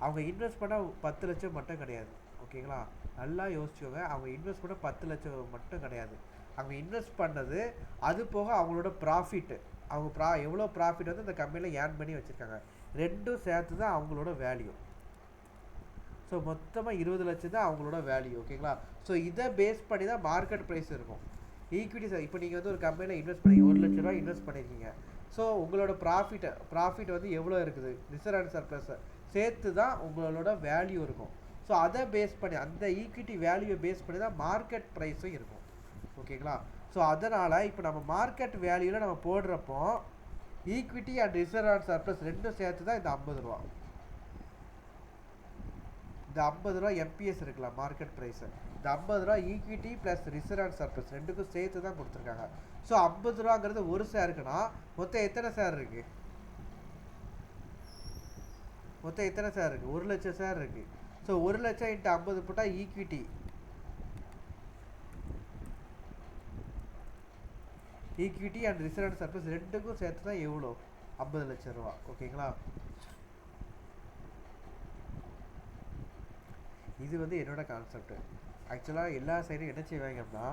அவங்க இன்வெஸ்ட் பண்ண 10 லட்சம் மட்டும் கிடையாது. ஓகேங்களா, நல்லா யோசிச்சுக்கோங்க. அவங்க இன்வெஸ்ட் பண்ண 10 லட்சம் மட்டும் கிடையாது. அவங்க இன்வெஸ்ட் பண்ணது அது போக அவங்களோட ப்ராஃபிட்டு, அவங்க எவ்வளோ ப்ராஃபிட் வந்து இந்த கம்பெனியில் ஏர்ன் பண்ணி வச்சுருக்காங்க, ரெண்டும் சேர்த்து தான் அவங்களோட வேல்யூ. ஸோ மொத்தமாக 20 லட்சம் தான் அவங்களோட வேல்யூ. ஓகேங்களா, ஸோ இதை பேஸ் பண்ணி தான் மார்க்கெட் ப்ரைஸ் இருக்கும். ஈக்விட்டி இப்போ நீங்கள் வந்து ஒரு கம்பெனியில் இன்வெஸ்ட் பண்ணி 1 லட்ச ரூபா இன்வெஸ்ட் பண்ணியிருக்கீங்க. ஸோ உங்களோட ப்ராஃபிட் வந்து எவ்வளோ இருக்குது, ரிசர்வ் அண்ட் சர்ப்ளஸ் சேர்த்து தான் உங்களோட வேல்யூ இருக்கும். ஸோ அதை பேஸ் பண்ணி, அந்த ஈக்விட்டி வேல்யூவை பேஸ் பண்ணி தான் மார்க்கெட் ப்ரைஸும் இருக்கும். ஓகேங்களா, ஸோ அதனால் இப்போ நம்ம மார்க்கெட் வேல்யூவில் நம்ம போடுறப்போ equity and reserve and surplus ரெண்டும் சேர்த்து தான் இந்த 50 ரூபா. இந்த 50 ரூபா எம்பிஎஸ் இருக்கலாம் மார்க்கெட் ப்ரைஸு. இந்த 50 ரூபா equity plus reserve and surplus ரெண்டுக்கும் சேர்த்து தான் கொடுத்துருக்காங்க. ஸோ 50 ரூபாங்கிறது ஒரு ஷேருக்குன்னா மொத்தம் எத்தனை ஷேர் இருக்குது? மொத்தம் எத்தனை ஷேர் இருக்குது? 1 லட்சம் ஷேர் இருக்குது. ஸோ 1 லட்சம் இன்ட்டு 50 போட்டால் equity and reserve and surplus ரெண்டுக்கும் சேர்த்து தான் எவ்வளோ? 50 லட்சம் ரூபா. ஓகேங்களா, இது வந்து என்னோட கான்செப்ட். ஆக்சுவலாக எல்லா சைடும் என்ன செய்வாங்க அப்படின்னா,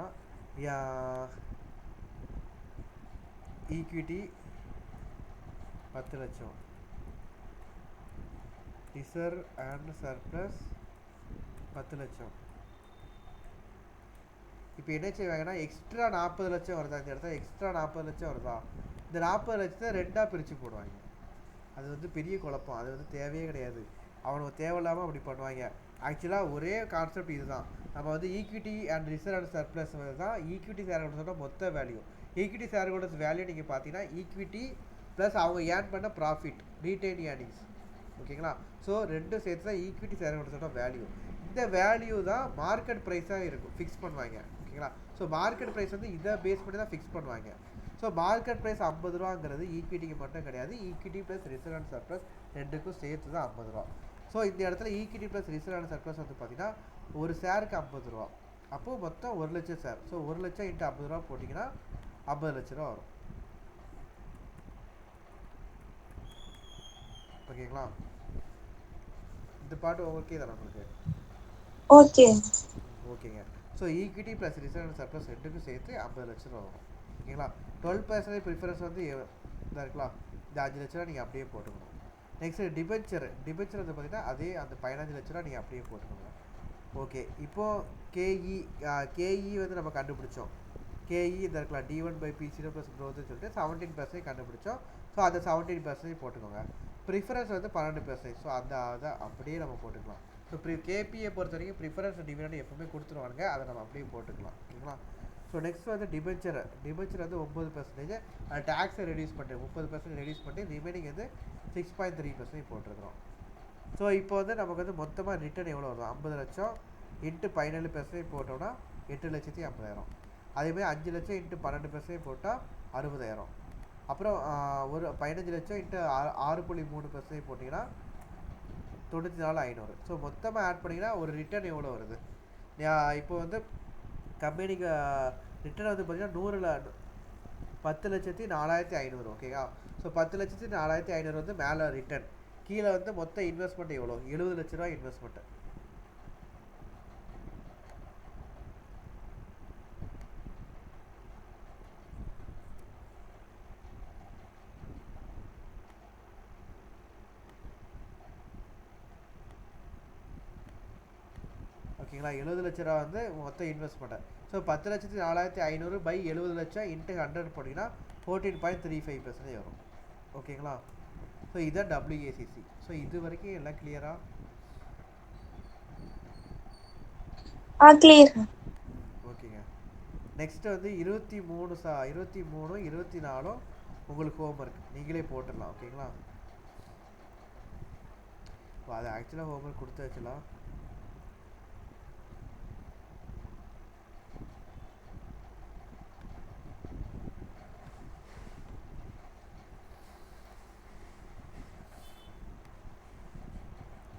ஈக்விட்டி 10 லட்சம், ரிசர்வ் அண்ட் சர்ப்ளஸ் 10 லட்சம். இப்போ என்ன செய்வாங்கன்னா, எக்ஸ்ட்ரா 40 லட்சம் வருதா இந்த இடத்துல, எக்ஸ்ட்ரா 40 லட்சம் வருதா, இந்த 40 லட்சத்தை ரெண்டாக பிரித்து போடுவாங்க. அது வந்து பெரிய குழப்பம், அது வந்து தேவையே கிடையாது. அவனுக்கு தேவையில்லாமல் அப்படி பண்ணுவாங்க. ஆக்சுவலாக ஒரே கான்செப்ட் இது தான். நம்ம வந்து equity and reserve and surplus தான் ஈக்விட்டி ஷேர் ஹோல்டர்ஸோட மொத்த value. Equity share holders value நீங்கள் பார்த்தீங்கன்னா ஈக்விட்டி ப்ளஸ் அவங்க ஏர்ன் பண்ண ப்ராஃபிட், ரீட்டைன் ஏர்னிங்ஸ். ஓகேங்களா, ஸோ ரெண்டும் சேர்த்து தான் ஈக்விட்டி ஷேர் ஹோல்டர்ஸோட வேல்யூ. இந்த வேல்யூ தான் மார்க்கெட் ப்ரைஸாக இருக்கும், ஃபிக்ஸ் பண்ணுவாங்க. ஓகேங்களா, ஸோ மார்க்கெட் ப்ரைஸ் வந்து இதை பேஸ் பண்ணி தான் ஃபிக்ஸ் பண்ணுவாங்க. ஸோ மார்க்கெட் ப்ரைஸ் 50 ரூபாங்கிறது ஈக்விட்டிக்கு மட்டும் கிடையாது, equity plus reserve and surplus ரெண்டுக்கும் சேர்த்து தான் 50 ரூபா. ஸோ இந்த இடத்துல equity plus reserve and surplus வந்து பார்த்தீங்கன்னா ஒரு ஷேருக்கு 50 ரூபா. அப்போது மொத்தம் 1 லட்சம் ஷேர். ஸோ 1 லட்சம் இன்ட்டு 50 ரூபா போட்டிங்கன்னா 50 லட்ச ரூபா வரும். ஓகேங்களா, இந்த பாட்டு ஓகே தானே உங்களுக்கு? ஓகே ஓகேங்க. So equity plus reserve and surplus ரெண்டுக்கும் சேர்த்து 50 லட்ச ரூபா வரும். ஓகேங்களா, 12% ப்ரிஃபரன்ஸ் வந்து இதாக இருக்கலாம். இந்த 5 லட்ச ரூபா நீங்கள் அப்படியே போட்டுக்கணும். நெக்ஸ்ட்டு டிபென்ச்சர் வந்து பார்த்தீங்கன்னா அதே அந்த 15 லட்ச ரூபா நீங்கள் அப்படியே போட்டுக்கோங்க. ஓகே, இப்போது கேஇ வந்து நம்ம கண்டுபிடிச்சோம். கேஇ இந்த இருக்கலாம் D1/P0 + க்ரோத்னு சொல்லிட்டு 17% கண்டுபிடிச்சோம். ஸோ அந்த 17% போட்டுக்கோங்க. ப்ரிஃபரன்ஸ் வந்து 12%. ஸோ அதை அப்படியே நம்ம போட்டுக்கலாம். ஸோ கேபியை பொறுத்த வரைக்கும் ப்ரிஃபரன்ஸ் டிவிடெண்ட் எப்பவுமே கொடுத்துருவாங்க, அதை நம்ம அப்படியே போட்டுக்கலாம். ஓகேங்களா, ஸோ நெக்ஸ்ட் வந்து டிபென்ச்சர் வந்து 9%. அது டேக்ஸை ரெடியூஸ் பண்ணிட்டு 30% ரெடியூஸ் பண்ணிட்டு ரிமைனிங் வந்து 6.3% போட்டிருக்கிறோம். ஸோ இப்போ வந்து நமக்கு வந்து மொத்தமாக ரிட்டர்ன் எவ்வளோ வரும்? 50 லட்சம் இன்ட்டு 17% போட்டோம்னா 8,50,000. அதேமாதிரி 5 லட்சம் இன்ட்டு 12% போட்டால் 60,000. அப்புறம் ஒரு 15 லட்சம் இன்ட்டு 6.3% போட்டிங்கன்னா 94,500. ஸோ மொத்தமாக ஆட் பண்ணிங்கன்னா ஒரு ரிட்டர்ன் எவ்வளோ வருது? இப்போ வந்து கம்பெனிக்கு ரிட்டர்ன் வந்து பார்த்திங்கன்னா 100ல் 10,04,500. ஓகேங்களா, ஸோ 10,04,500 வந்து மேலே ரிட்டர்ன். கீழே வந்து மொத்த இன்வெஸ்ட்மெண்ட் எவ்வளோ? 70 லட்ச ரூபா இன்வெஸ்ட்மெண்ட்டு. ஓகேங்களா, 70 லட்ச ரூபா வந்து மொத்தம் இன்வெஸ்ட்மெண்ட்டு. ஸோ 10,04,500 பை 70 லட்சம் இன்ட்டு 100 போட்டிங்கன்னா 14.35% வரும். ஓகேங்களா, ஸோ இதுதான் WACC. ஸோ இது வரைக்கும் எல்லாம் கிளியரா? கிளியர். ஓகேங்க, நெக்ஸ்ட் வந்து 23, 24 உங்களுக்கு ஹோம்ஒர்க் நீங்களே போட்டுடலாம். ஓகேங்களா? அது ஆக்சுவலாக ஹோம்ஒர்க் கொடுத்து வச்சலாம்.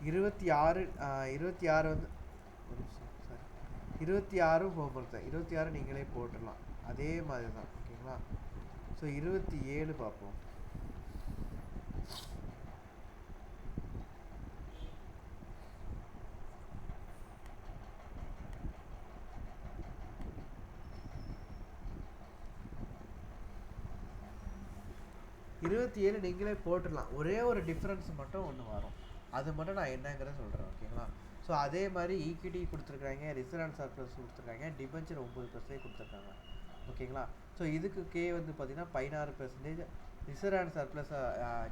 இருபத்தி ஆறு வந்து ஒரு நிமிஷம், சாரி, 26 ஹோம்ஒர்க் தான். 26 நீங்களே போட்டுடலாம், அதே மாதிரி தான். ஓகேங்களா? ஸோ 27 பார்ப்போம். இருபத்தி ஏழு நீங்களே போட்டுடலாம். ஒரே ஒரு டிஃப்ரென்ஸ் மட்டும் ஒன்று வரும், அது மட்டும் நான் என்னங்கிறத சொல்கிறேன். ஓகேங்களா? ஸோ அதே மாதிரி ஈக்விட்டி கொடுத்துருக்காங்க, ரிசர்வ் அண்ட் சர்ப்ளஸ் கொடுத்துருக்காங்க, டிபென்ச்சர் 9% கொடுத்துருக்காங்க. ஓகேங்களா? ஸோ இதுக்கு கே வந்து பார்த்தீங்கன்னா 16%, ரிசர்வ் அண்ட் சர்ப்ளஸ்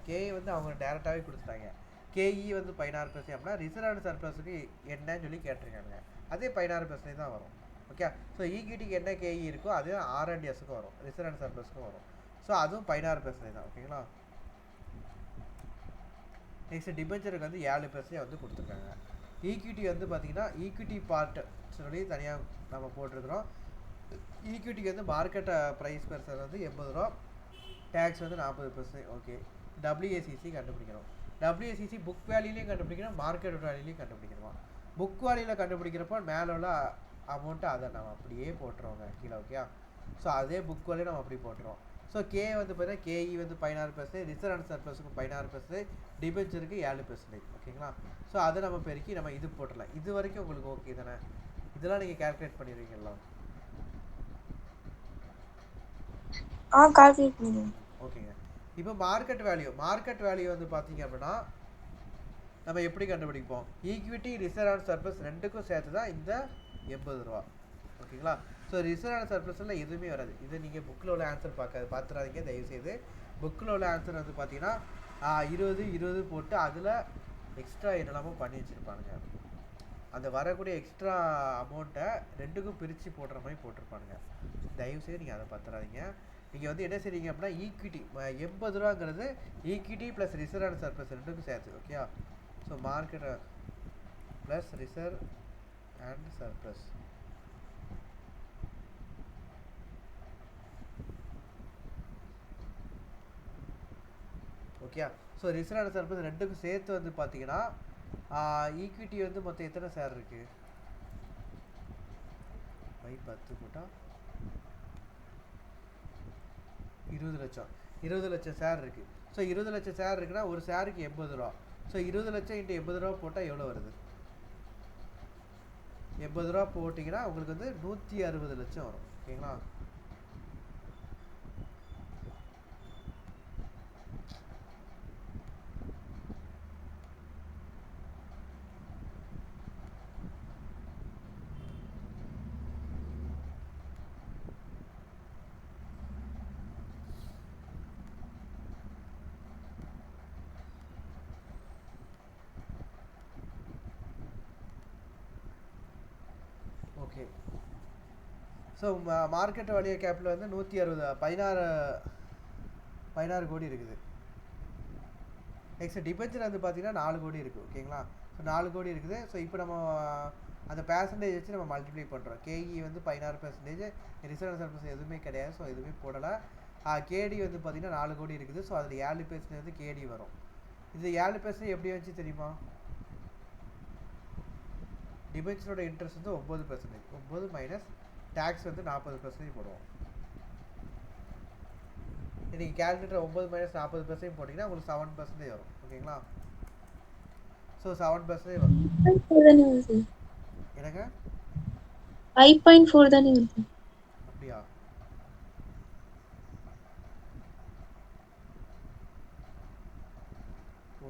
கே வந்து அவங்க டேரெக்டாகவே கொடுத்துட்டாங்க. கேஇ வந்து 16% அப்படின்னா ரிசர்வ் அண்ட் சர்ப்ளஸுக்கு என்னன்னு சொல்லி கேட்டிருக்காங்க, அதே 16% தான் வரும். ஓகே? ஸோ ஈக்விட்டிக்கு என்ன கேஇ இருக்கோ அது ஆர்என்டிஎஸ்க்கும் வரும், ரிசர்வ் அண்ட் சர்ப்ளஸுக்கும் வரும். ஸோ அதுவும் 16% தான். ஓகேங்களா? நெக்ஸ்ட் டிபென்ச்சருக்கு வந்து 7% வந்து கொடுத்துருக்காங்க. ஈக்விட்டி வந்து பார்த்தீங்கன்னா ஈக்விட்டி பார்ட் சொல்லி தனியாக நம்ம போட்டிருக்கிறோம். ஈக்விட்டிக்கு வந்து மார்க்கெட் ப்ரைஸ் பெர்சன் வந்து 80 ரூபா, டேக்ஸ் வந்து 40%. ஓகே, டபிள்யூஏசிசி கண்டுபிடிக்கணும். டபிள்யூஏசிசி புக் வேல்யூலையும் கண்டுபிடிக்கணும், மார்க்கெட் வேல்யூலையும் கண்டுபிடிக்கணுமா. புக் வேல்யூவில் கண்டுபிடிக்கிறப்போ மேலே உள்ள அமௌண்ட்டு அதை நம்ம அப்படியே போட்டுருவோங்க கீழே. ஓகே? ஸோ அதே புக் வேல்யூ நம்ம அப்படி போட்டுருவோம். ஸோ கே வந்து பார்த்தீங்கன்னா கேஇ வந்து 16%, ரிசர்வ் அண்ட் சர்ப்ளஸுக்கு 16%, டிபென்ச்சருக்கு 7%. ஓகேங்களா? ஸோ அதை நம்ம பெருக்கி நம்ம இது போட்டுடலாம். இது வரைக்கும் உங்களுக்கு ஓகே தானே? இதெல்லாம் நீங்கள் கேல்குலேட் பண்ணிடுவீங்களா? கால்குலேட் பண்ணிடுவோம். ஓகேங்க. இப்போ மார்க்கெட் வேல்யூ வந்து பார்த்தீங்க அப்படின்னா நம்ம எப்படி கண்டுபிடிப்போம்? ஈக்விட்டி ரிசர்வ் அண்ட் சர்ப்ளஸ் ரெண்டுக்கும் சேர்த்து தான் இந்த 80 ரூபா. ஓகேங்களா? ஸோ ரிசர்வ் அண்ட் சர்ப்ளஸில் எதுவுமே வராது. இது நீங்கள் புக்கில் உள்ள ஆன்சர் பார்த்துறாதீங்க தயவுசெய்து. புக்கில் உள்ள ஆன்சர் வந்து பார்த்தீங்கன்னா 20 போட்டு அதில் எக்ஸ்ட்ரா என்னெல்லாமோ பண்ணி வச்சுருப்பானுங்க. அந்த வரக்கூடிய எக்ஸ்ட்ரா அமௌண்ட்டை ரெண்டுக்கும் பிரித்து போடுற மாதிரி போட்டிருப்பானுங்க. தயவுசெய்து நீங்கள் அதை பார்த்துறாதீங்க. நீங்கள் வந்து என்ன செய்றீங்க அப்படின்னா ஈக்விட்டி 80 ரூபாங்கிறது equity plus reserve and surplus ரெண்டுக்கும் சேர்த்து. Okay? So market plus reserve and surplus. Okay? So reserve and surplus ரெண்டுக்கும் சேர்த்து வந்து பார்த்தீங்கன்னா ஈக்விட்டி வந்து மொத்தம் எத்தனை ஷேர் இருக்குது? 10 போட்டால் 20 லட்சம். 20 லட்சம் ஷேர் இருக்குது. ஸோ 20 லட்சம் ஷேர் இருக்குன்னா ஒரு ஷேருக்கு 80 ரூபா. ஸோ 20 லட்சம் இன்ட்டு 80 ரூபா போட்டால் எவ்வளோ வருது? 80 ரூபா போட்டிங்கன்னா உங்களுக்கு வந்து 160 லட்சம் வரும். ஓகேங்களா? Okay. So market value capital வந்து 160 16 கோடி இருக்குது. நெக்ஸ்ட் டிபென்ச்சர் வந்து பார்த்தீங்கன்னா 4 கோடி இருக்குது. ஓகேங்களா? ஸோ 4 கோடி இருக்குது. ஸோ இப்போ நம்ம அந்த பெர்சன்டேஜ் வச்சு நம்ம மல்டிப்ளை பண்ணுறோம். கேஇ வந்து 16%, ரிசர்வ் சர்ப்ளஸ் எதுவுமே கிடையாது. ஸோ எதுவுமே போடலை. கேடி வந்து பார்த்தீங்கன்னா 4 கோடி இருக்குது. ஸோ அதில் 7% வந்து கேடி வரும். இது 7% எப்படி வந்துச்சு தெரியுமா? டிபென்ச்சரோட இன்ட்ரெஸ்ட் வந்து 9%. 9 மைனஸ் டேக்ஸ் வந்து 40% போடுவோம். நீங்கள் கேல்குலேட்டர் 9 மைனஸ் 40% போட்டிங்கன்னா உங்களுக்கு 7% வரும். ஓகேங்களா? ஸோ 7% வரும். என்னங்க? 5.4 தானே வருது. அப்படியா?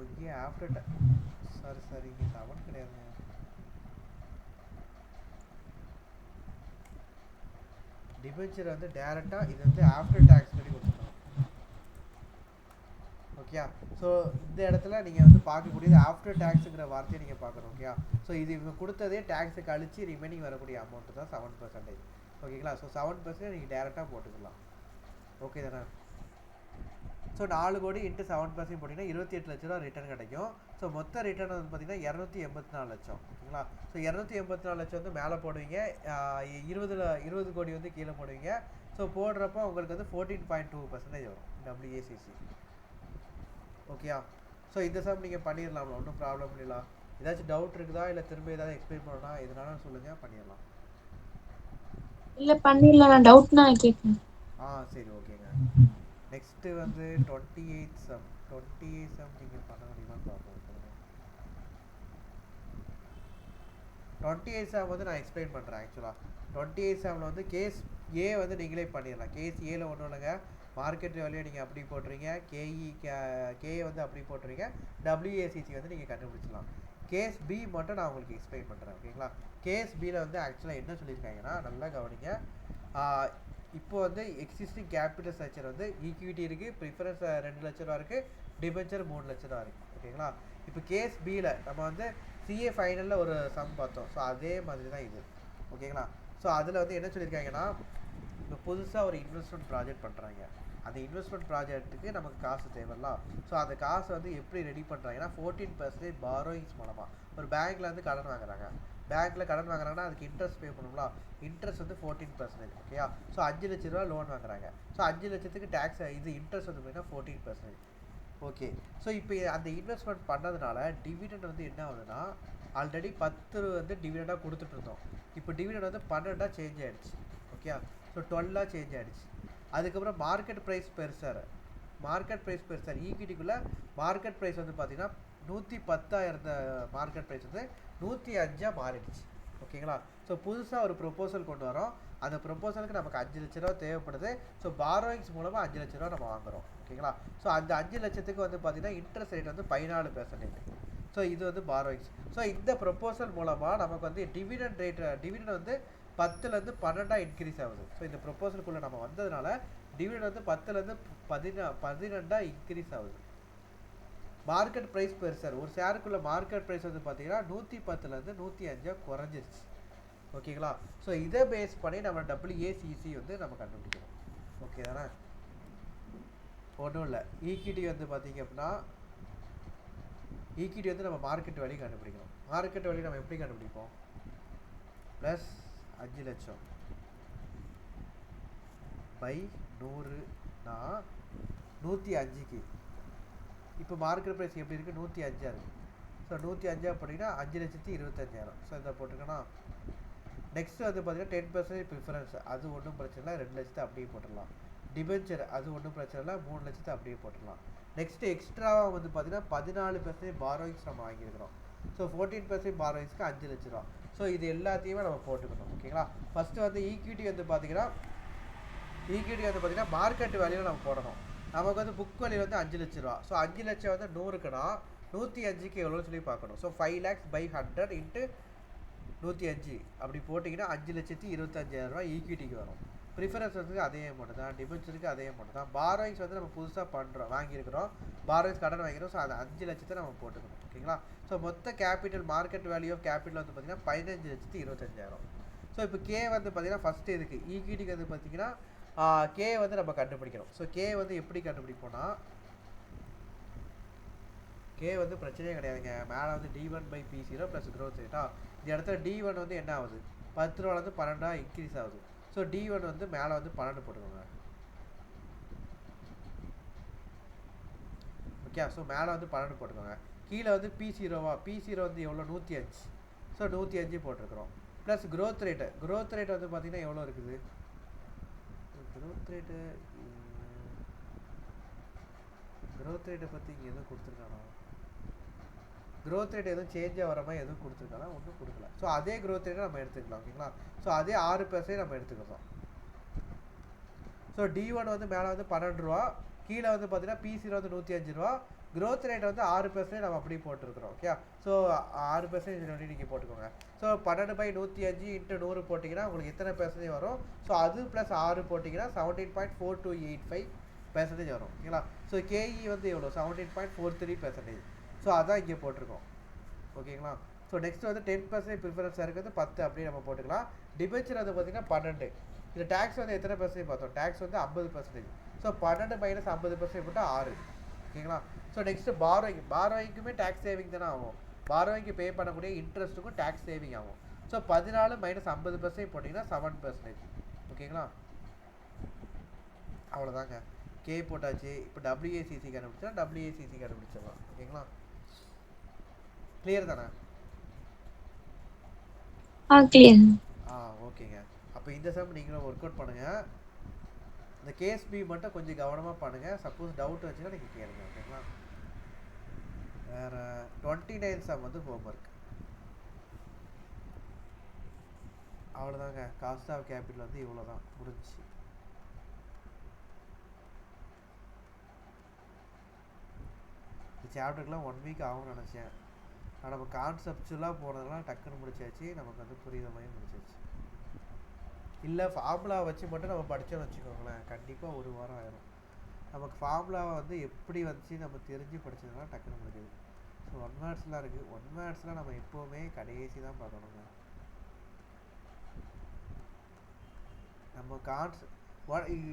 ஓகே. ஆஃப்டர் சாரி இங்கே 7 கிடையாதுங்க. டிபென்ச்சர் வந்து டேரெக்டாக இது வந்து ஆஃப்டர் டேக்ஸ் பண்ணி கொடுத்துருக்கோம். ஓகே? ஸோ இந்த இடத்துல நீங்கள் வந்து பார்க்கக்கூடியது ஆஃப்டர் டேக்ஸுங்கிற வார்த்தையை நீங்கள் பார்க்கணும். ஓகே? ஸோ இது இவங்க கொடுத்ததே டேக்ஸை கழிச்சு ரிமைனிங் வரக்கூடிய அமௌண்ட்டு தான் 7%. ஓகேங்களா? ஸோ 7% நீங்கள் டேரெக்டாக போட்டுக்கலாம். ஓகே தானே? ஸோ 4 கோடி இன்ட்டு 7% போட்டிங்கன்னா 28 லட்ச ரூபா ரிட்டர்ன் கிடைக்கும். ஸோ மொத்த ரிட்டர்ன் வந்து பார்த்தீங்கன்னா 284 லட்சம். ஓகேங்களா? ஸோ 284 லட்சம் வந்து மேலே போடுவீங்க, 20 கோடி வந்து கீழே போடுவீங்க. ஸோ போடுறப்போ உங்களுக்கு வந்து 14.2% வரும் WACC. ஓகேயா? ஸோ இந்த சம் நீங்கள் பண்ணிடலாம்ல, ஒன்றும் ப்ராப்ளம் இல்லைங்களா? ஏதாச்சும் டவுட் இருக்குதா, இல்லை திரும்ப ஏதாவது எக்ஸ்பிளைன் பண்ணணும்னா எதனால சொல்லுங்கள், பண்ணிடலாம். இல்லை பண்ணிடலாம், நான் டவுட்னா நான் கேட்குறேன். சரி ஓகேங்க. நெக்ஸ்ட்டு வந்து 28 சம். 28 சம் நீங்கள் பண்ண முடியுமான்னு பார்ப்போம். 28 சம் வந்து நான் எக்ஸ்பிளைன் பண்ணுறேன். ஆக்சுவலாக 28 சம்மில் வந்து கேஸ் ஏ வந்து நீங்களே பண்ணிடலாம். கேஸ் ஏல ஒன்றும் இல்லைங்க, மார்க்கெட் வேல்யூ நீங்கள் அப்படி போட்டுறீங்க, கேஏ வந்து அப்படி போட்டுறீங்க, WACC வந்து நீங்கள் கண்டுபிடிச்சிடலாம். கேஸ் பி மட்டும் நான் உங்களுக்கு எக்ஸ்பிளைன் பண்ணுறேன். ஓகேங்களா? கேஸ் பியில் வந்து ஆக்சுவலாக என்ன சொல்லியிருக்காங்கன்னா, நல்லா கவனிங்க. இப்போ வந்து எக்ஸிஸ்டிங் கேபிட்டல் ஸ்ட்ரக்சர் வந்து ஈக்விட்டி இருக்குது, ப்ரிஃபரன்ஸ் 2 லட்ச ரூபா இருக்குது, டிபென்ச்சர் 3 லட்ச ரூபா இருக்குது. ஓகேங்களா? இப்போ கேஸ் பியில் நம்ம வந்து சிஏ ஃபைனலில் ஒரு சம் பார்த்தோம். ஸோ அதே மாதிரி தான் இது. ஓகேங்களா? ஸோ அதில் வந்து என்ன சொல்லியிருக்காங்கன்னா, இப்போ புதுசாக ஒரு இன்வெஸ்ட்மெண்ட் ப்ராஜெக்ட் பண்ணுறாங்க. அந்த இன்வெஸ்ட்மெண்ட் ப்ராஜெக்ட்டுக்கு நமக்கு காசு தேவையில்லாம். ஸோ அந்த காசை வந்து எப்படி ரெடி பண்ணுறாங்கன்னா 14% பாரோயிங்ஸ் மூலமாக ஒரு பேங்க்கில் வந்து கடன் வாங்குறாங்க. பேங்க்கில் கடன் வாங்குறாங்கன்னா அதுக்கு இன்ட்ரெஸ்ட் பே பண்ணுங்களா, இன்ட்ரெஸ்ட் வந்து 14%. ஓகேயா? ஸோ 5 லட்ச ரூபா லோன் வாங்குறாங்க. ஸோ 5 லட்சத்துக்கு டேக்ஸ், இது இன்ட்ரெஸ்ட் வந்து பார்த்தீங்கன்னா 14%. ஓகே. ஸோ இப்போ அந்த இன்வெஸ்ட்மெண்ட் பண்ணதுனால டிவிடெண்ட் வந்து என்ன ஆகுதுன்னா, ஆல்ரெடி 10 வந்து டிவிடெண்டாக கொடுத்துட்டு இருந்தோம். இப்போ டிவிடெண்ட் வந்து 12ஆக சேஞ்ச் ஆகிடுச்சு. ஓகே. ஸோ 12ஆக சேஞ்ச் ஆகிடுச்சு. அதுக்கப்புறம் மார்க்கெட் ப்ரைஸ் பெருசாக ஈக்விட்டிக்குள்ளே மார்க்கெட் ப்ரைஸ் வந்து பார்த்தீங்கன்னா 110 இருந்த மார்க்கெட் ப்ரைஸ் வந்து 105 மாறிடுச்சு. ஓகேங்களா? ஸோ புதுசாக ஒரு ப்ரொப்போசல் கொண்டு வரோம். அந்த ப்ரொப்போசலுக்கு நமக்கு 5 லட்ச ரூபா தேவைப்படுது. ஸோ பாரோயிங்ஸ் மூலமாக 5 லட்ச ரூபா நம்ம வாங்குகிறோம். ஓகேங்களா? ஸோ அந்த 5 லட்சத்துக்கு வந்து பார்த்தீங்கன்னா இன்ட்ரெஸ்ட் ரேட் வந்து 14%. ஸோ இது வந்து பாரோயிங்ஸ். ஸோ இந்த ப்ரொப்போசல் மூலமாக நமக்கு வந்து டிவிடெண்ட் வந்து 10லேருந்து 12ஆக இன்க்ரீஸ் ஆகுது. ஸோ இந்த ப்ரொப்போசலுக்குள்ளே நம்ம வந்ததுனால டிவிடெண்ட் வந்து 10லேருந்து 12ஆக இன்க்ரீஸ் ஆகுது. மார்க்கெட் ப்ரைஸ் பெருசார் ஒரு ஷேருக்குள்ள மார்க்கெட் ப்ரைஸ் வந்து பார்த்தீங்கன்னா 110லேருந்து 105 குறைஞ்சிருச்சு. ஓகேங்களா? ஸோ இதை பேஸ் பண்ணி நம்ம WACC வந்து நம்ம கண்டுபிடிக்கணும். ஓகே தானே? ஒன்றும் இல்லை, ஈக்விட்டி வந்து பார்த்தீங்க அப்படின்னா ஈக்விட்டி வந்து நம்ம மார்க்கெட் வேல்யூ கண்டுபிடிக்கணும். மார்க்கெட் வேல்யூ நம்ம எப்படி கண்டுபிடிப்போம்? ப்ளஸ் 5 லட்சம் பை 100னா 105க்கு இப்போ மார்க்கெட் ப்ரைஸ் எப்படி இருக்குது? 105 இருக்குது. ஸோ 105 அப்படின்னா 5,25,000. ஸோ இதை போட்டுக்கோன்னா நெக்ஸ்ட்டு வந்து பார்த்தீங்கன்னா 10% ப்ரிஃபரன்ஸ், அது ஒன்றும் பிரச்சனை இல்லை, 2 லட்சத்தை அப்படியே போட்டுடலாம். டிபென்ச்சர் அது ஒன்றும் பிரச்சனை இல்லை, 3 லட்சத்தை அப்படியே போட்டுடலாம். நெக்ஸ்ட்டு எக்ஸ்ட்ராவாக வந்து பார்த்தீங்கன்னா 14% பாரோயிங்ஸ் நம்ம வாங்கியிருக்கிறோம். ஸோ 14% பாரோயிங்ஸ்க்கு 5 லட்ச ரூபா. ஸோ இது எல்லாத்தையுமே நம்ம போட்டுக்கணும். ஓகேங்களா? ஃபஸ்ட்டு வந்து ஈக்விட்டி வந்து பார்த்தீங்கன்னா மார்க்கெட் வேல்யூவில் நம்ம போடணும். நமக்கு வந்து புக் வேல்யூ வந்து 5 லட்ச ரூபா. ஸோ 5 லட்சம் வந்து 100க்குன்னா 105க்கு எவ்வளோன்னு சொல்லி பார்க்கணும். ஸோ 5 lakhs by 100 இன்ட்டு 105 அப்படி போட்டிங்கன்னா 5,25,000 ஈக்விட்டிக்கு வரும். ப்ரிஃபரன்ஸ் வந்து அதே அமௌண்ட் தான், டிபென்ச்சருக்கு அதே அமௌண்ட் தான். பாரோயிங்ஸ் வந்து நம்ம புதுசாக வாங்கியிருக்கிறோம், பாரோயிங்ஸ் கடன் வாங்கிக்கிறோம். ஸோ அந்த 5 லட்சத்தை நம்ம போட்டுக்கணும். ஓகேங்களா? ஸோ மொத்த capital market value of capital வந்து பார்த்தீங்கன்னா 15,25,000. ஸோ இப்போ கே வந்து பார்த்தீங்கன்னா ஃபஸ்ட்டு இதுக்கு ஈக்விட்டிக்கு வந்து பார்த்தீங்கன்னா கே வந்து நம்ம கண்டுபிடிக்கணும். ஸோ கே வந்து எப்படி கண்டுபிடிப்போம்னா, கே வந்து பிரச்சனையே கிடையாதுங்க. மேலே வந்து D1/P0 ப்ளஸ் க்ரோத் ரேட்டா. இந்த இடத்துல D1 வந்து என்ன ஆகுது? 10 ரூபாலேருந்து 12 இன்க்ரீஸ் ஆகுது. ஸோ D1 வந்து மேலே வந்து 12 போட்டுக்கோங்க. ஓகே. ஸோ மேலே வந்து 12 போட்டுக்கோங்க. கீழே வந்து P0வா? P0 வந்து எவ்வளோ? 105. ஸோ 105 போட்டிருக்கிறோம். ப்ளஸ் க்ரோத் ரேட் வந்து பார்த்தீங்கன்னா எவ்வளோ இருக்குது? க்ரோத் ரேட்டை பற்றி இங்கே எதுவும் கொடுத்துருக்கானா? க்ரோத் ரேட் எதுவும் சேஞ்சாக வர மாதிரி எதுவும் கொடுத்துருக்கானா? ஒன்றும் கொடுக்கல. ஸோ அதே க்ரோத் ரேட்டை நம்ம எடுத்துக்கலாம். ஓகேங்களா? ஸோ அதே 6% நம்ம எடுத்துக்கிறோம். ஸோ D1 வந்து மேலே வந்து 12 ரூபா, கீழே வந்து பார்த்தீங்கன்னா P0 வந்து 105 ரூபா, க்ரோத் ரேட் வந்து 6% நம்ம அப்படியே போட்டுருக்குறோம். ஓகே. ஸோ 6% நீங்கள் போட்டுக்கோங்க. ஸோ 12/105 இன்ட்டு 100 போட்டிங்கன்னா உங்களுக்கு எத்தனை பெர்சன்டேஜ் வரும்? ஸோ அது ப்ளஸ் 6 போட்டிங்கன்னா 17.4285% வரும். ஓகேங்களா? ஸோ கேஇ வந்து எவ்வளோ? 17.43%. ஸோ அதான் இங்கே போட்டிருக்கோம். ஓகேங்களா? ஸோ நெக்ஸ்ட் வந்து 10% ப்ரிஃபரன்ஸாக இருக்கிறது 10 அப்படியே நம்ம போட்டுக்கலாம். டிபென்ச்சர் வந்து பார்த்தீங்கன்னா 12. இந்த டேக்ஸ் வந்து எத்தனை பெர்சன்டேஜ் பார்த்தோம்? டேக்ஸ் வந்து 50%. ஸோ 12 மைனஸ் 50% போட்டால் 6. ஓகேங்களா? ஸோ நெக்ஸ்ட்டு பாரோயிங்குமே டேக்ஸ் சேவிங் தானே ஆகும். பாரோயிங்க்கு பே பண்ணக்கூடிய இன்ட்ரெஸ்ட்டுக்கும் டேக்ஸ் சேவிங் ஆகும். ஸோ 14 மைனஸ் 50% போட்டிங்கன்னா 7%. ஓகேங்களா? அவ்வளோதாங்க. கே போட்டாச்சு. இப்போ WACC கண்டுபிடிச்சா WACC கண்டுபிடிச்சிடலாம். ஓகேங்களா? கிளியர் தானே? கிளியர். ஓகேங்க. அப்போ இந்த சம் நீங்களும் ஒர்க் அவுட் பண்ணுங்கள். இந்த கேஸ் பி மட்டும் கொஞ்சம் கவனமாக பண்ணுங்கள். சப்போஸ் டவுட் வச்சுன்னா நீங்கள் கேளுங்க. ஓகேங்களா? வேறு 29 சம் வந்து ஹோம்ஒர்க். அவ்வளோதாங்க. காஸ்ட் ஆஃப் கேபிட்டல் வந்து இவ்வளோ தான் முடிஞ்சிச்சு. இந்த சாப்டருக்குலாம் 1 வீக் ஆகும்னு நினச்சேன். ஆனால் நம்ம கான்செப்ட்ஸுலாம் போனதெல்லாம் டக்குன்னு முடிச்சாச்சு. நமக்கு வந்து புரியுற மாதிரி முடிச்சாச்சு. இல்லை ஃபார்முலா வச்சு மட்டும் நம்ம படித்தோன்னு வச்சுக்கோங்களேன், கண்டிப்பாக 1 வாரம் ஆயிரும். நமக்கு ஃபார்முலாவை வந்து எப்படி வச்சு நம்ம தெரிஞ்சு படிச்சதுனா டக்குன்னு முடியுது. ஸோ 1 வேர்ட்ஸ்லாம் இருக்குது. 1 வேர்ட்ஸ்லாம் நம்ம எப்போவுமே கடைசி தான் பார்க்கணுங்க. நம்ம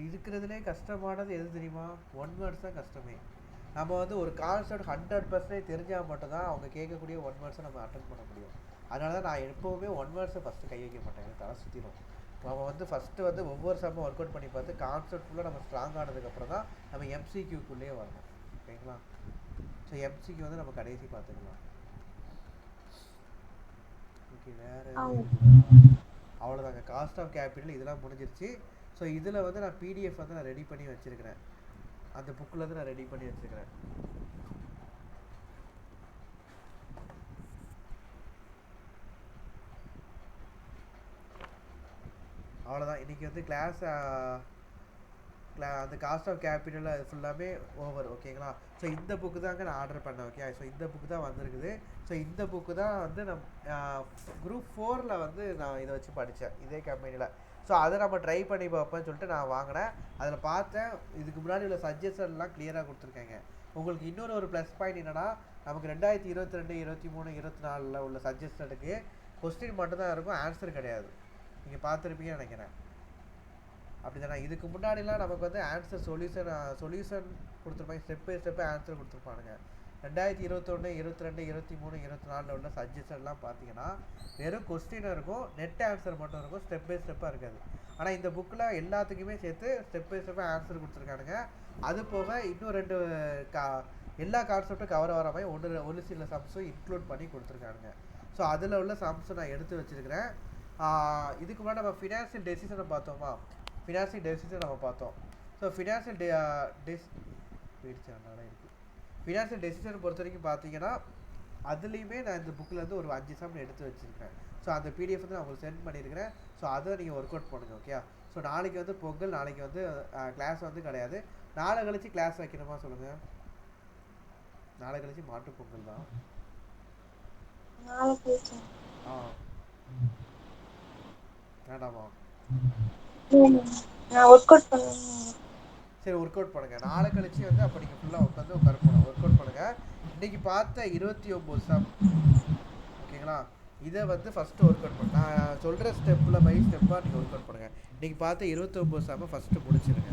இருக்கிறதுலே கஷ்டமானது எது தெரியுமா? 1 வேர்ட்ஸ் தான் கஷ்டமே. நம்ம வந்து ஒரு கான்செப்ட் 100% தெரிஞ்சால் மட்டும்தான் அவங்க கேட்கக்கூடிய 1 வேர்ட்ஸை நம்ம அட்டன் பண்ண முடியும். அதனால தான் நான் எப்போவுமே 1 வேர்ட்ஸை ஃபஸ்ட்டு கை வைக்க மாட்டேன். எனக்கு தலை சுற்றிடும். நம்ம வந்து ஃபஸ்ட்டு வந்து ஒவ்வொரு சம்மும் ஒர்க் அவுட் பண்ணி பார்த்து கான்செப்ட் ஃபுல்லாக நம்ம ஸ்ட்ராங் ஆனதுக்கப்புறம் தான் நம்ம MCQக்குள்ளேயே வரணும். ஓகேங்களா? ஸோ MCQ வந்து நம்ம கடைசி பார்த்துக்கலாம். ஓகே, வேறு அவ்வளோதாங்க. காஸ்ட் ஆஃப் கேபிட்டல் இதெல்லாம் முடிஞ்சிருச்சு. ஸோ இதில் வந்து நான் PDF வந்து நான் ரெடி பண்ணி வச்சுருக்கிறேன். அந்த புக்கில் வந்து நான் ரெடி பண்ணி வச்சுருக்கிறேன். அவ்வளோதான். இன்றைக்கி வந்து அந்த காஸ்ட் ஆஃப் கேபிட்டல் அது ஃபுல்லாமே ஓவர். ஓகேங்களா? ஸோ இந்த புக்கு தாங்க நான் ஆர்டர் பண்ணேன். ஓகே, ஸோ இந்த புக்கு தான் வந்திருக்குது. ஸோ இந்த புக்கு தான் வந்து குரூப் 4ல் வந்து நான் இதை வச்சு படித்தேன் இதே கம்பெனியில். ஸோ அதை நம்ம ட்ரை பண்ணி பார்ப்போம்னு சொல்லிட்டு நான் வாங்கினேன். அதில் பார்த்தேன், இதுக்கு முன்னாடி உள்ள சஜஷன்லாம் கிளியராக கொடுத்துருக்கேங்க. உங்களுக்கு இன்னொரு ஒரு ப்ளஸ் பாயிண்ட் என்னென்னா, நமக்கு 2022, 23, 24 உள்ள சஜஷனுக்கு கொஸ்டின் மட்டும்தான் இருக்கும், ஆன்சர் கிடையாது. நீங்கள் பார்த்துருப்பீங்கன்னு நினைக்கிறேன். அப்படி தானே? இதுக்கு முன்னாடிலாம் நமக்கு வந்து ஆன்சர் சொல்யூஷன் கொடுத்துருப்பாங்க, ஸ்டெப் பை ஸ்டெப்பு ஆன்சர் கொடுத்துருப்பானுங்க. 2021, 22, 23, 24 உள்ள சஜஷன்லாம் பார்த்தீங்கன்னா வெறும் கொஸ்டினாக இருக்கும், நெட் ஆன்சர் மட்டும் இருக்கும், ஸ்டெப் பை ஸ்டெப்பாக இருக்காது. ஆனால் இந்த புக்கில் எல்லாத்துக்குமே சேர்த்து ஸ்டெப் பை ஸ்டெப்பாக ஆன்சர் கொடுத்துருக்கானுங்க. அது போக இன்னும் 2 எல்லா கான்செப்டும் கவர் ஆகிற மாதிரி ஒரு சில சம்ஸும் இன்க்ளூட் பண்ணி கொடுத்துருக்கானுங்க. ஸோ அதில் உள்ள சம்ஸை நான் எடுத்து வச்சுருக்கிறேன். இதுக்கு முன்னாடி நம்ம ஃபினான்ஷியல் டெசிஷனை பார்த்தோமா? ஃபினான்ஷியல் டெசிஷன் நம்ம பார்த்தோம். ஸோ ஃபினான்ஷியல் டெசிஷன் பொறுத்த வரைக்கும் பார்த்தீங்கன்னா அதுலேயுமே நான் இந்த புக்கில் வந்து ஒரு 5 சம் எடுத்து வச்சுருக்கேன். ஸோ அந்த PDF வந்து நான் உங்களுக்கு சென்ட் பண்ணியிருக்கிறேன். ஸோ அதை நீங்கள் ஒர்க் அவுட் பண்ணுங்கள். ஓகே? ஸோ நாளைக்கு வந்து பொங்கல், நாளைக்கு வந்து கிளாஸ் வந்து கிடையாது. நாளை கழிச்சு கிளாஸ் வைக்கணுமா சொல்லுங்கள்? நாளை கழிச்சு மாட்டு பொங்கல் தான். வேண்டாமா? சரி, ஒர்க் அவுட் பண்ணுங்கள். நாளை கழிச்சு வந்து அப்போ நீங்கள் ஃபுல்லாக உட்காந்து ஒர்க் அவுட் பண்ணுங்கள். இன்றைக்கி பார்த்த 29 சம். ஓகேங்களா? இதை வந்து ஃபஸ்ட்டு ஒர்க் அவுட் பண்ண நான் சொல்கிற ஸ்டெப்பில் பை ஸ்டெப்பாக நீங்கள் ஒர்க் அவுட் பண்ணுங்கள். இன்றைக்கி பார்த்த 29 சம்மை ஃபஸ்ட்டு முடிச்சிருங்க.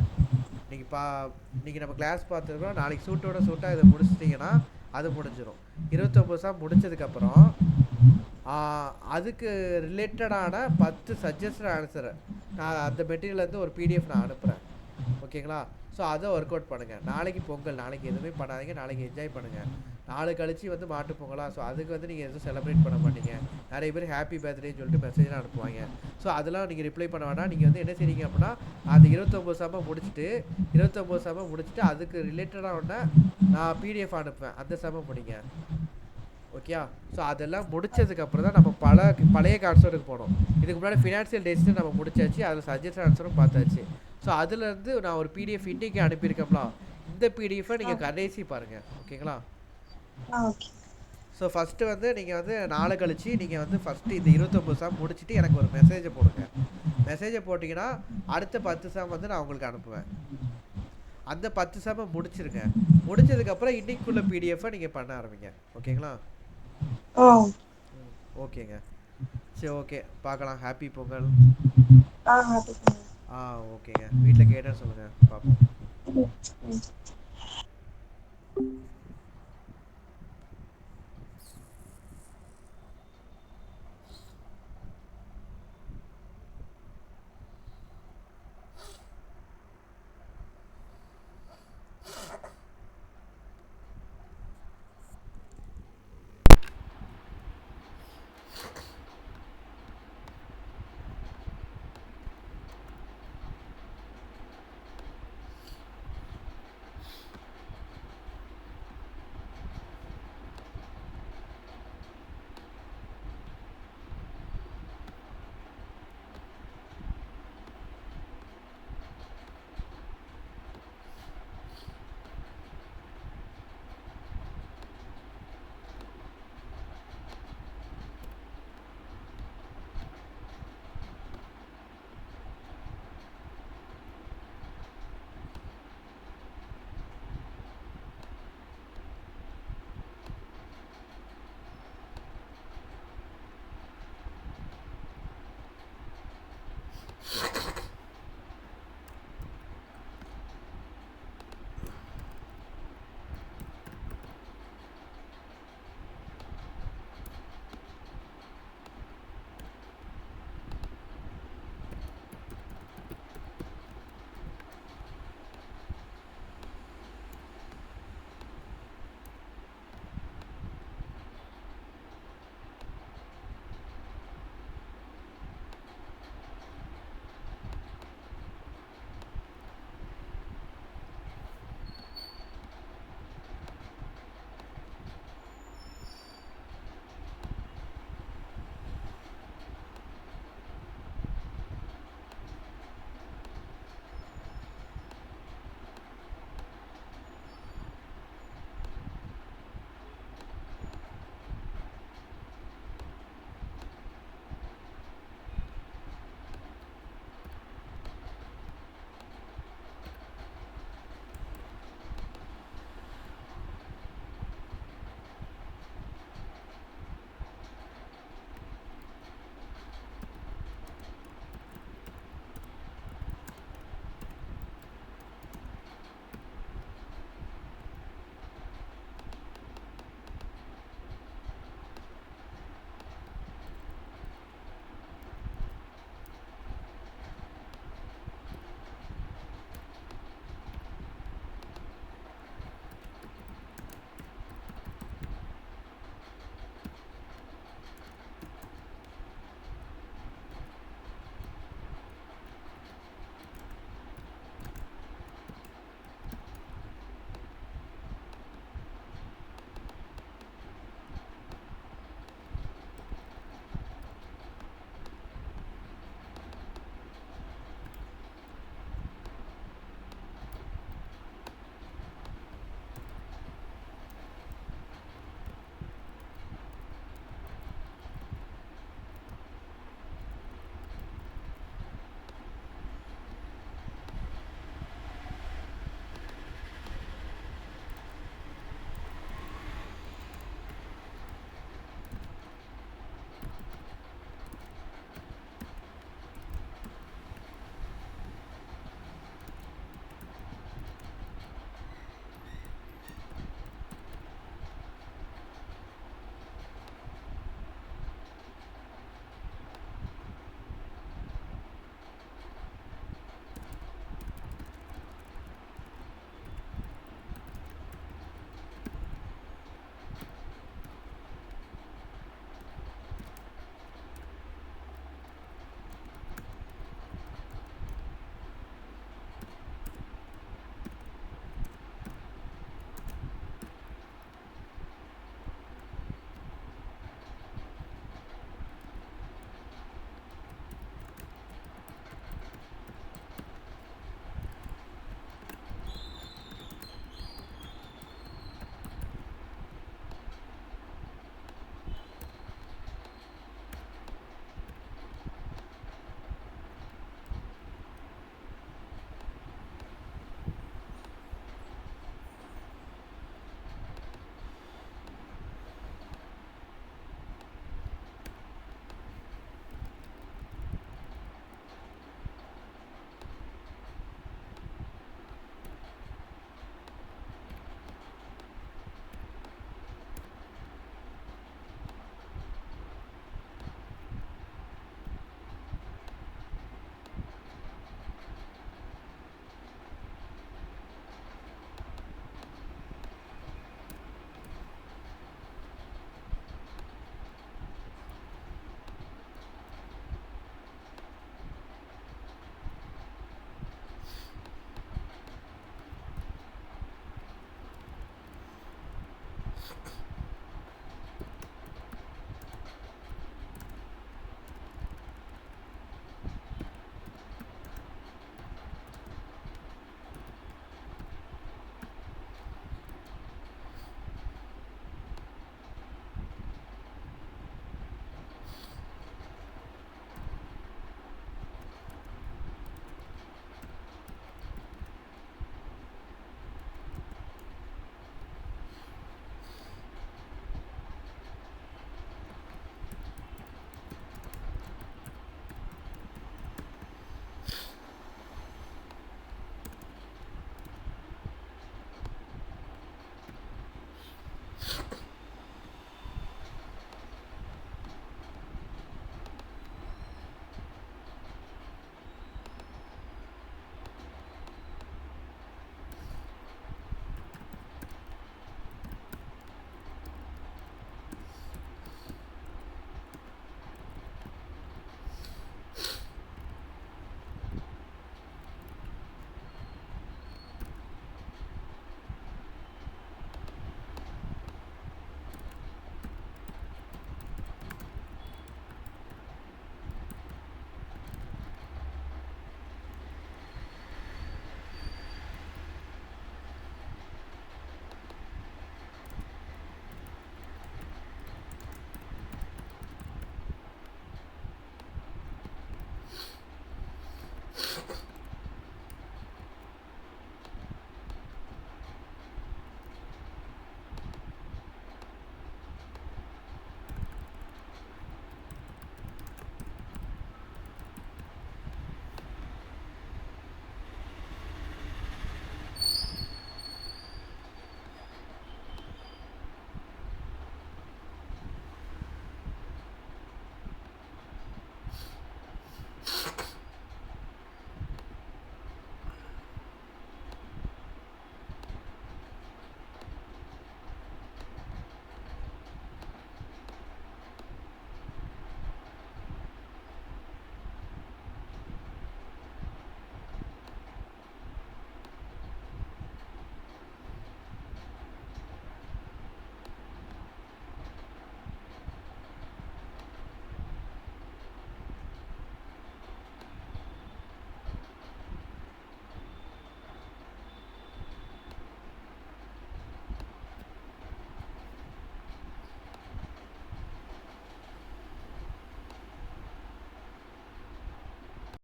இன்றைக்கி நம்ம கிளாஸ் பார்த்துருக்கோம். நாளைக்கு சூட்டாக இதை முடிச்சிட்டிங்கன்னா அது முடிஞ்சிடும். 29 சம் முடிச்சதுக்கப்புறம் அதுக்கு ரிலேட்டடான 10 சஜஸ்டட் ஆன்சரை நான் அந்த மெட்டீரியல்லேருந்து ஒரு PDF நான் அனுப்புகிறேன். ஓகேங்களா? ஸோ அதை ஒர்க் அவுட் பண்ணுங்கள். நாளைக்கு பொங்கல், நாளைக்கு எதுவுமே பண்ணாதீங்க, நாளைக்கு என்ஜாய் பண்ணுங்கள். நாளை கழிச்சு வந்து மாட்டு பொங்கலா? ஸோ அதுக்கு வந்து நீங்கள் எதுவும் செலிப்ரேட் பண்ண மாட்டீங்க. நிறைய பேர் ஹாப்பி பர்த்டேன்னு சொல்லிட்டு மெசேஜ்லாம் அனுப்புவாங்க. ஸோ அதெல்லாம் நீங்கள் ரிப்ளை பண்ண வேண்டாம். நீங்கள் வந்து என்ன செய்றீங்க அப்படின்னா, அந்த 29 சம்மை முடிச்சுட்டு அதுக்கு ரிலேட்டடாக ஒன்று நான் PDF அனுப்புவேன், அந்த சம்மை முடிங்க. ஓகே? ஸோ அதெல்லாம் முடிச்சதுக்கப்புறம் தான் நம்ம பழைய கான்செப்ட்டுக்கு போனோம். இதுக்கு முன்னாடி ஃபினான்ஷியல் டெசிஷன் நம்ம முடிச்சாச்சு, அதில் சஜஸ்ட் ஆன்சரும் பார்த்தாச்சு. ஸோ அதுலேருந்து நான் ஒரு PDF இன்றைக்கி அனுப்பியிருக்கேன்ல, இந்த PDF நீங்கள் கடைசி பாருங்கள். ஓகேங்களா? ஸோ ஃபஸ்ட்டு வந்து நீங்கள் வந்து நாளை கழிச்சு நீங்கள் வந்து ஃபஸ்ட்டு இந்த 29 சம் முடிச்சுட்டு எனக்கு ஒரு மெசேஜை போடுங்க. மெசேஜை போட்டிங்கன்னா அடுத்த 10 சம் வந்து நான் உங்களுக்கு அனுப்புவேன். அந்த 10 சம்மை முடிச்சிருங்க. முடிச்சதுக்கப்புறம் இன்றைக்குள்ள PDFை நீங்கள் பண்ண ஆரம்பிங்க. ஓகேங்களா? ஓகேங்க. சரி, ஓகே, பார்க்கலாம். ஹாப்பி பொங்கல். ஓகேங்க. வீட்டில் கேட்டேன்னு சொல்லுங்கள், பார்ப்போம். ம், ம்.